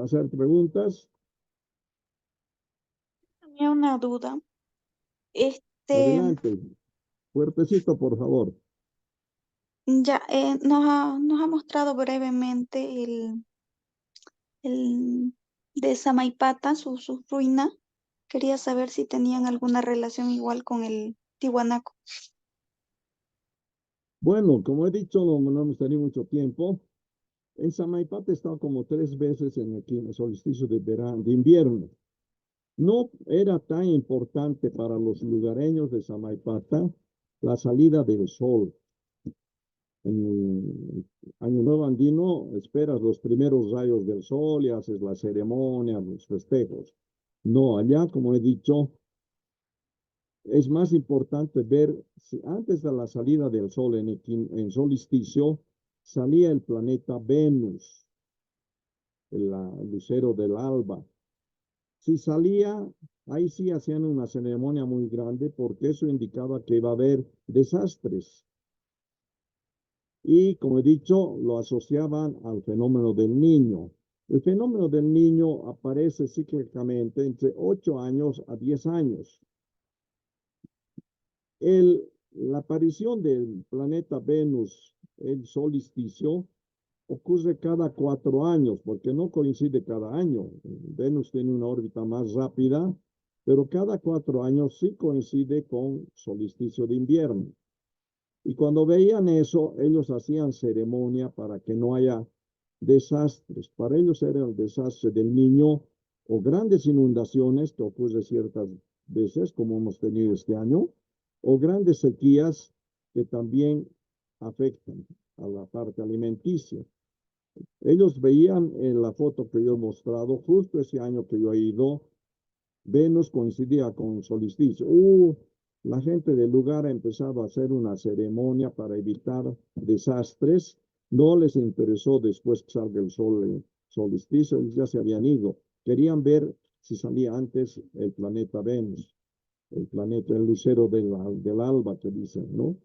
hacer preguntas? Tenía una duda. Adelante, fuertecito, por favor. Ya nos ha mostrado brevemente el de Samaipata, su ruina. Quería saber si tenían alguna relación igual con el Tiwanaku. Bueno, como he dicho, no hemos tenido mucho tiempo. En Samaipata he estado como 3 veces en el solsticio de verano, de invierno. No era tan importante para los lugareños de Samaipata la salida del sol. En el Año Nuevo Andino esperas los primeros rayos del sol y haces la ceremonia, los festejos. No, allá, como he dicho, es más importante ver si antes de la salida del sol en solsticio salía el planeta Venus, el lucero del alba. Si salía, ahí sí hacían una ceremonia muy grande porque eso indicaba que iba a haber desastres. Y como he dicho, lo asociaban al fenómeno del niño. El fenómeno del niño aparece cíclicamente entre 8 años a 10 años. La aparición del planeta Venus, el solsticio, ocurre cada 4 años, porque no coincide cada año. Venus tiene una órbita más rápida, pero cada 4 años sí coincide con solsticio de invierno. Y cuando veían eso, ellos hacían ceremonia para que no haya desastres. Para ellos era el desastre del niño o grandes inundaciones que ocurren ciertas veces, como hemos tenido este año, o grandes sequías que también afectan a la parte alimenticia. Ellos veían en la foto que yo he mostrado, justo ese año que yo he ido, Venus coincidía con solsticio. La gente del lugar ha empezado a hacer una ceremonia para evitar desastres. No les interesó después que salga el sol en solsticio, ellos ya se habían ido. Querían ver si salía antes el planeta Venus, el planeta, el lucero del alba que dicen, ¿no?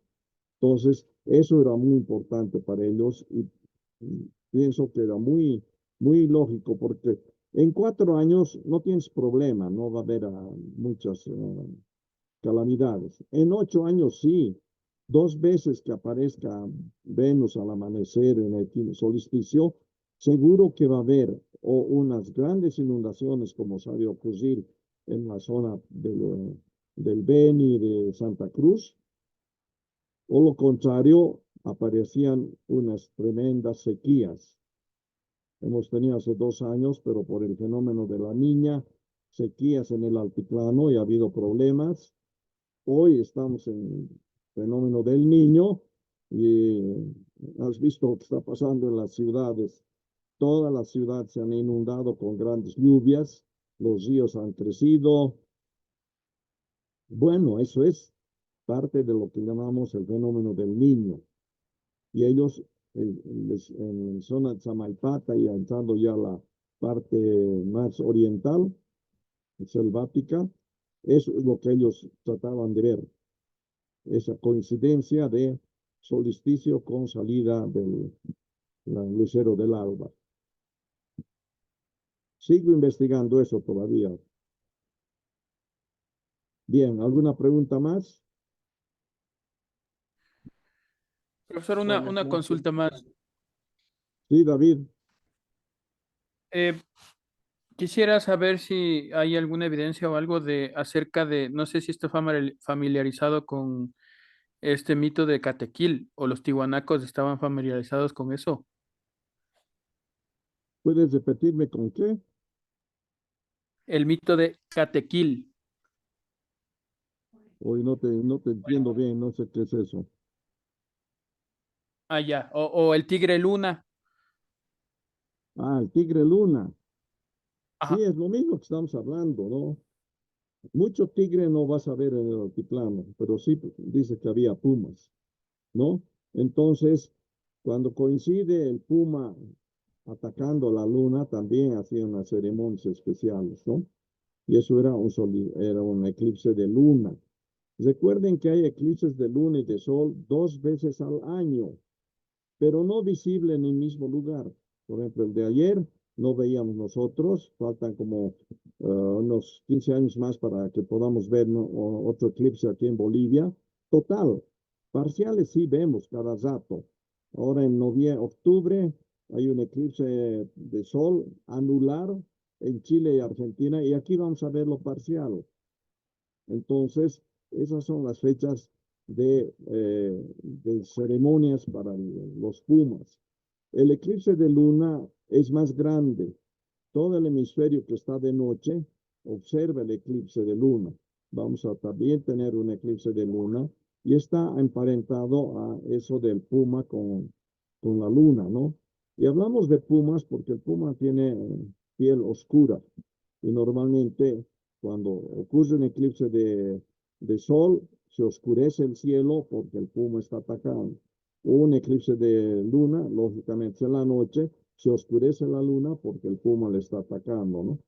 Entonces, eso era muy importante para ellos y pienso que era muy lógico porque en 4 años no tienes problema, no va a haber muchas calamidades. En 8 años sí, 2 veces que aparezca Venus al amanecer en el solsticio, seguro que va a haber o unas grandes inundaciones como sabe ocurrir en la zona del Beni de Santa Cruz, o lo contrario, aparecían unas tremendas sequías. Hemos tenido hace 2 años, pero por el fenómeno de la Niña, sequías en el altiplano y ha habido problemas. Hoy estamos en el fenómeno del Niño y has visto lo que está pasando en las ciudades. Todas las ciudades se han inundado con grandes lluvias, los ríos han crecido. Bueno, eso es parte de lo que llamamos el fenómeno del Niño. Y ellos en zona de Samaipata y entrando ya a la parte más oriental, selvática, eso es lo que ellos trataban de ver. Esa coincidencia de solsticio con salida del lucero del alba. Sigo investigando eso todavía. Bien, ¿alguna pregunta más? Profesor, una consulta más. Sí, David. Quisiera saber si hay alguna evidencia o algo acerca de, no sé si está familiarizado con este mito de Catequil o los tihuanacos estaban familiarizados con eso. ¿Puedes repetirme con qué? El mito de Catequil. Hoy no te entiendo bien, no sé qué es eso. Ah, ya. O el tigre luna. Ah, el tigre luna. Ajá. Sí, es lo mismo que estamos hablando, ¿no? Mucho tigre no vas a ver en el altiplano, pero sí dice que había pumas, ¿no? Entonces, cuando coincide el puma atacando la luna, también hacía unas ceremonias especiales, ¿no? Y eso era un eclipse de luna. Recuerden que hay eclipses de luna y de sol 2 veces al año, pero no visible en el mismo lugar. Por ejemplo, el de ayer no veíamos nosotros, faltan como unos 15 años más para que podamos ver otro eclipse aquí en Bolivia. Total, parciales sí vemos cada rato. Ahora en octubre hay un eclipse de sol anular en Chile y Argentina y aquí vamos a ver lo parcial. Entonces, esas son las fechas de ceremonias para los pumas. El eclipse de luna es más grande. Todo el hemisferio que está de noche observa el eclipse de luna. Vamos a también tener un eclipse de luna y está emparentado a eso del puma con la luna, ¿no? Y hablamos de pumas porque el puma tiene piel oscura y normalmente cuando ocurre un eclipse de sol, se oscurece el cielo porque el puma está atacando. Un eclipse de luna, lógicamente en la noche, se oscurece la luna porque el puma le está atacando, ¿no?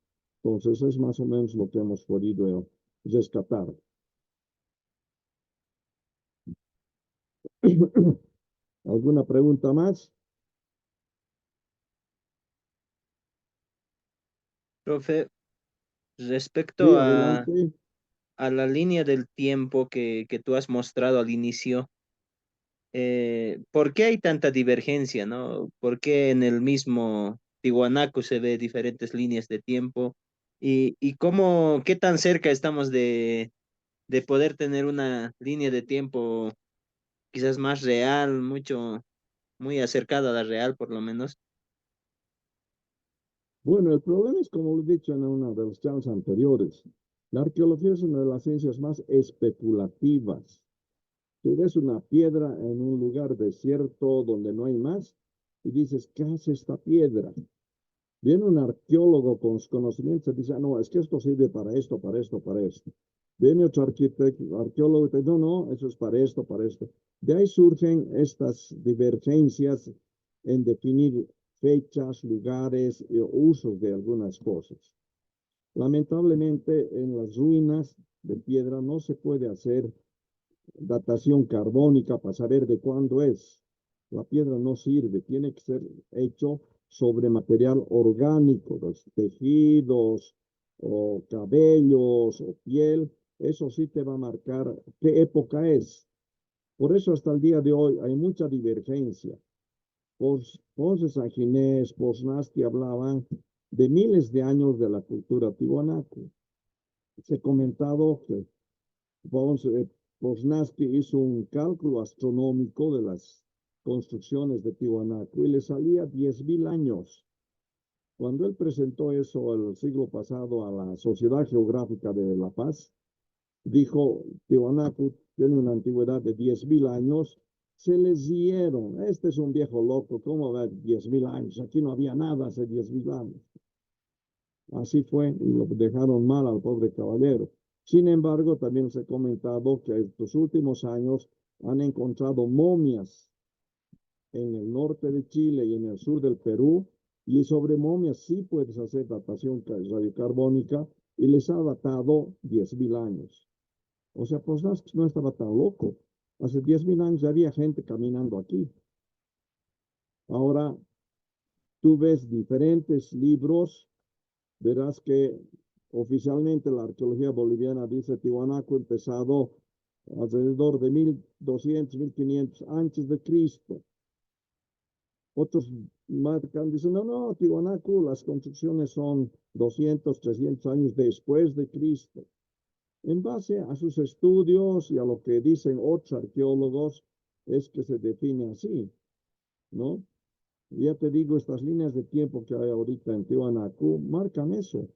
Entonces es más o menos lo que hemos podido rescatar. ¿Alguna pregunta más? Profe, Sí, respecto adelante. a la línea del tiempo que tú has mostrado al inicio, ¿por qué hay tanta divergencia, no? ¿Por qué en el mismo Tiwanaku se ve diferentes líneas de tiempo? Y qué tan cerca estamos de poder tener una línea de tiempo quizás más real, muy acercada a la real por lo menos? Bueno, el problema es, como lo he dicho en una de las charlas anteriores, la arqueología es una de las ciencias más especulativas. Tú ves una piedra en un lugar desierto donde no hay más y dices, ¿qué hace esta piedra? Viene un arqueólogo con sus conocimientos y dice, no, es que esto sirve para esto, para esto, para esto. Viene otro arqueólogo y dice, no, no, eso es para esto, para esto. De ahí surgen estas divergencias en definir fechas, lugares y usos de algunas cosas. Lamentablemente, en las ruinas de piedra no se puede hacer datación carbónica para saber de cuándo es. La piedra no sirve, tiene que ser hecho sobre material orgánico, los tejidos o cabellos o piel. Eso sí te va a marcar qué época es. Por eso hasta el día de hoy hay mucha divergencia. Ponce San Ginés, Poznanski hablaban de miles de años de la cultura tiwanaku. Se ha comentado que Poznanski hizo un cálculo astronómico de las construcciones de Tiwanaku y le salía 10.000 años. Cuando él presentó eso el siglo pasado a la Sociedad Geográfica de La Paz, dijo, Tiwanaku tiene una antigüedad de 10.000 años, se les dieron, este es un viejo loco, ¿cómo va 10.000 años? Aquí no había nada hace 10.000 años. Así fue, y lo dejaron mal al pobre caballero. Sin embargo, también se ha comentado que estos últimos años han encontrado momias en el norte de Chile y en el sur del Perú, y sobre momias sí puedes hacer datación radiocarbónica, y les ha datado 10.000 años. O sea, pues no estaba tan loco. Hace 10.000 años ya había gente caminando aquí. Ahora, tú ves diferentes libros, verás que oficialmente la arqueología boliviana dice Tiwanaku empezado alrededor de 1200, 1500 antes de Cristo. Otros marcan, dicen, no, Tiwanaku, las construcciones son 200, 300 años después de Cristo. En base a sus estudios y a lo que dicen otros arqueólogos, es que se define así, ¿no? Ya te digo, estas líneas de tiempo que hay ahorita en Tiwanaku marcan eso.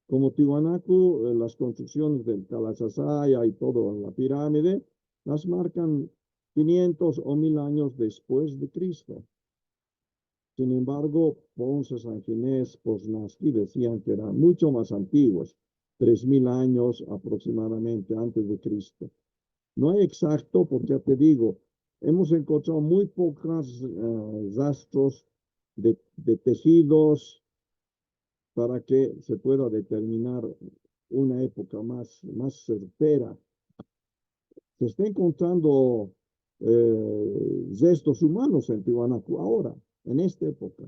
Como Tiwanaku, las construcciones del Calasasaya y todo, la pirámide, las marcan 500 o 1000 años después de Cristo. Sin embargo, Ponce, San Ginés, Poznanski decían que eran mucho más antiguos, 3000 años aproximadamente antes de Cristo. No hay exacto, porque ya te digo, hemos encontrado muy pocos rastros de tejidos para que se pueda determinar una época más certera. Se está encontrando restos humanos en Tiwanaku ahora, en esta época.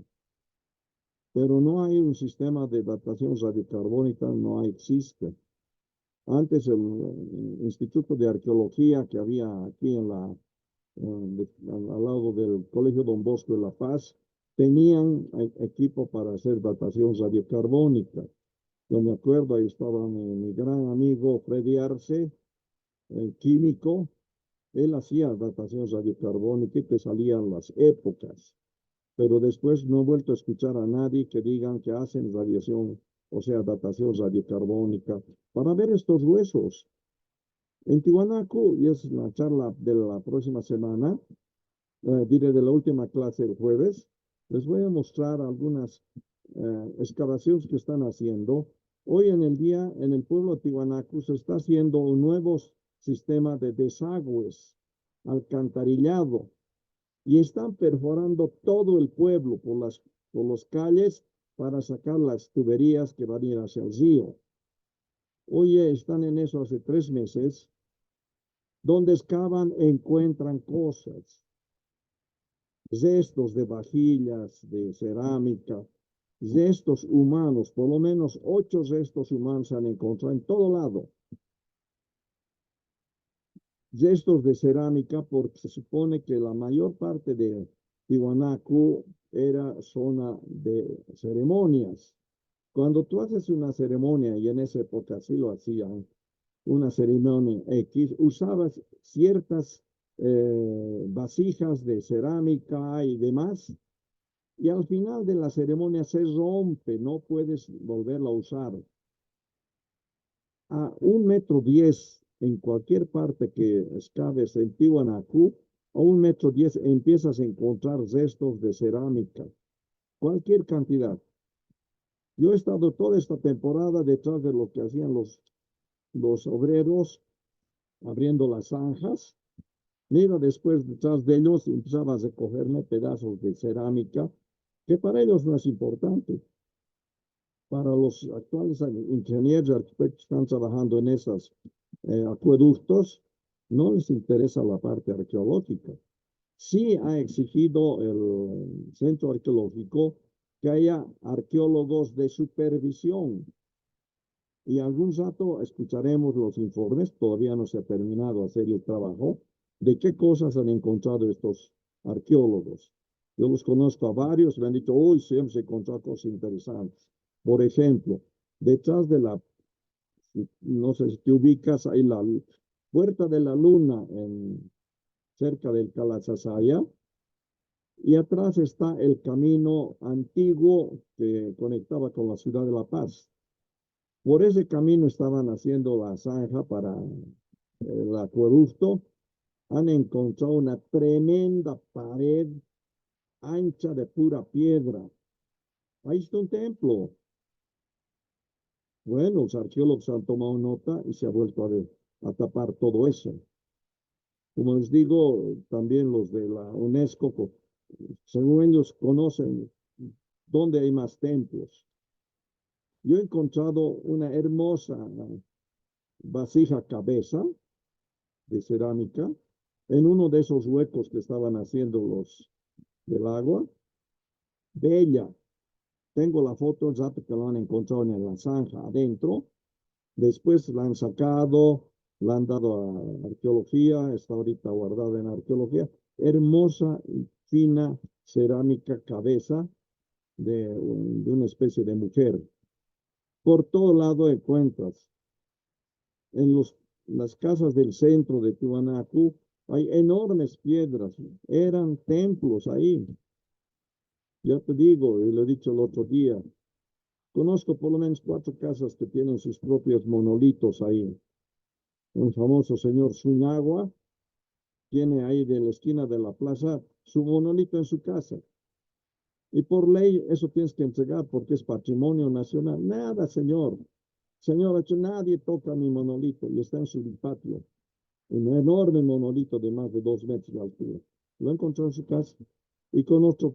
Pero no hay un sistema de datación radiocarbónica, no existe. Antes el Instituto de Arqueología que había aquí en al lado del Colegio Don Bosco de La Paz, tenían equipo para hacer datación radiocarbónica. Yo me acuerdo, ahí estaba mi gran amigo Freddy Arce, el químico. Él hacía datación radiocarbónica y te salían las épocas. Pero después no he vuelto a escuchar a nadie que digan que hacen radiación, o sea, datación radiocarbónica, para ver estos huesos. En Tiwanaku, y es la charla de la próxima semana, diré de la última clase el jueves, les voy a mostrar algunas excavaciones que están haciendo. Hoy en el día, en el pueblo de Tiwanaku, se está haciendo un nuevo sistema de desagües, alcantarillado, y están perforando todo el pueblo por las calles para sacar las tuberías que van a ir hacia el río. Oye, están en eso hace 3 meses. Donde excavan, encuentran cosas. Restos de vajillas, de cerámica, restos humanos, por lo menos 8 restos humanos se han encontrado en todo lado. Restos de cerámica, porque se supone que la mayor parte de Tiwanaku era zona de ceremonias. Cuando tú haces una ceremonia, y en esa época sí lo hacían, una ceremonia X, usabas ciertas vasijas de cerámica y demás, y al final de la ceremonia se rompe, no puedes volverla a usar. A 1,10 m en cualquier parte que excaves en Tiwanaku, a 1,10 m empiezas a encontrar restos de cerámica, cualquier cantidad. Yo he estado toda esta temporada detrás de lo que hacían los obreros, abriendo las zanjas. Me iba después detrás de ellos y empezaba a recogerme pedazos de cerámica, que para ellos no es importante. Para los actuales ingenieros y arquitectos que están trabajando en esos acueductos, no les interesa la parte arqueológica. Sí ha exigido el centro arqueológico que haya arqueólogos de supervisión. Y algún rato escucharemos los informes, todavía no se ha terminado de hacer el trabajo, de qué cosas han encontrado estos arqueólogos. Yo los conozco a varios, me han dicho, hoy sí hemos encontrado cosas interesantes. Por ejemplo, detrás de la, no sé si te ubicas, ahí la Puerta de la Luna, cerca del Calasasaya, y atrás está el camino antiguo que conectaba con la ciudad de La Paz. Por ese camino estaban haciendo la zanja para el acueducto. Han encontrado una tremenda pared ancha de pura piedra. Ahí está un templo. Bueno, los arqueólogos han tomado nota y se ha vuelto a tapar todo eso. Como les digo, también los de la UNESCO, según ellos conocen dónde hay más templos. Yo he encontrado una hermosa vasija cabeza de cerámica en uno de esos huecos que estaban haciendo los del agua. Bella. Tengo la foto exacta que lo han encontrado en la zanja adentro. Después la han sacado, la han dado a arqueología, está ahorita guardada en arqueología. Hermosa y fina cerámica cabeza de una especie de mujer. Por todo lado encuentras. En las casas del centro de Tiwanaku hay enormes piedras. Eran templos ahí. Ya te digo, y lo he dicho el otro día, conozco por lo menos 4 casas que tienen sus propios monolitos ahí. Un famoso señor Suñagua tiene ahí de la esquina de la plaza su monolito en su casa. Y por ley eso tienes que entregar porque es patrimonio nacional. Nada, señor. Señor, nadie toca mi monolito y está en su patio. Un enorme monolito de más de 2 metros de altura. Lo encontró en su casa. Y conozco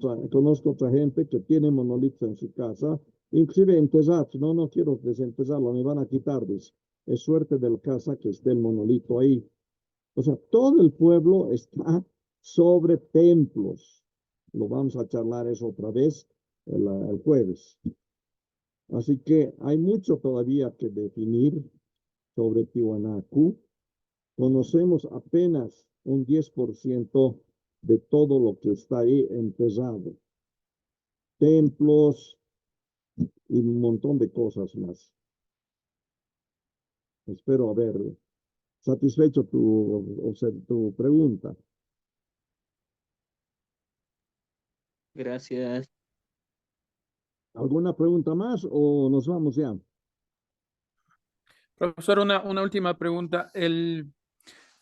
otra gente que tiene monolitos en su casa, inclusive enterrados. No quiero desenterrarlo, me van a quitar. Es suerte de la casa que esté el monolito ahí. O sea, todo el pueblo está sobre templos. Lo vamos a charlar eso otra vez el jueves. Así que hay mucho todavía que definir sobre Tiwanaku. Conocemos apenas un 10% de todo lo que está ahí enterrado. Templos y un montón de cosas más. Espero haber satisfecho tu pregunta. Gracias. ¿Alguna pregunta más o nos vamos ya? Profesor, una última pregunta.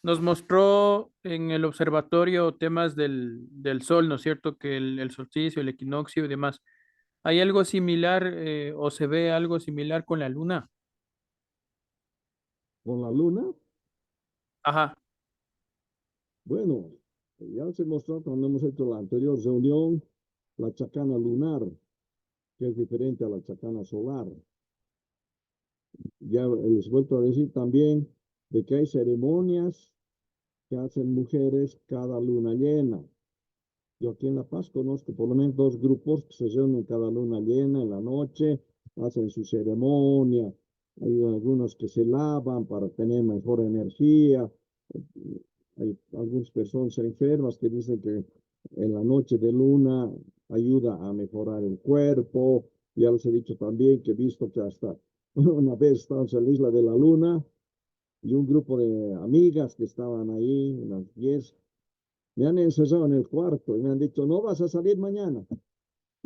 Nos mostró en el observatorio temas del sol, ¿no es cierto? Que el solsticio, el equinoccio y demás. ¿Hay algo similar o se ve algo similar con la luna? ¿Con la luna? Ajá. Bueno, ya se mostró cuando hemos hecho la anterior reunión, la chacana lunar, que es diferente a la chacana solar. Ya les he vuelto a decir también de que hay ceremonias que hacen mujeres cada luna llena. Yo aquí en La Paz conozco por lo menos 2 grupos que se reúnen cada luna llena en la noche, hacen su ceremonia. Hay algunos que se lavan para tener mejor energía. Hay algunas personas enfermas que dicen que en la noche de luna ayuda a mejorar el cuerpo. Ya les he dicho también que he visto que hasta una vez estábamos en la isla de la luna y un grupo de amigas que estaban ahí, unas 10, me han encerrado en el cuarto y me han dicho, no vas a salir mañana.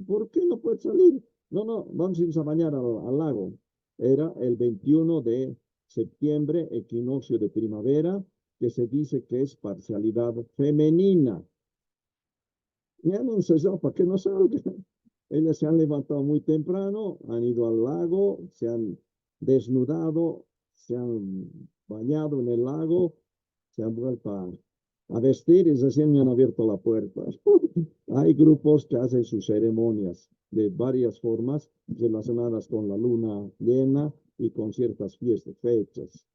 ¿Por qué no puedes salir? No, vamos a ir a bañar al lago. Era el 21 de septiembre, equinoccio de primavera, que se dice que es parcialidad femenina. Me han ensayado para que no salgan. Ellas se han levantado muy temprano, han ido al lago, se han desnudado, se han bañado en el lago, se han vuelto a vestir y recién me han abierto la puerta. Hay grupos que hacen sus ceremonias de varias formas relacionadas con la luna llena y con ciertas fiestas, fechas.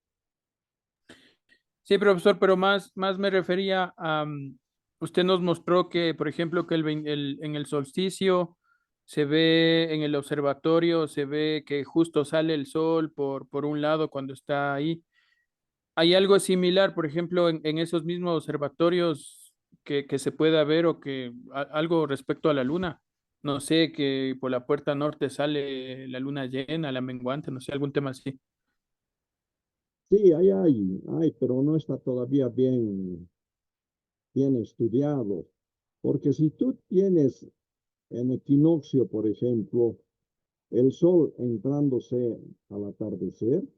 Sí, profesor, pero más me refería a, usted nos mostró que, por ejemplo, que en el solsticio se ve, en el observatorio se ve que justo sale el sol por un lado cuando está ahí. ¿Hay algo similar, por ejemplo, en esos mismos observatorios que se pueda ver o que algo respecto a la luna? No sé, que por la puerta norte sale la luna llena, la menguante, no sé, algún tema así. Sí, hay, pero no está todavía bien estudiado. Porque si tú tienes en equinoccio, por ejemplo, el sol entrándose al atardecer,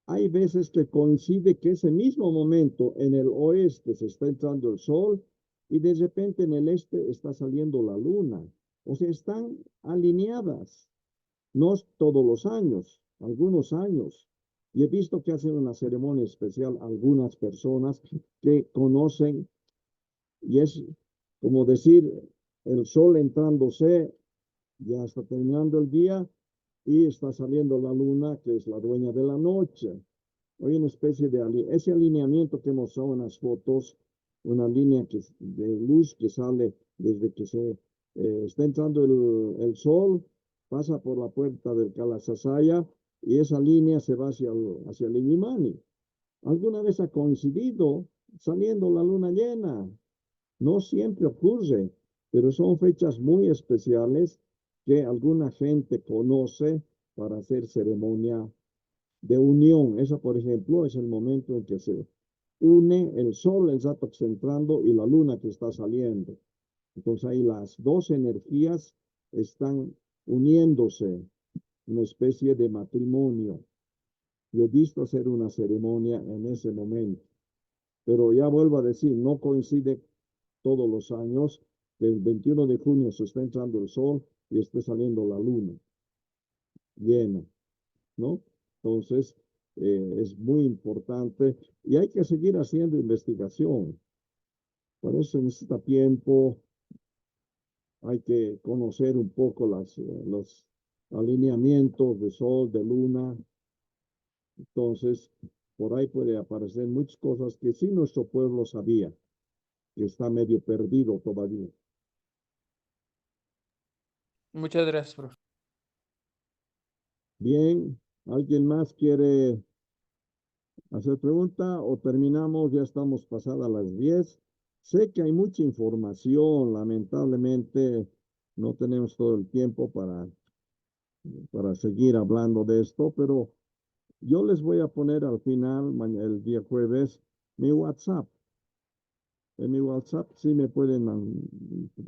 hay veces que coincide que ese mismo momento en el oeste se está entrando el sol y de repente en el este está saliendo la luna. O sea, están alineadas. No todos los años, algunos años. Y he visto que hacen una ceremonia especial algunas personas que conocen, y es como decir, el sol entrándose, ya está terminando el día y está saliendo la luna, que es la dueña de la noche. Hay una especie de ese alineamiento que mostrado en las fotos, una línea de luz que sale desde que se está entrando el sol, pasa por la puerta del Kalasasaya y esa línea se va hacia el Illimani. ¿Alguna vez ha coincidido saliendo la luna llena? No siempre ocurre, pero son fechas muy especiales que alguna gente conoce para hacer ceremonia de unión. Esa, por ejemplo, es el momento en que se une el sol, el rato que está entrando, y la luna que está saliendo. Entonces ahí las dos energías están uniéndose, una especie de matrimonio. Yo he visto hacer una ceremonia en ese momento, pero ya vuelvo a decir, no coincide todos los años que el 21 de junio se está entrando el sol y esté saliendo la luna llena, ¿no? Entonces, es muy importante y hay que seguir haciendo investigación. Por eso necesita tiempo, hay que conocer un poco los alineamientos de sol, de luna. Entonces, por ahí puede aparecer muchas cosas que sí nuestro pueblo sabía, que está medio perdido todavía. Muchas gracias, profesor. Bien, ¿alguien más quiere hacer pregunta o terminamos? Ya estamos pasadas las 10. Sé que hay mucha información, lamentablemente no tenemos todo el tiempo para seguir hablando de esto, pero yo les voy a poner al final, el día jueves, mi WhatsApp. En mi WhatsApp sí me pueden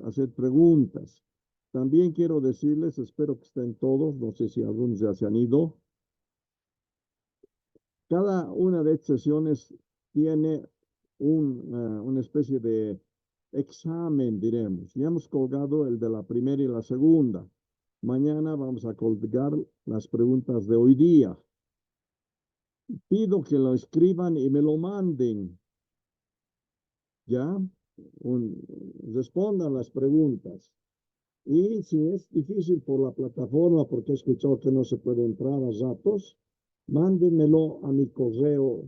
hacer preguntas. También quiero decirles, espero que estén todos, no sé si algunos ya se han ido. Cada una de estas sesiones tiene una especie de examen, diremos. Ya hemos colgado el de la primera y la segunda. Mañana vamos a colgar las preguntas de hoy día. Pido que lo escriban y me lo manden. ¿Ya? Respondan las preguntas. Y si es difícil por la plataforma, porque he escuchado que no se puede entrar a ratos, mándenmelo a mi correo,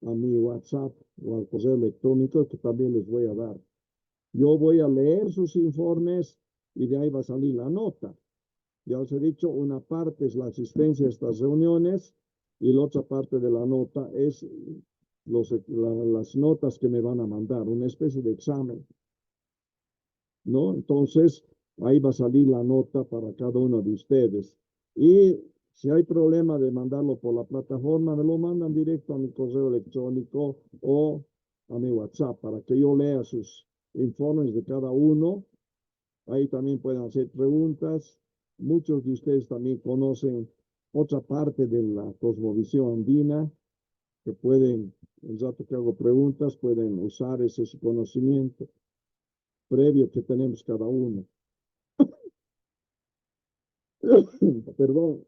a mi WhatsApp o al correo electrónico que también les voy a dar. Yo voy a leer sus informes y de ahí va a salir la nota. Ya os he dicho, una parte es la asistencia a estas reuniones y la otra parte de la nota es las notas que me van a mandar, una especie de examen, ¿no? Entonces, ahí va a salir la nota para cada uno de ustedes. Y si hay problema de mandarlo por la plataforma, me lo mandan directo a mi correo electrónico o a mi WhatsApp para que yo lea sus informes de cada uno. Ahí también pueden hacer preguntas. Muchos de ustedes también conocen otra parte de la cosmovisión andina que pueden, el rato que hago preguntas, pueden usar ese conocimiento previo que tenemos cada uno. Perdón.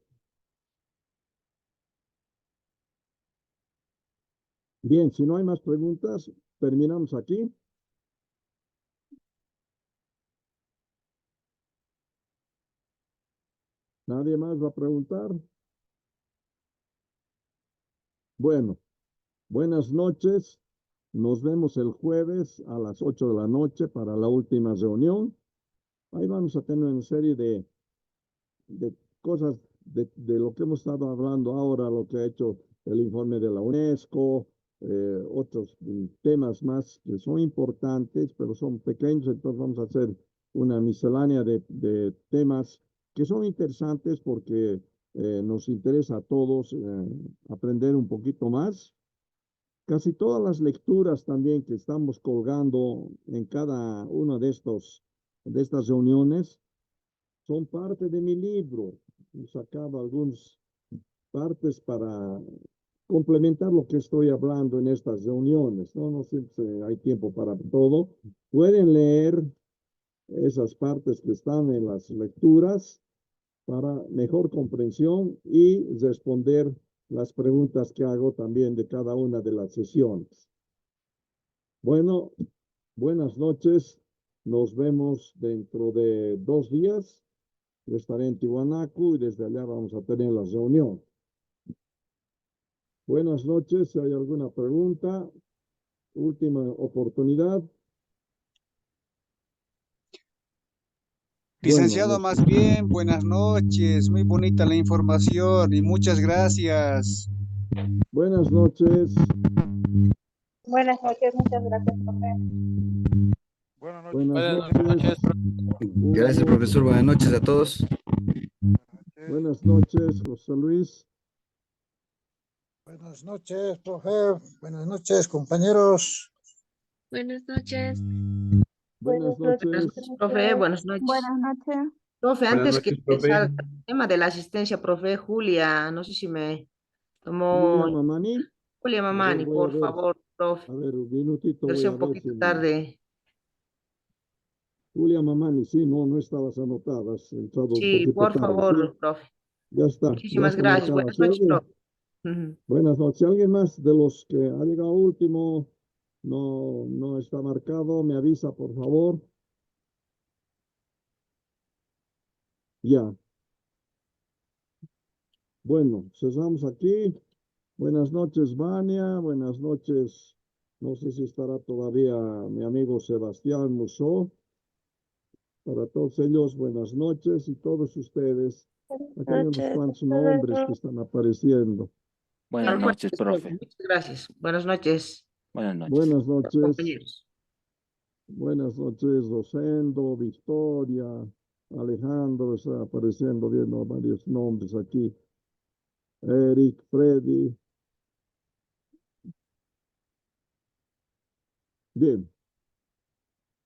Bien, si no hay más preguntas, terminamos aquí. ¿Nadie más va a preguntar? Bueno, buenas noches. Nos vemos el jueves a las 8 de la noche para la última reunión. Ahí vamos a tener una serie de cosas de lo que hemos estado hablando ahora, lo que ha hecho el informe de la UNESCO, otros temas más que son importantes, pero son pequeños, entonces vamos a hacer una miscelánea de temas que son interesantes porque nos interesa a todos aprender un poquito más. Casi todas las lecturas también que estamos colgando en cada una de estas reuniones son parte de mi libro. Sacaba algunas partes para complementar lo que estoy hablando en estas reuniones. No siempre hay tiempo para todo. Pueden leer esas partes que están en las lecturas para mejor comprensión y responder las preguntas que hago también de cada una de las sesiones. Bueno, buenas noches. Nos vemos dentro de 2 días. Yo estaré en Tiwanaku y desde allá vamos a tener la reunión. Buenas noches. Si hay alguna pregunta, última oportunidad. Licenciado, Bueno, más bien, buenas noches. Muy bonita la información y muchas gracias. buenas noches. Buenas noches, muchas gracias, profe. Buenas Buenas noches. noches, Gracias, profesor. Buenas noches a todos. Buenas noches, José Luis. Buenas noches, profe. Buenas noches, compañeros. Buenas noches. Buenas noches. Profe, buenas noches. Buenas noches. Profe, Buenas antes que noches, profe. salga el tema de la asistencia, profe, Julia, no sé si me Julia tomó. Mamani. Julia A ver, Mamani, voy a por ver. favor, profe. A ver, un minutito voy Ingresé a un ver si poquito tarde. Julia Mamani, sí, no estabas anotada, has entrado un Sí, poquito por tarde, sí. favor, profe. Ya Muchísimas está gracias. marcada. Buenas Si noches, alguien, profe. Ujú. buenas noches. Si alguien más de los que ha llegado último no está marcado, me avisa, por favor. Ya. Bueno, cesamos aquí. Buenas noches, Vania. Buenas noches. No sé si estará todavía mi amigo Sebastián Musó. Para todos ellos, buenas noches y todos ustedes. Aquí hay unos cuantos nombres que están apareciendo. Buenas noches, profe. Muchas gracias. Buenas noches. Buenas noches. Compañeros. Buenas noches, Rosendo, Victoria, Alejandro, está apareciendo, viendo varios nombres aquí. Eric, Freddy. Bien.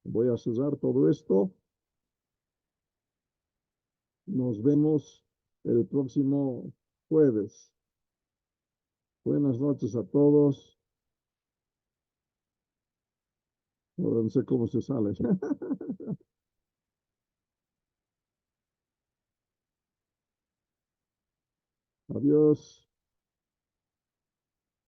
Voy a cerrar todo esto. Nos vemos el próximo jueves. Buenas noches a todos. No sé cómo se sale. Adiós.